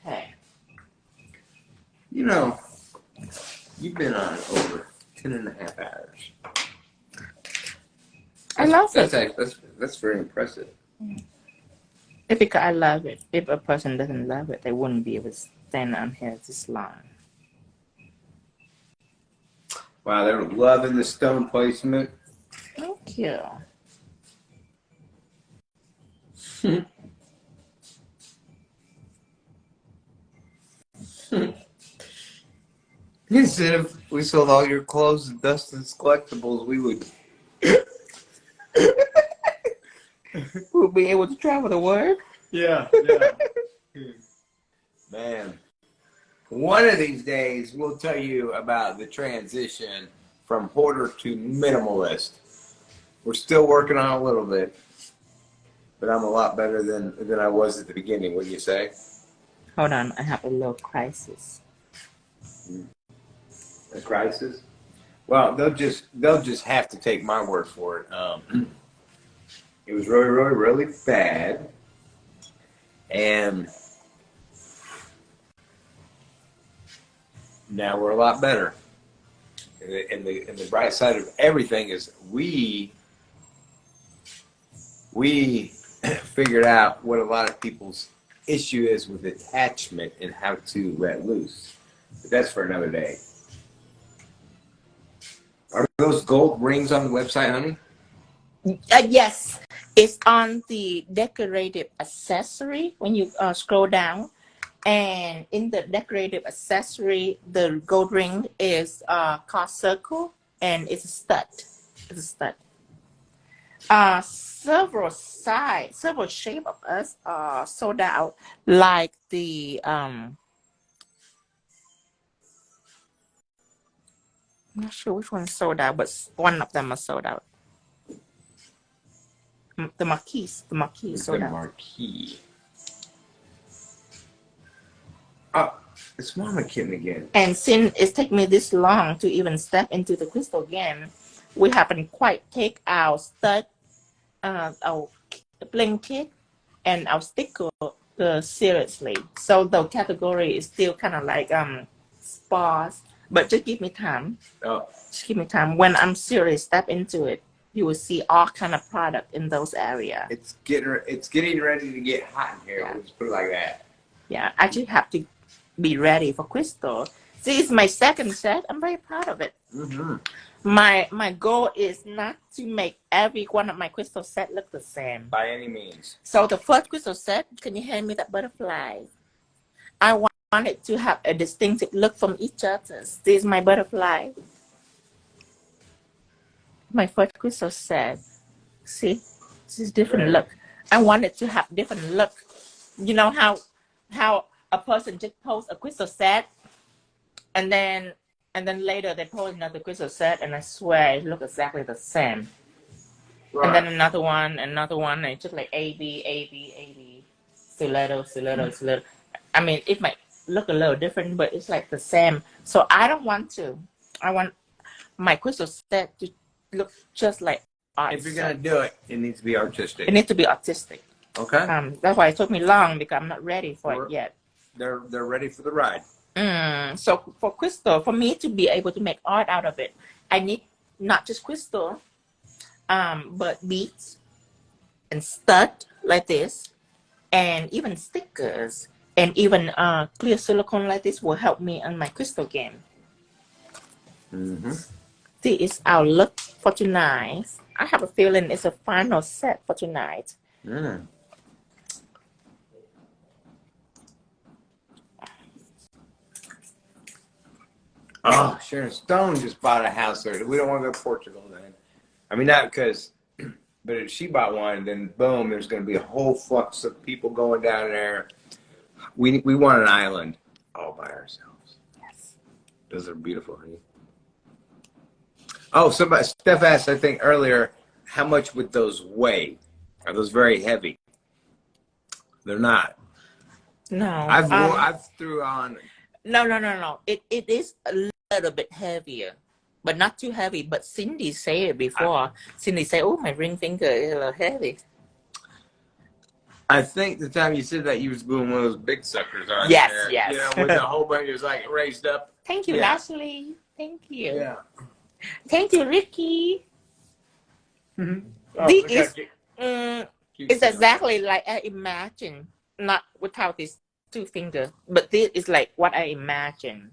Okay. You've been on over 10.5 hours. I love it. That's very impressive. Because I love it. If a person doesn't love it, they wouldn't be able to stand on here this long. Wow, they're loving the stone placement. Thank you. Instead of we sold all your clothes and Dustin's collectibles, we would We'll be able to travel the world. Yeah. Man, one of these days we'll tell you about the transition from hoarder to minimalist. We're still working on it a little bit, but I'm a lot better than I was at the beginning. What do you say? Hold on, I have a little crisis. A crisis? Well, they'll just have to take my word for it. It was really, really, really bad, and now we're a lot better. And the bright side of everything is we figured out what a lot of people's issue is with attachment and how to let loose. But that's for another day. Are those gold rings on the website, honey? Yes, it's on the decorative accessory when you scroll down. And in the decorative accessory, the gold ring is called circle, and it's a stud. It's a stud. Several shape of us are sold out, like the I'm not sure which one's sold out, but one of them are sold out. The Marquise sold out. Marquise. Oh, it's Mama Kitten again. And since it's taken me this long to even step into the crystal game, we haven't quite take our stud, our bling kit, and our sticker seriously. So the category is still kind of like sparse, but just give me time. Oh. Just give me time. When I'm serious, step into it, you will see all kind of product in those areas. It's getting ready to get hot in here. Yeah. Let's put it like that. Yeah, I just have to be ready for crystal. See, it's my second set. I'm very proud of it. Mm-hmm. My goal is not to make every one of my crystal set look the same. By any means. So the first crystal set, can you hand me that butterfly? I want it to have a distinctive look from each other. This is my butterfly. My first crystal set. See, this is different look. I want it to have different look. You know how a person just posts a crystal set, and then later they post another crystal set, and I swear it looks exactly the same. Right. And then another one, and it's just like A-B, Stilleto. I mean, it might look a little different, but it's like the same. So I don't want to. I want my crystal set to look just like art. If you're gonna do it, it needs to be artistic. It needs to be artistic. Okay. That's why it took me long, because I'm not ready for it yet. They're ready for the ride. So for crystal, for me to be able to make art out of it, I need not just crystal, but beads and stud like this, and even stickers, and even clear silicone like this will help me on my crystal game. Mm-hmm. This is our look for tonight. I have a feeling it's a final set for tonight. Mm. Oh, Sharon Stone just bought a house there. We don't want to go to Portugal then. I mean, not because, but if she bought one, then boom, there's going to be a whole flux of people going down there. We want an island all by ourselves. Yes. Those are beautiful, honey. Oh, Steph asked, I think earlier, how much would those weigh? Are those very heavy? They're not. No. I've threw on. No. It is a little bit heavier, but not too heavy. But Cindy said it before. Cindy said, "Oh, my ring finger is a little heavy." I think the time you said that, you was doing one of those big suckers on yes, there. Yes. You know, with the whole bunch was like raised up. Thank you, Ashley. Thank you. Yeah. Thank you, Ricky. Oh, This look is how cute it's they are. exactly like I imagine, not without these two fingers, but this is like what I imagine.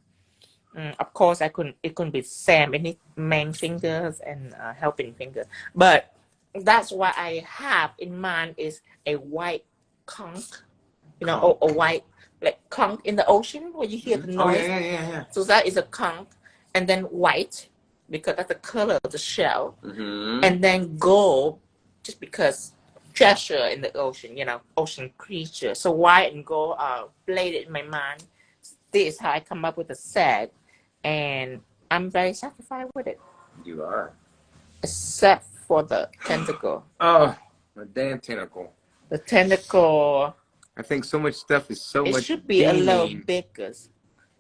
Of course, it couldn't be Sam any main fingers and helping finger, but that's what I have in mind is a white conch, a white like conch in the ocean where you hear the Oh noise. yeah. So that is a conch, and then white because that's the color of the shell, and then gold just because treasure in the ocean, ocean creature. So white and gold are related in my mind. This is how I come up with the set, and I'm very satisfied with it. You are. Except for the tentacle. Oh, a damn tentacle. The tentacle. I think so much stuff is so It much. should be a little bigger.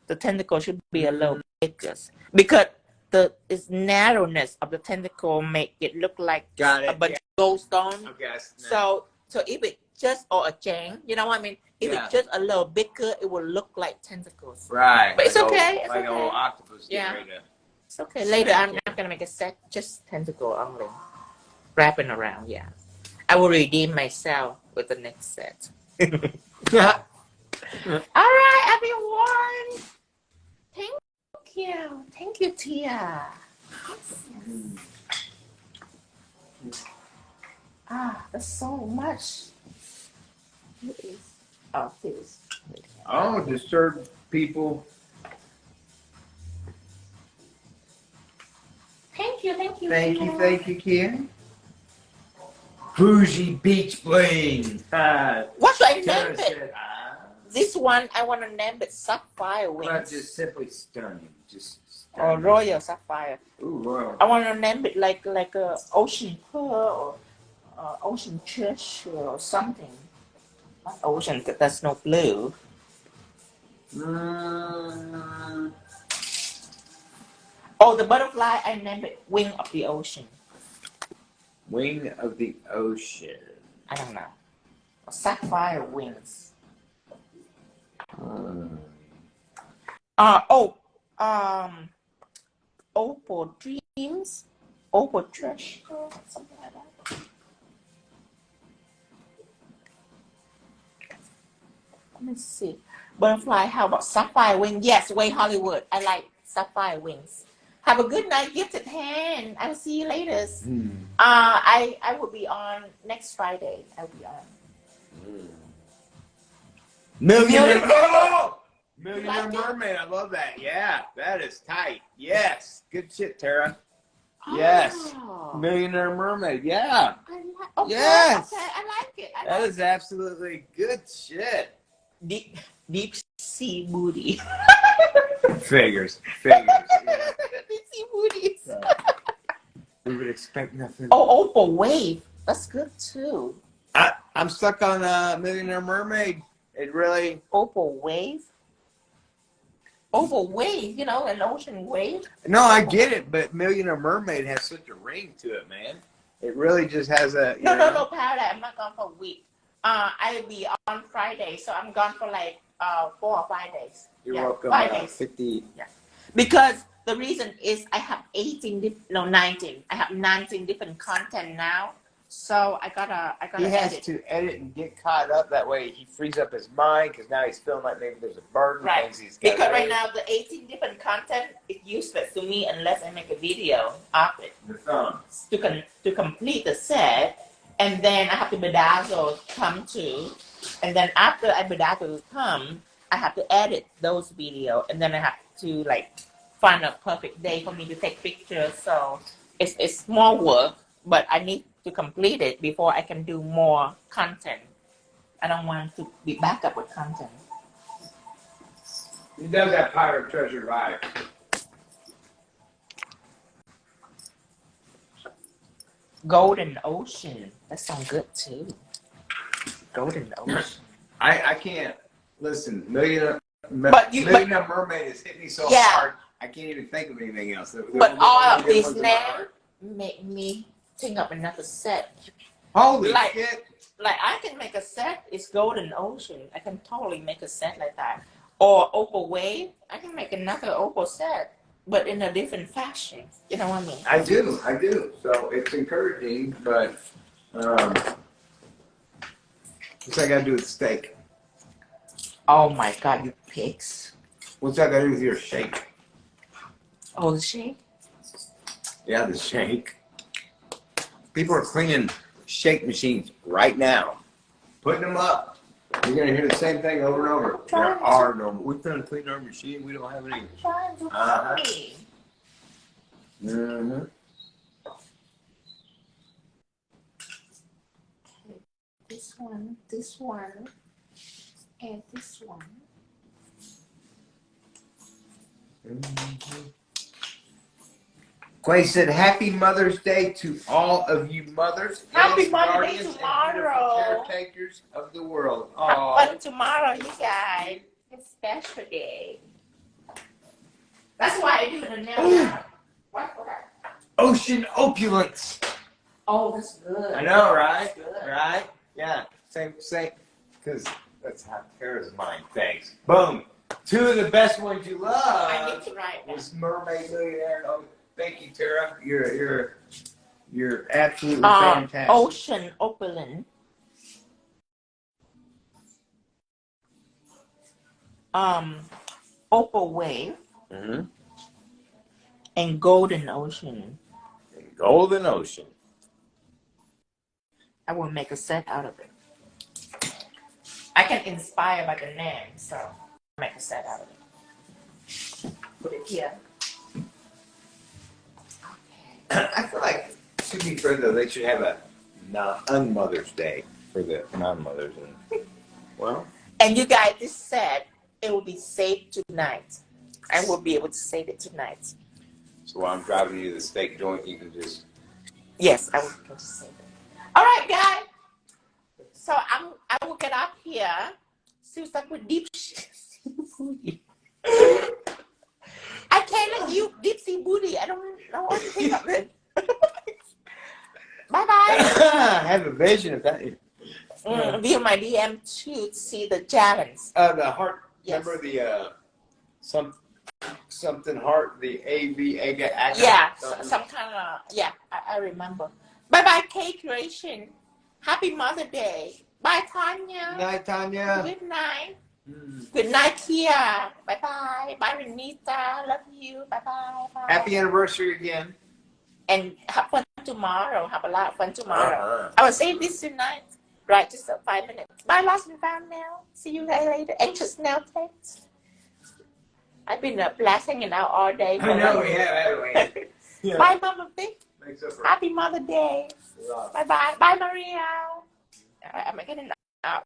The tentacle should be a little bigger because the narrowness of the tentacle make it look like a bunch of gold stone. Okay. So if it just or a chain, you know what I mean? If it's just a little bigger, it will look like tentacles. Right. But it's okay. It's like okay. an old octopus. Yeah. It's okay. Later, I'm gonna make a set just tentacle only, wrapping around. Yeah. I will redeem myself with the next set. All right, everyone. Thank you, Tia. There's so much. This. Oh, disturb people. Thank you, Thank you, Kim. Bougie Beach Bling. What should I name it? This one, I want to name it Sapphire Wings. Well, just simply stunning. Just stunning. Or Royal Sapphire. Ooh, royal. I want to name it like a ocean pearl or ocean treasure or something. Not ocean, because there's no blue. Oh, the butterfly, I named it Wing of the Ocean. Wing of the Ocean. I don't know. Sapphire Wings. Opal Dreams, Opal Treasure, something like that. Let me see. Butterfly, how about Sapphire Wing? Yes, Way Hollywood. I like Sapphire Wings. Have a good night, gifted hand. I will see you later. I will be on next Friday. I will be on. Millionaire Mermaid. I love that. Yeah, that is tight. Yes. Good shit, Tara. Yes. Millionaire Mermaid. Yeah. Yes. Okay, I like it. That is absolutely good shit. Deep sea booty. Figures. Yeah. Deep sea booties. We would expect nothing. Oh, Opal Wave. That's good too. I'm stuck on Millionaire Mermaid. It really. Opal Wave. Opal Wave, an ocean wave. No, I get it, but Millionaire Mermaid has such a ring to it, man. It really just has a. No, Paradise. I'm not gone for a week. I'll be on Friday, so I'm gone for like 4 or 5 days. You're welcome. 5 days. 50. Yeah. Because the reason is I have 19. I have 19 different content now. So I gotta He has edit. to edit and get caught up. That way he frees up his mind because now he's feeling like maybe there's a burden. Right. He's Because right now the 18 different content is useless to me unless I make a video of it. The thumbs. To complete the set, and then I have to bedazzle come to, and then after I bedazzle come, I have to edit those videos, and then I have to find a perfect day for me to take pictures. So it's more work, but I need to complete it before I can do more content. I don't want to be back up with content. He does that pirate treasure vibe. Golden Ocean. That sounds good too. Golden Ocean. I can't listen. Millionaire Mermaid has hit me so hard. I can't even think of anything else. But all of these names make me think of another set. Holy shit! Like I can make a set. It's Golden Ocean. I can totally make a set like that. Or Opal Wave. I can make another Opal set. but in a different fashion. You know what I mean? I do. So it's encouraging, but what's that got to do with steak? Oh my God, you pigs! What's that got to do with your shake? Oh, the shake? Yeah, the shake. People are cleaning shake machines right now, putting them up. You're gonna hear the same thing over and over. There are no. We're trying to clean our machine. We don't have any. Trying to hurry. Mm-hmm. This one, and this one. Mm-hmm. Quay said, "Happy Mother's Day to all of you mothers, Happy Mother's Day guardians, tomorrow. and beautiful caretakers of the world." Have fun tomorrow, you guys. It's special day. That's why I do the nail. What? Ocean opulence. Oh, that's good. I know, right? Good. Right? Yeah. Same. Because that's how Tara's mind thinks. Boom. Two of the best ones you love. I need to write that. Was Mermaid Millionaire. Oh, thank you, Tara. You're absolutely fantastic. Ocean opulent. Opal wave. Mm-hmm. And golden ocean. Golden Ocean. I will make a set out of it. I can inspire by the name, so I'll make a set out of it. Put it here. Okay. I feel like, to be fair though, they should have a un-Mother's Day for the non-mothers. Well. And you guys, this set, it will be saved tonight. I will be able to save it tonight. So while I'm driving you to the steak joint, you can just... Yes, I will be able to save it. All right, guys. So I will get up here. See what's up with deep sea. I can't let you deep sea booty. I don't know what to think of it. Bye-bye. I have a vision of that. View my DM to see the challenge. The heart. Yes. Remember the something heart. The AV. Yeah, some kind of. Yeah, I remember. Bye bye, cake creation. Happy Mother Day. Bye, Tanya. Good night, Tanya. Good night. Good night, Kia. Bye bye. Bye, Renita. Love you. Bye bye. Bye. Happy anniversary again. And have fun tomorrow. Have a lot of fun tomorrow. I will say this tonight. Right, just 5 minutes. Bye, lost and found now. See you guys later. Anxious now, thanks. I've been blasting it out all day. I know we have, yeah. Bye, Mama Vic. Happy Mother Day. Bye bye. Bye, Maria. I'm getting out.